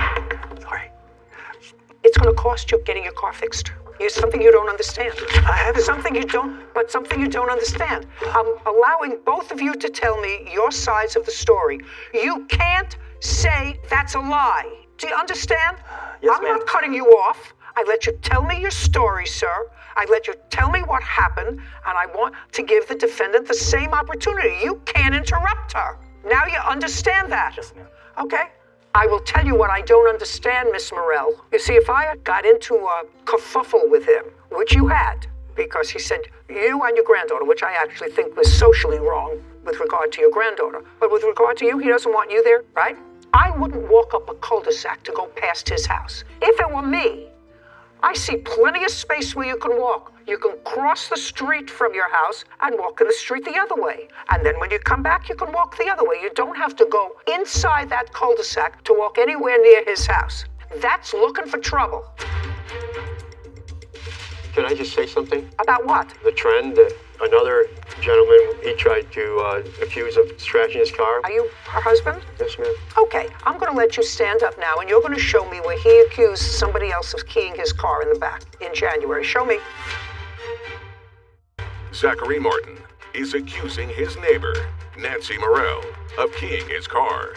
It's going to cost you getting your car fixed. It's something you don't understand. I have something you don't understand. I'm allowing both of you to tell me your sides of the story. You can't say that's a lie. Do you understand? Yes, I'm not cutting you off. I let you tell me your story, sir. I let you tell me what happened, and I want to give the defendant the same opportunity. You can't interrupt her. Now you understand that. Yes, ma'am. Okay? I will tell you what I don't understand, Miss Morell. You see, if I had got into a kerfuffle with him, which you had, because he said you and your granddaughter, which I actually think was socially wrong with regard to your granddaughter, but with regard to you, he doesn't want you there, right? I wouldn't walk up a cul-de-sac to go past his house. If it were me, I see plenty of space where you can walk. You can cross the street from your house and walk in the street the other way. And then when you come back, you can walk the other way. You don't have to go inside that cul-de-sac to walk anywhere near his house. That's looking for trouble. Can I just say something? About what? The trend that another gentleman, he tried to accuse of scratching his car. Are you her husband? Yes, ma'am. Okay, I'm going to let you stand up now, and you're going to show me where he accused somebody else of keying his car in the back in January. Show me. Zachary Martin is accusing his neighbor, Nancy Morell, of keying his car.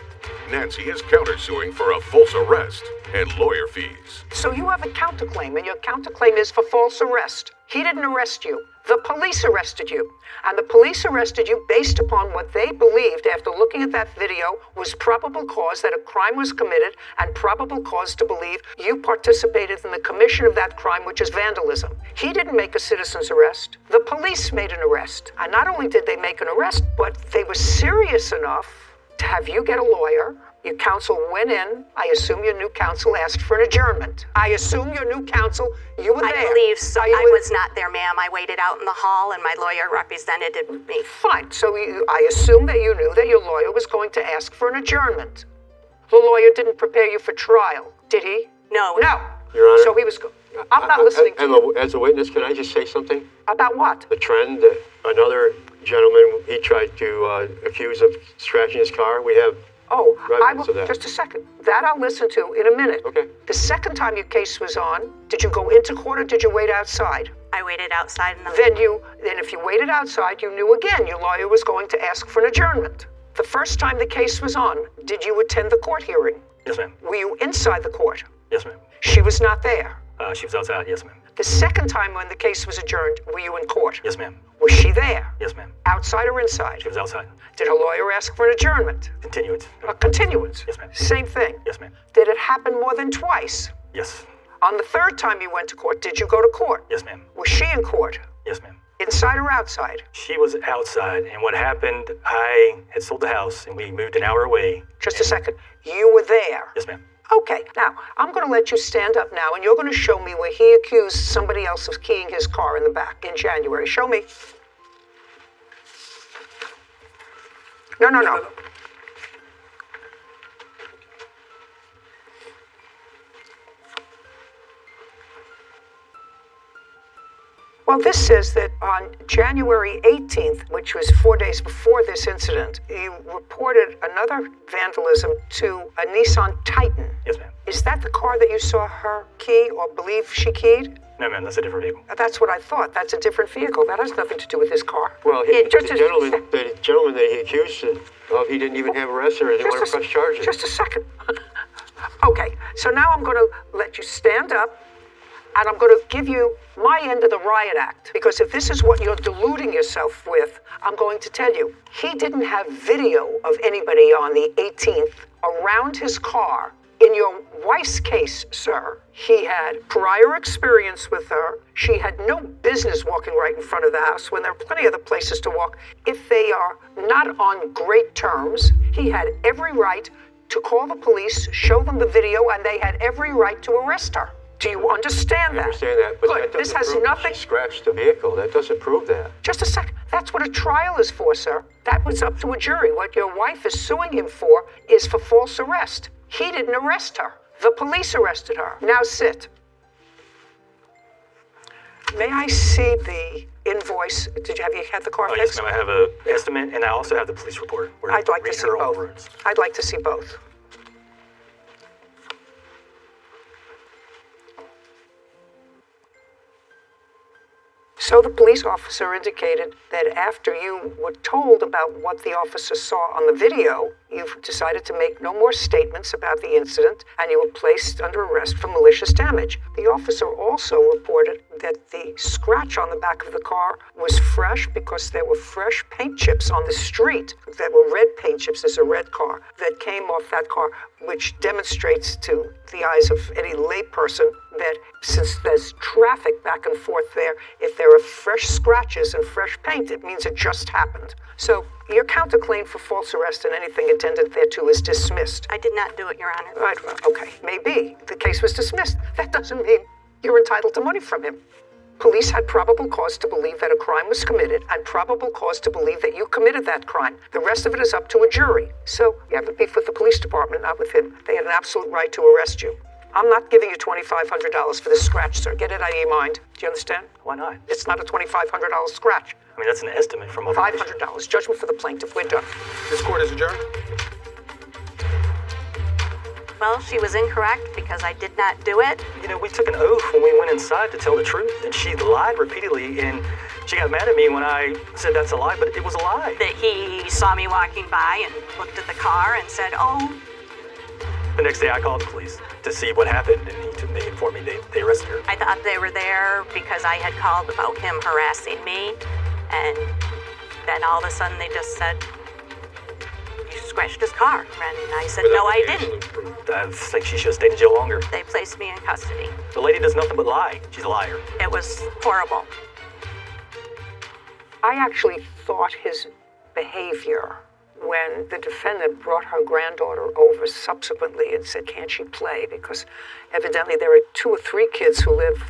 Nancy is countersuing for a false arrest and lawyer fees. So you have a counterclaim, and your counterclaim is for false arrest. He didn't arrest you. The police arrested you. And the police arrested you based upon what they believed, after looking at that video, was probable cause that a crime was committed and probable cause to believe you participated in the commission of that crime, which is vandalism. He didn't make a citizen's arrest. The police made an arrest. And not only did they make an arrest, but they were serious enough to have you get a lawyer. Your counsel went in. I assume your new counsel asked for an adjournment. I assume your new counsel, you were there. I believe so. I was not there, ma'am. I waited out in the hall and my lawyer represented me. Fine. So I assume that you knew that your lawyer was going to ask for an adjournment. The lawyer didn't prepare you for trial, did he? No. No. Your Honor. So he was... I'm not listening to you. As a witness, can I just say something? About what? The trend that another gentleman, he tried to accuse of scratching his car. We have Oh, I will, So that. just a second. That I'll listen to in a minute. Okay. The second time your case was on, did you go into court or did you wait outside? I waited outside in the... Then if you waited outside, you knew again your lawyer was going to ask for an adjournment. The first time the case was on, did you attend the court hearing? Yes, ma'am. Were you inside the court? Yes, ma'am. She was not there. She was outside. Yes, ma'am. The second time when the case was adjourned, were you in court? Yes, ma'am. Was she there? Yes, ma'am. Outside or inside? She was outside. Did her lawyer ask for an adjournment? Continuance. A continuance? Yes, ma'am. Same thing? Yes, ma'am. Did it happen more than twice? Yes. On the third time you went to court, did you go to court? Yes, ma'am. Was she in court? Yes, ma'am. Inside or outside? She was outside, and what happened, I had sold the house, and we moved an hour away. Just a second. You were there? Yes, ma'am. Okay, now, I'm going to let you stand up now, and you're going to show me where he accused somebody else of keying his car in the back in January. Show me. No. Well, this says that on January 18th, which was 4 days before this incident, you reported another vandalism to a Nissan Titan. Yes, ma'am. Is that the car that you saw her key or believe she keyed? No, ma'am, that's a different vehicle. That's what I thought. That's a different vehicle. That has nothing to do with this car. Well, the gentleman that he accused of, he didn't even have arrested or anything. Want to press charges. Just a second. Okay, so now I'm going to let you stand up, and I'm going to give you my end of the riot act. Because if this is what you're deluding yourself with, I'm going to tell you, he didn't have video of anybody on the 18th around his car. In your wife's case, sir, he had prior experience with her. She had no business walking right in front of the house when there are plenty of other places to walk. If they are not on great terms, he had every right to call the police, show them the video, and they had every right to arrest her. Do you understand that? I understand that, but Good. that This doesn't has prove nothing. she scratched the vehicle. That doesn't prove that. Just a sec. That's what a trial is for, sir. That was up to a jury. What your wife is suing him for is for false arrest. He didn't arrest her. The police arrested her. Now sit. May I see the invoice? Have you had the car Yes, fixed? ma'am. I have an estimate, and I also have the police report. where I'd like to read see her own both. words. I'd like to see both. So the police officer indicated that after you were told about what the officer saw on the video, you've decided to make no more statements about the incident, and you were placed under arrest for malicious damage. The officer also reported that the scratch on the back of the car was fresh because there were fresh paint chips on the street. There were red paint chips. There's a red car that came off that car, which demonstrates to the eyes of any layperson that since there's traffic back and forth there, if there are fresh scratches and fresh paint, it means it just happened. So your counterclaim for false arrest and anything attendant thereto is dismissed. I did not do it, Your Honor. Right, well, okay, maybe. The case was dismissed. That doesn't mean you're entitled to money from him. Police had probable cause to believe that a crime was committed and probable cause to believe that you committed that crime. The rest of it is up to a jury. So you have a beef with the police department, not with him. They had an absolute right to arrest you. I'm not giving you $2,500 for this scratch, sir. Get it out of your mind. Do you understand? Why not? It's not a $2,500 scratch. I mean, that's an estimate from a... $500. Judgment for the plaintiff. We're done. This court is adjourned. Well, she was incorrect because I did not do it. You know, we took an oath when we went inside to tell the truth, and she lied repeatedly, and she got mad at me when I said that's a lie, but it was a lie. That he saw me walking by and looked at the car and said, oh. The next day I called the police to see what happened, and they informed me they arrested her. I thought they were there because I had called about him harassing me, and then all of a sudden they just said, you scratched his car. And I said, no, I didn't. I think she should have stayed in jail longer. They placed me in custody. The lady does nothing but lie. She's a liar. It was horrible. I actually thought his behavior when the defendant brought her granddaughter over subsequently and said, can't she play? Because evidently there are 2 or 3 kids who live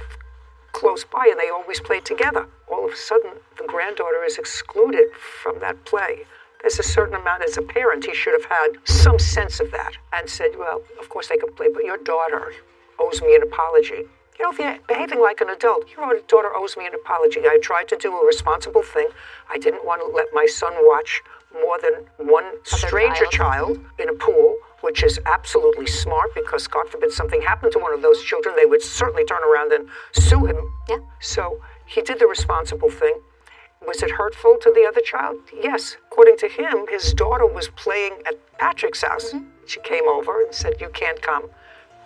close by and they always play together. All of a sudden, the granddaughter is excluded from that play. There's a certain amount, as a parent, he should have had some sense of that and said, well, of course they can play, but your daughter owes me an apology. You know, if you're behaving like an adult, your daughter owes me an apology. I tried to do a responsible thing. I didn't want to let my son watch more than one stranger child in a pool, which is absolutely smart because, God forbid, something happened to one of those children, they would certainly turn around and sue him. Yeah. So he did the responsible thing. Was it hurtful to the other child? Yes. According to him, his daughter was playing at Patrick's house. She came over and said, you can't come.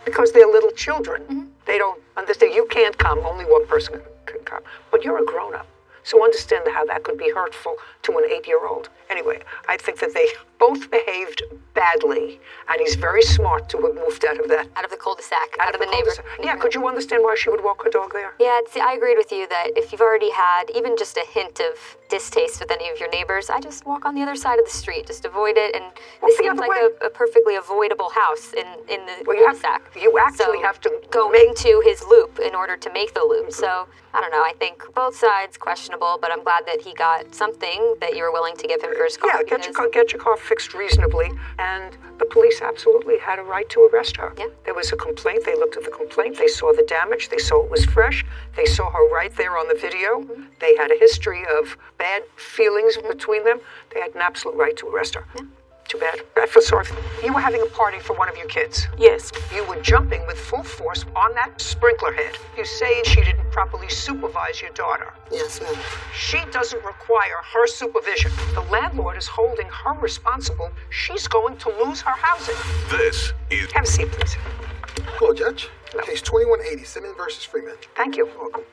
Because they're little children. They don't understand. You can't come. Only one person can come. But you're a grown-up. So understand how that could be hurtful to an 8-year-old. Anyway, I think that they both behaved badly, and he's very smart to have moved out of that. Out of the cul-de-sac, out of the neighborhood. Yeah, could you understand why she would walk her dog there? Yeah, see, I agreed with you that if you've already had even just a hint of distaste with any of your neighbors, I just walk on the other side of the street, just avoid it, and this seems like a perfectly avoidable house in the cul-de-sac. You actually have to go into his loop in order to make the loop. So, I don't know, I think both sides questionable, but I'm glad that he got something that you were willing to give him for his car. Yeah, get your car fixed reasonably, and the police absolutely had a right to arrest her. Yeah. There was a complaint, they looked at the complaint, they saw the damage, they saw it was fresh, they saw her right there on the video, they had a history of bad feelings between them, they had an absolute right to arrest her. Yeah. Too bad. I feel sorry. You were having a party for one of your kids. Yes. You were jumping with full force on that sprinkler head. You say she didn't properly supervise your daughter. Yes, ma'am. She doesn't require her supervision. The landlord is holding her responsible. She's going to lose her housing. This is... Have a seat, please. Hello, Judge. Case 2180, Simmons versus Freeman. Thank you. Welcome.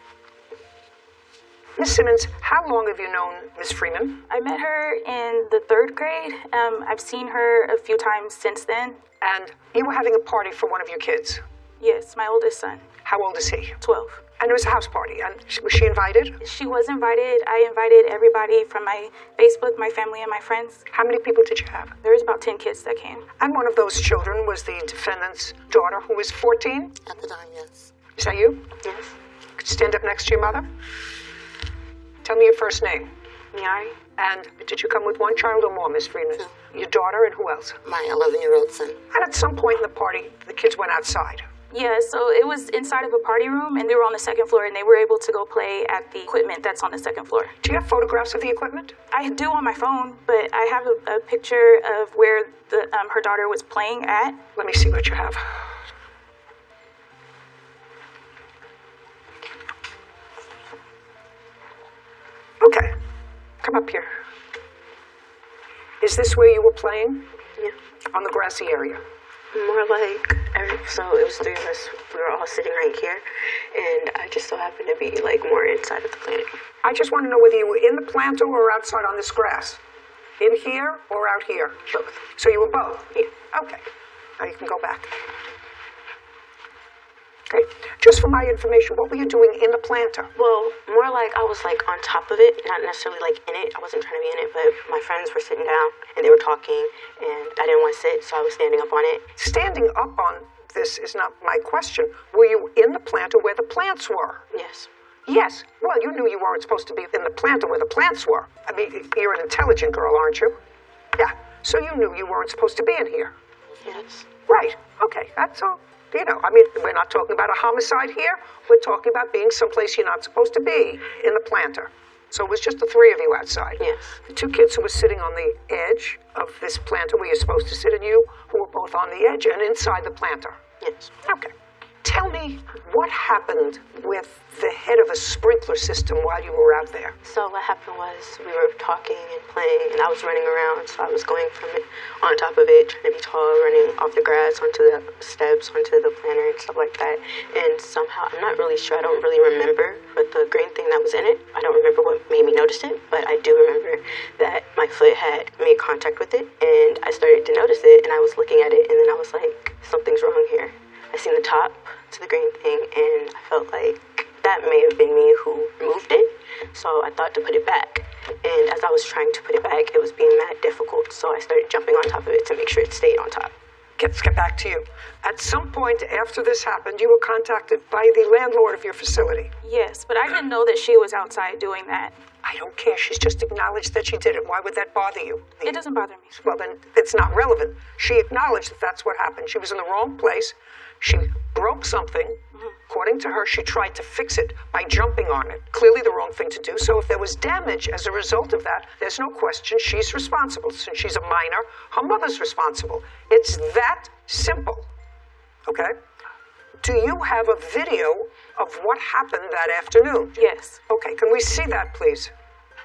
Miss Simmons, how long have you known Miss Freeman? I met her in the 3rd grade. I've seen her a few times since then. And you were having a party for one of your kids? Yes, my oldest son. How old is he? 12. And it was a house party. And was she invited? She was invited. I invited everybody from my Facebook, my family, and my friends. How many people did you have? There was about 10 kids that came. And one of those children was the defendant's daughter, who was 14? At the time, yes. Is that you? Yes. Could you stand up next to your mother? Tell me your first name. Miari. And did you come with one child or more, Miss Freeman? Your daughter and who else? My 11-year-old son. And at some point in the party, the kids went outside. Yeah, so it was inside of a party room, and they were on the 2nd floor, and they were able to go play at the equipment that's on the 2nd floor. Do you have photographs of the equipment? I do on my phone, but I have a picture of where her daughter was playing at. Let me see what you have. Okay, come up here. Is this where you were playing? Yeah. On the grassy area? More like, so it was 3 of us, we were all sitting right here, and I just so happened to be like more inside of the planter. I just want to know whether you were in the planter or outside on this grass. In here or out here? Both. So you were both? Yeah. Okay, now you can go back. Okay, just for my information, what were you doing in the planter? Well, more like I was like on top of it, not necessarily like in it. I wasn't trying to be in it, but my friends were sitting down and they were talking and I didn't want to sit, so I was standing up on it. Standing up on this is not my question. Were you in the planter where the plants were? Yes. Yes. Well, you knew you weren't supposed to be in the planter where the plants were. I mean, you're an intelligent girl, aren't you? Yeah. So you knew you weren't supposed to be in here. Yes. Right. Okay, that's all. You know, I mean, we're not talking about a homicide here. We're talking about being someplace you're not supposed to be, in the planter. So it was just the 3 of you outside. Yes. The 2 kids who were sitting on the edge of this planter where you're supposed to sit, and you who were both on the edge and inside the planter. Yes. Okay. Tell me what happened with the head of a sprinkler system while you were out there. So what happened was we were talking and playing, and I was running around, so I was going from it on top of it, trying to be tall, running off the grass onto the steps, onto the planter and stuff like that. And somehow, I'm not really sure, I don't really remember, but the green thing that was in it, I don't remember what made me notice it, but I do remember that my foot had made contact with it, and I started to notice it, and I was looking at it, and then I was like, something's wrong here. I seen the top to the green thing, and I felt like that may have been me who moved it, so I thought to put it back. And as I was trying to put it back, it was being mad difficult, so I started jumping on top of it to make sure it stayed on top. Let's get back to you. At some point after this happened, you were contacted by the landlord of your facility. Yes, but I didn't know that she was outside doing that. I don't care. She's just acknowledged that she did it. Why would that bother you? It doesn't bother me. Well, then it's not relevant. She acknowledged that that's what happened. She was in the wrong place. She broke something, According to her, she tried to fix it by jumping on it. Clearly the wrong thing to do. So if there was damage as a result of that, there's no question she's responsible. Since she's a minor, her mother's responsible. It's that simple. Okay? Do you have a video of what happened that afternoon? Yes. Okay, can we see that, please?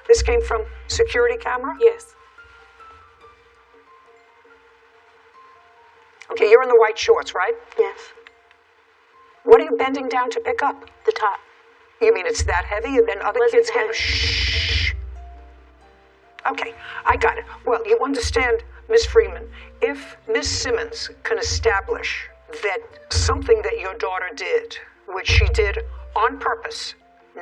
This came from security camera? Yes. Okay, you're in the white shorts, right? Yes. What are you bending down to pick up? The top. You mean it's that heavy and then other kids get... Shh. Okay, I got it. Well, you understand, Miss Freeman, if Miss Simmons can establish that something that your daughter did, which she did on purpose,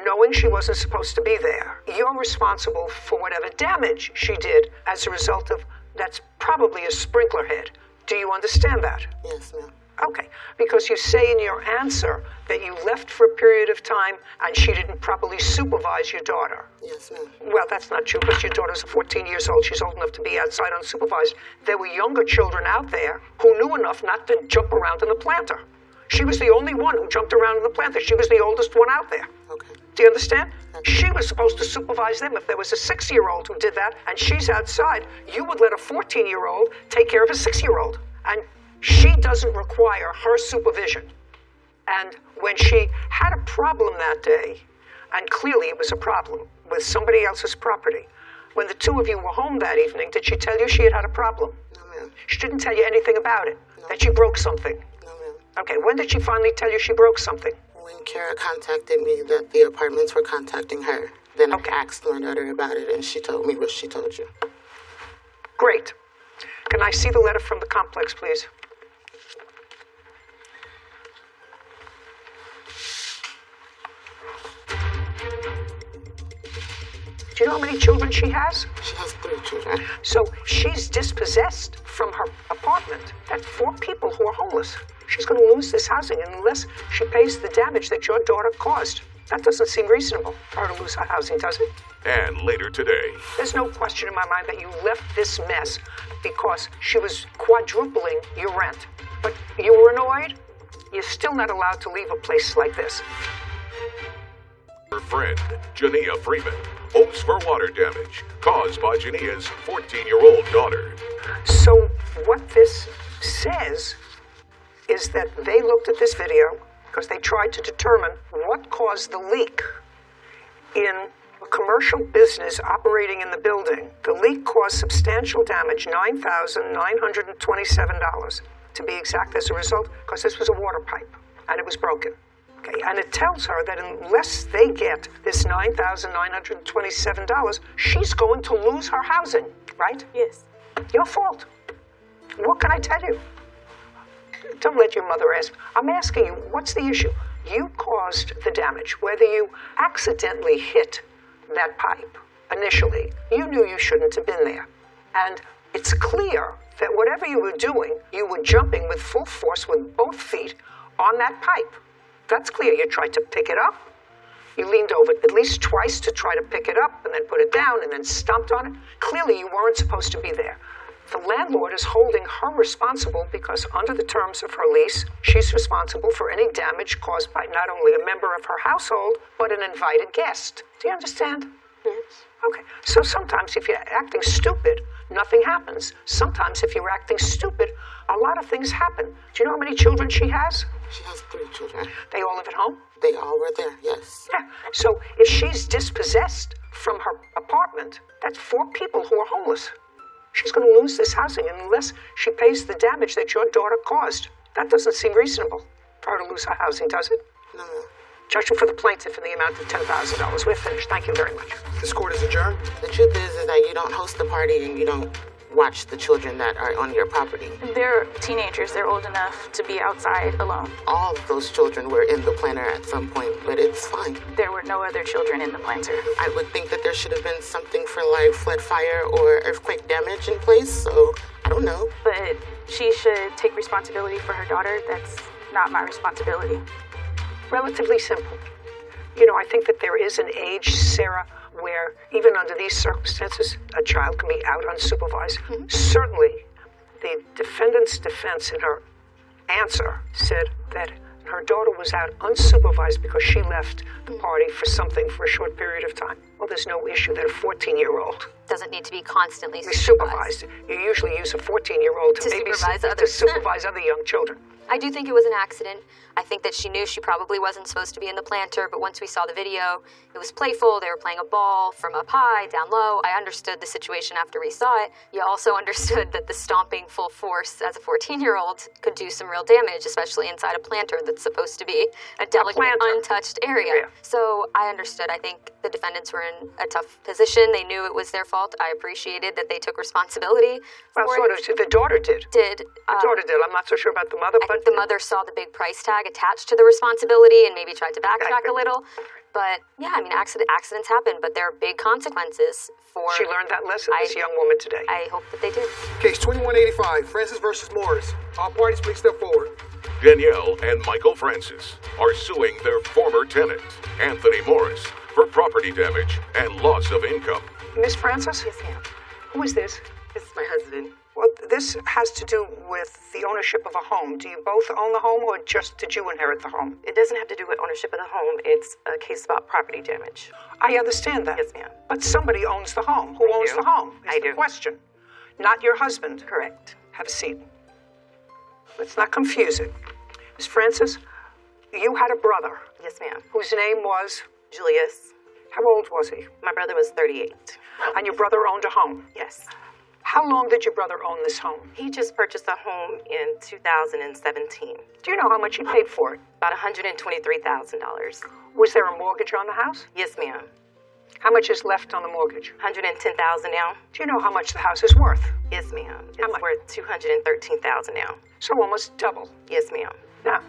knowing she wasn't supposed to be there, you're responsible for whatever damage she did as a result of, that's probably a sprinkler head. Do you understand that? Yes, ma'am. Okay, because you say in your answer that you left for a period of time and she didn't properly supervise your daughter. Yes, ma'am. Well, that's not true because your daughter's 14 years old. She's old enough to be outside unsupervised. There were younger children out there who knew enough not to jump around in the planter. She was the only one who jumped around in the planter. She was the oldest one out there. Okay. Do you understand? She was supposed to supervise them. If there was a 6-year-old who did that and she's outside, you would let a 14-year-old take care of a 6-year-old. And she doesn't require her supervision. And when she had a problem that day, and clearly it was a problem with somebody else's property, when the two of you were home that evening, did she tell you she had had a problem? No, ma'am. She didn't tell you anything about it? No. That she broke something? No, ma'am. Okay, when did she finally tell you she broke something? When Kara contacted me that the apartments were contacting her, then I asked my daughter about it, and she told me what she told you. Great. Can I see the letter from the complex, please? Do you know how many children she has? She has 3 children. So she's dispossessed from her apartment. That's 4 people who are homeless. She's going to lose this housing unless she pays the damage that your daughter caused. That doesn't seem reasonable for her to lose her housing, does it? And later today. There's no question in my mind that you left this mess because she was quadrupling your rent. But you were annoyed? You're still not allowed to leave a place like this. Her friend, Jania Freeman, hopes for water damage caused by Jania's 14-year-old daughter. So what this says is that they looked at this video because they tried to determine what caused the leak in a commercial business operating in the building. The leak caused substantial damage, $9,927 to be exact as a result, because this was a water pipe and it was broken. Okay, and it tells her that unless they get this $9,927, she's going to lose her housing, right? Yes. Your fault. What can I tell you? Don't let your mother ask. I'm asking you, what's the issue? You caused the damage. Whether you accidentally hit that pipe initially, you knew you shouldn't have been there. And it's clear that whatever you were doing, you were jumping with full force with both feet on that pipe. That's clear. You tried to pick it up. You leaned over at least twice to try to pick it up and then put it down and then stomped on it. Clearly, you weren't supposed to be there. The landlord is holding her responsible because under the terms of her lease, she's responsible for any damage caused by not only a member of her household, but an invited guest. Do you understand? Yes. Okay. So sometimes if you're acting stupid, nothing happens. Sometimes if you're acting stupid, a lot of things happen. Do you know how many children she has? She has 3 children. They all live at home? They all were there, yes. Yeah. So if she's dispossessed from her apartment, that's 4 people who are homeless. She's going to lose this housing unless she pays the damage that your daughter caused. That doesn't seem reasonable for her to lose her housing, does it? No. Judgment for the plaintiff in the amount of $10,000. We're finished. Thank you very much. This court is adjourned. The truth is that you don't host the party and you don't watch the children that are on your property. They're teenagers. They're old enough to be outside alone. All of those children were in the planter at some point, but it's fine. There were no other children in the planter. I would think that there should have been something for like flood, fire, or earthquake damage in place, so I don't know. But she should take responsibility for her daughter. That's not my responsibility. Relatively simple. You know, I think that there is an age, Sarah, where even under these circumstances, a child can be out unsupervised. Mm-hmm. Certainly, the defendant's defense in her answer said that her daughter was out unsupervised because she left the party for something for a short period of time. Well, there's no issue that a 14-year-old Doesn't need to be constantly be supervised. You usually use a 14-year-old to supervise to others. supervise other young children. I do think it was an accident. I think that she knew she probably wasn't supposed to be in the planter, but once we saw the video, it was playful. They were playing a ball from up high, down low. I understood the situation after we saw it. You also understood that the stomping full force as a 14-year-old could do some real damage, especially inside a planter that's supposed to be a delicate, untouched area. So I understood. I think the defendants were in a tough position. They knew it was their fault. I appreciated that they took responsibility. Well, sort of. The daughter did. The daughter did. I'm not so sure about the mother, but the mother saw the big price tag attached to the responsibility and maybe tried to backtrack a little. But yeah, I mean, accidents happen, but there are big consequences for. She learned that lesson, this young woman today. I hope that they did. Case 2185, Francis versus Morris. All parties, please step forward. Danielle and Michael Francis are suing their former tenant, Anthony Morris, for property damage and loss of income. Miss Francis? Yes, ma'am. Who is this? This is my husband. Well, this has to do with the ownership of a home. Do you both own the home, or just did you inherit the home? It doesn't have to do with ownership of the home. It's a case about property damage. I understand that. Yes, ma'am. But somebody owns the home. Who owns the home? Is the question. Not your husband. Correct. Have a seat. Let's not confuse it. Miss Francis, you had a brother. Yes, ma'am. Whose name was? Julius. How old was he? My brother was 38. And your brother owned a home? Yes. How long did your brother own this home? He just purchased a home in 2017. Do you know how much he paid for it? About $123,000. Was there a mortgage on the house? Yes, ma'am. How much is left on the mortgage? $110,000 now. Do you know how much the house is worth? Yes, ma'am. It's worth $213,000 now. So almost double. Yes, ma'am. Now,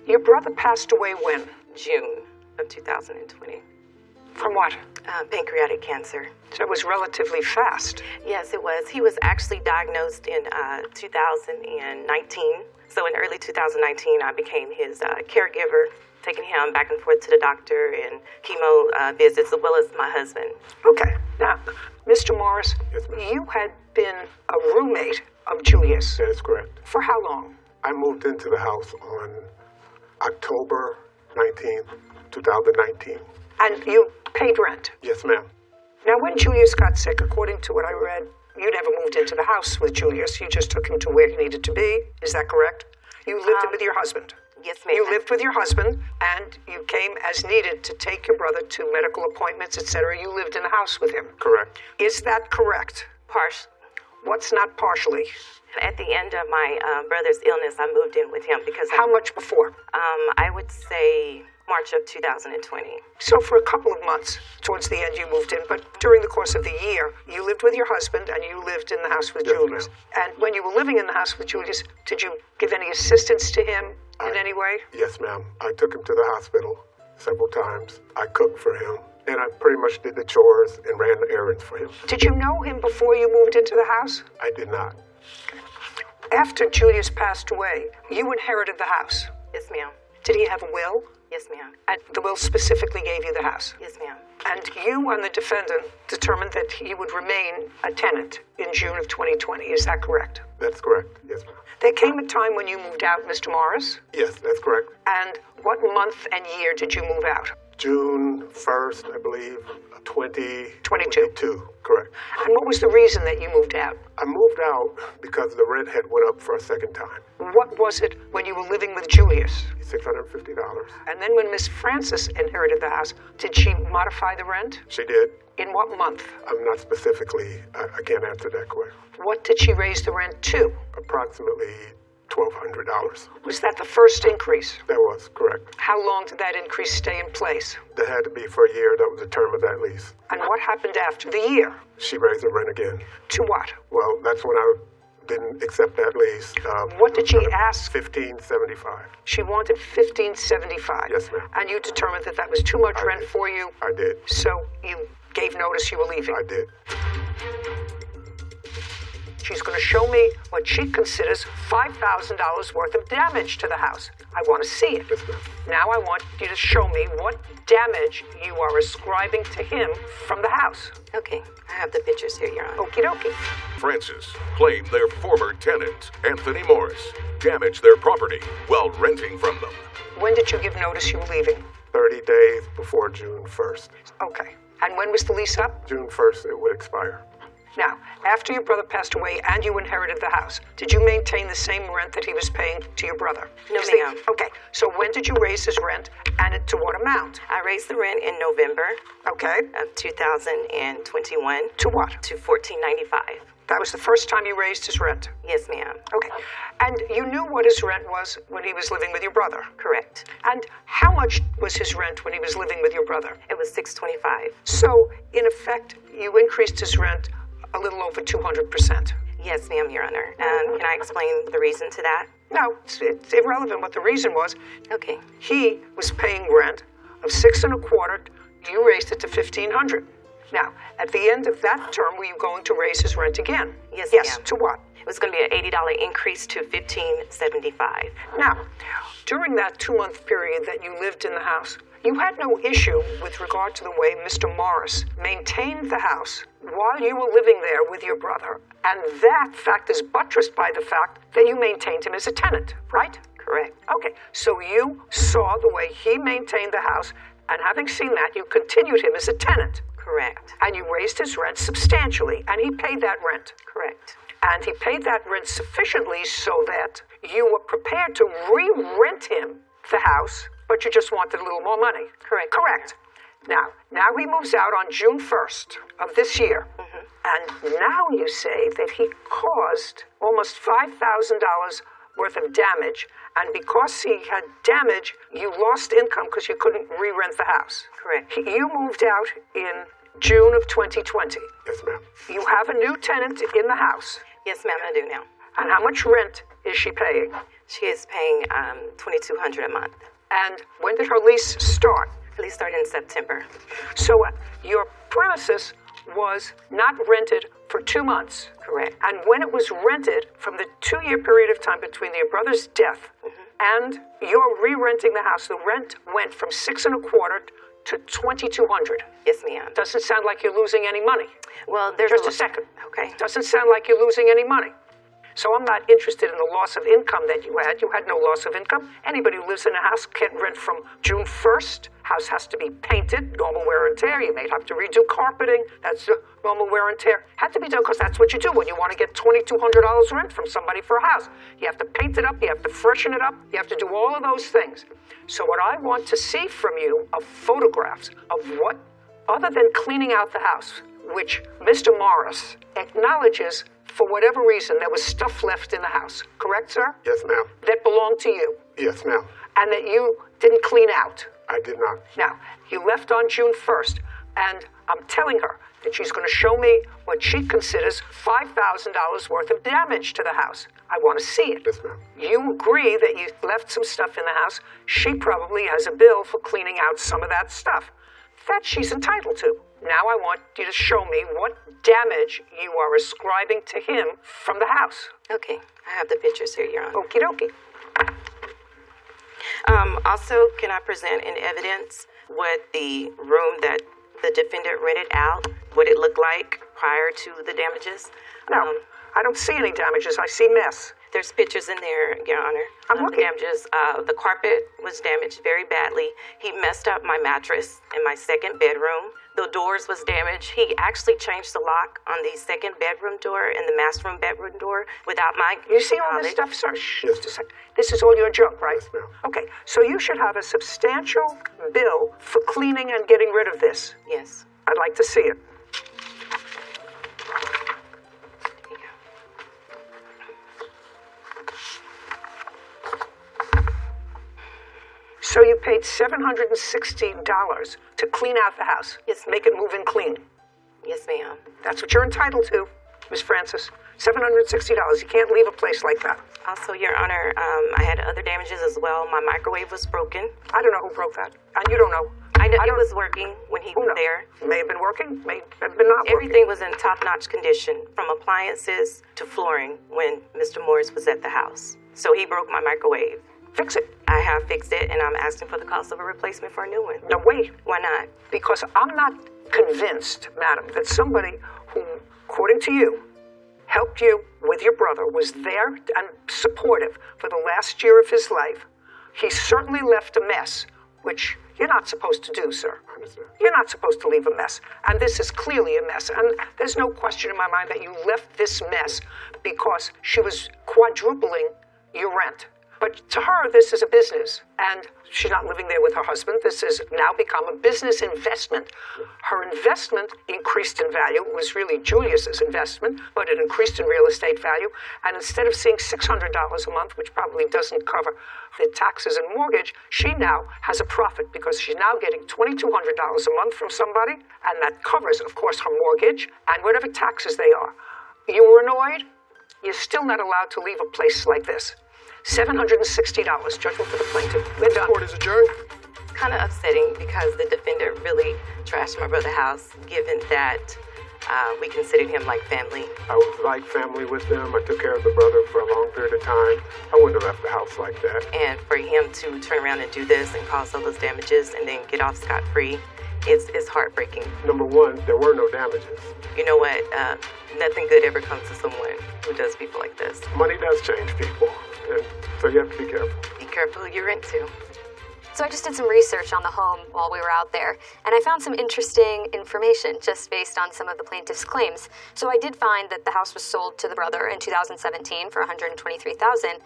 your brother passed away when? June of 2020. From what? Pancreatic cancer. So it was relatively fast. Yes, it was. He was actually diagnosed in 2019. So in early 2019, I became his caregiver, taking him back and forth to the doctor and chemo visits, as well as my husband. Okay. Now, Mr. Morris, you had been a roommate of Julius. That is correct. For how long? I moved into the house on October 19th, 2019. And you paid rent? Yes, ma'am. Now, when Julius got sick, according to what I read, you never moved into the house with Julius. You just took him to where he needed to be. Is that correct? You lived with your husband. Yes, ma'am. You lived with your husband, and you came as needed to take your brother to medical appointments, etc. You lived in the house with him. Correct. Is that correct? Partially. What's not partially? At the end of my brother's illness, I moved in with him because... How much before? I would say March of 2020. So for a couple of months, towards the end, you moved in, but during the course of the year, you lived with your husband and you lived in the house with Julius. And when you were living in the house with Julius, did you give any assistance to him in any way? Yes, ma'am. I took him to the hospital several times. I cooked for him, and I pretty much did the chores and ran the errands for him. Did you know him before you moved into the house? I did not. After Julius passed away, you inherited the house. Yes, ma'am. Did he have a will? Yes, ma'am. And the will specifically gave you the house? Yes, ma'am. And you and the defendant determined that he would remain a tenant in June of 2020. Is that correct? That's correct. Yes, ma'am. There came a time when you moved out, Mr. Morris? Yes, that's correct. And what month and year did you move out? June 1st, I believe, 2022. Correct. And what was the reason that you moved out? I moved out because the rent had went up for a second time. What was it when you were living with Julius? $650. And then when Miss Francis inherited the house, did she modify the rent? She did. In what month? I'm not specifically, I can't answer that question. What did she raise the rent to? Approximately $1,200. Was that the first increase? That was correct. How long did that increase stay in place? That had to be for a year. That was the term of that lease. And what happened after the year? She raised the rent again. To what? Well, that's when I didn't accept that lease. What did she ask? $1,575. She wanted $1,575. Yes, ma'am. And you determined that that was too much rent for you? I did. So you gave notice you were leaving? I did. she's going to show me what she considers $5,000 worth of damage to the house. I want to see it. Now I want you to show me what damage you are ascribing to him from the house. Okay, I have the pictures here, Your Honor. Okie dokie. Francis claimed their former tenant, Anthony Morris, damaged their property while renting from them. When did you give notice you were leaving? 30 days before June 1st. Okay. And when was the lease up? June 1st, it would expire. Now, after your brother passed away and you inherited the house, did you maintain the same rent that he was paying to your brother? No, ma'am. Okay, so when did you raise his rent and to what amount? I raised the rent in November. Okay. Of 2021. To what? To $14.95. That was the first time you raised his rent? Yes, ma'am. Okay. And you knew what his rent was when he was living with your brother? Correct. And how much was his rent when he was living with your brother? It was $625. So, in effect, you increased his rent a little over 200%. Yes, ma'am, Your Honor. Can I explain the reason to that? No, it's irrelevant what the reason was. Okay. He was paying rent of $625. You raised it to $1,500. Now, at the end of that term, were you going to raise his rent again? Yes, Yes. ma'am. To what? It was going to be an $80 increase to $1,575. Now, during that 2-month period that you lived in the house, you had no issue with regard to the way Mr. Morris maintained the house while you were living there with your brother. And that fact is buttressed by the fact that you maintained him as a tenant, right? Correct. Okay, so you saw the way he maintained the house, and having seen that, you continued him as a tenant. Correct. And you raised his rent substantially, and he paid that rent. Correct. And he paid that rent sufficiently so that you were prepared to re-rent him the house, but you just wanted a little more money. Correct. Correct. Now he moves out on June 1st of this year. Mm-hmm. And now you say that he caused almost $5,000 worth of damage. And because he had damage, you lost income because you couldn't re-rent the house. Correct. You moved out in June of 2020. Yes, ma'am. You have a new tenant in the house. Yes, ma'am, I do now. And how much rent is she paying? She is paying $2,200 a month. And when did her lease start? The lease started in September. So your premises was not rented for 2 months. Correct. And when it was rented, from the 2-year period of time between your brother's death and your re-renting the house, the rent went from $625 to $2,200. Yes, ma'am. Doesn't sound like you're losing any money. Well, there's just a second. Okay. Doesn't sound like you're losing any money. So I'm not interested in the loss of income that you had. You had no loss of income. Anybody who lives in a house can rent from June 1st. House has to be painted, normal wear and tear. You may have to redo carpeting. That's normal wear and tear. Had to be done because that's what you do when you want to get $2,200 rent from somebody for a house. You have to paint it up. You have to freshen it up. You have to do all of those things. So what I want to see from you are photographs of what, other than cleaning out the house, which Mr. Morris acknowledges for whatever reason there was stuff left in the house. Correct, sir? Yes, ma'am. That belonged to you. Yes, ma'am. And that you didn't clean out. I did not. Now, you left on June 1st, and I'm telling her that she's going to show me what she considers $5,000 worth of damage to the house. I want to see it. Yes, ma'am. You agree that you left some stuff in the house. She probably has a bill for cleaning out some of that stuff. That she's entitled to. Now I want you to show me what damage you are ascribing to him from the house. Okay, I have the pictures here, Your Honor. Okie dokie. Also, can I present in evidence what the room that the defendant rented out, what it looked like prior to the damages? No, I don't see any damages. I see mess. There's pictures in there, Your Honor. I'm looking. Damages. The carpet was damaged very badly. He messed up my mattress in my second bedroom. The doors was damaged. He actually changed the lock on the second bedroom door and the master room bedroom door without my You see all this stuff, sir? Just a second. This is all your junk, right? Yes, ma'am. Okay, so you should have a substantial bill for cleaning and getting rid of this. Yes. I'd like to see it. So you paid $760 to clean out the house. Yes, make it move in clean. Yes, ma'am. That's what you're entitled to, Miss Francis. $760. You can't leave a place like that. Also, Your Honor, I had other damages as well. My microwave was broken. I don't know who broke that. And you don't know. I know it was working when he was there. May have been working, may have been not working. Everything was in top-notch condition, from appliances to flooring, when Mr. Morris was at the house. So he broke my microwave. Fix it. I have fixed it, and I'm asking for the cost of a replacement for a new one. No, wait. Why not? Because I'm not convinced, madam, that somebody who, according to you, helped you with your brother, was there and supportive for the last year of his life. He certainly left a mess, which you're not supposed to do, sir. You're not supposed to leave a mess. And this is clearly a mess. And there's no question in my mind that you left this mess because she was quadrupling your rent. But to her, this is a business, and she's not living there with her husband. This has now become a business investment. Her investment increased in value. It was really Julius's investment, but it increased in real estate value. And instead of seeing $600 a month, which probably doesn't cover the taxes and mortgage, she now has a profit because she's now getting $2,200 a month from somebody, and that covers, of course, her mortgage and whatever taxes they are. You were annoyed? You're still not allowed to leave a place like this. $760, judgment for the plaintiff. We're done. Court is adjourned. Kind of upsetting because the defendant really trashed my brother's house, given that we considered him like family. I was like family with them. I took care of the brother for a long period of time. I wouldn't have left the house like that. And for him to turn around and do this and cause all those damages and then get off scot-free, it's heartbreaking. Number one, there were no damages. You know what? Nothing good ever comes to someone who does people like this. Money does change people, and so you have to be careful. Be careful who you rent to. So I just did some research on the home while we were out there, and I found some interesting information just based on some of the plaintiff's claims. So I did find that the house was sold to the brother in 2017 for $123,000.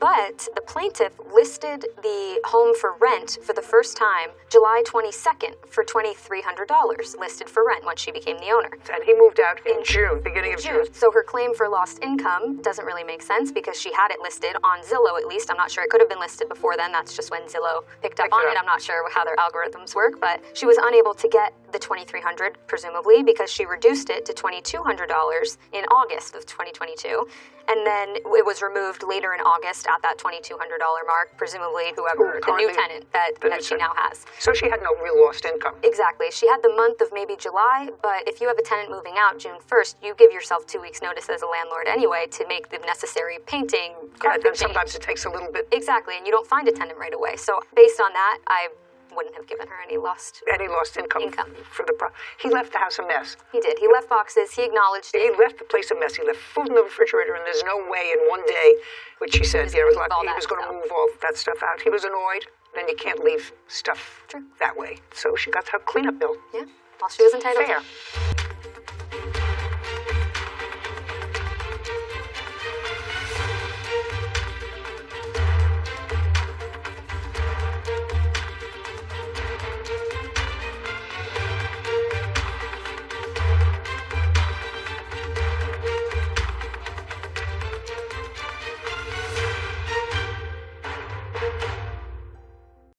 But the plaintiff listed the home for rent for the first time July 22nd for $2,300 listed for rent once she became the owner. And he moved out in June, beginning of June. So her claim for lost income doesn't really make sense because she had it listed on Zillow at least. I'm not sure it could have been listed before then. That's just when Zillow picked up on it. I'm not sure how their algorithms work, but she was unable to get the $2,300 presumably because she reduced it to $2,200 in August of 2022. And then it was removed later in August at that $2,200 mark, presumably whoever, the new tenant that she now has. So she had no real lost income. Exactly. She had the month of maybe July, but if you have a tenant moving out June 1st, you give yourself 2 weeks notice as a landlord anyway to make the necessary painting, carpet and sometimes it takes a little bit. Exactly, and you don't find a tenant right away. So based on that, I wouldn't have given her any lost income. For the he left the house a mess. He did. He left boxes. He acknowledged it. He left the place a mess. He left food in the refrigerator, and there's no way in one day, which he said, he was going to move all that stuff out. He was annoyed. Then you can't leave stuff that way. So she got her cleanup bill. Yeah. Well, she was entitled Fair. to.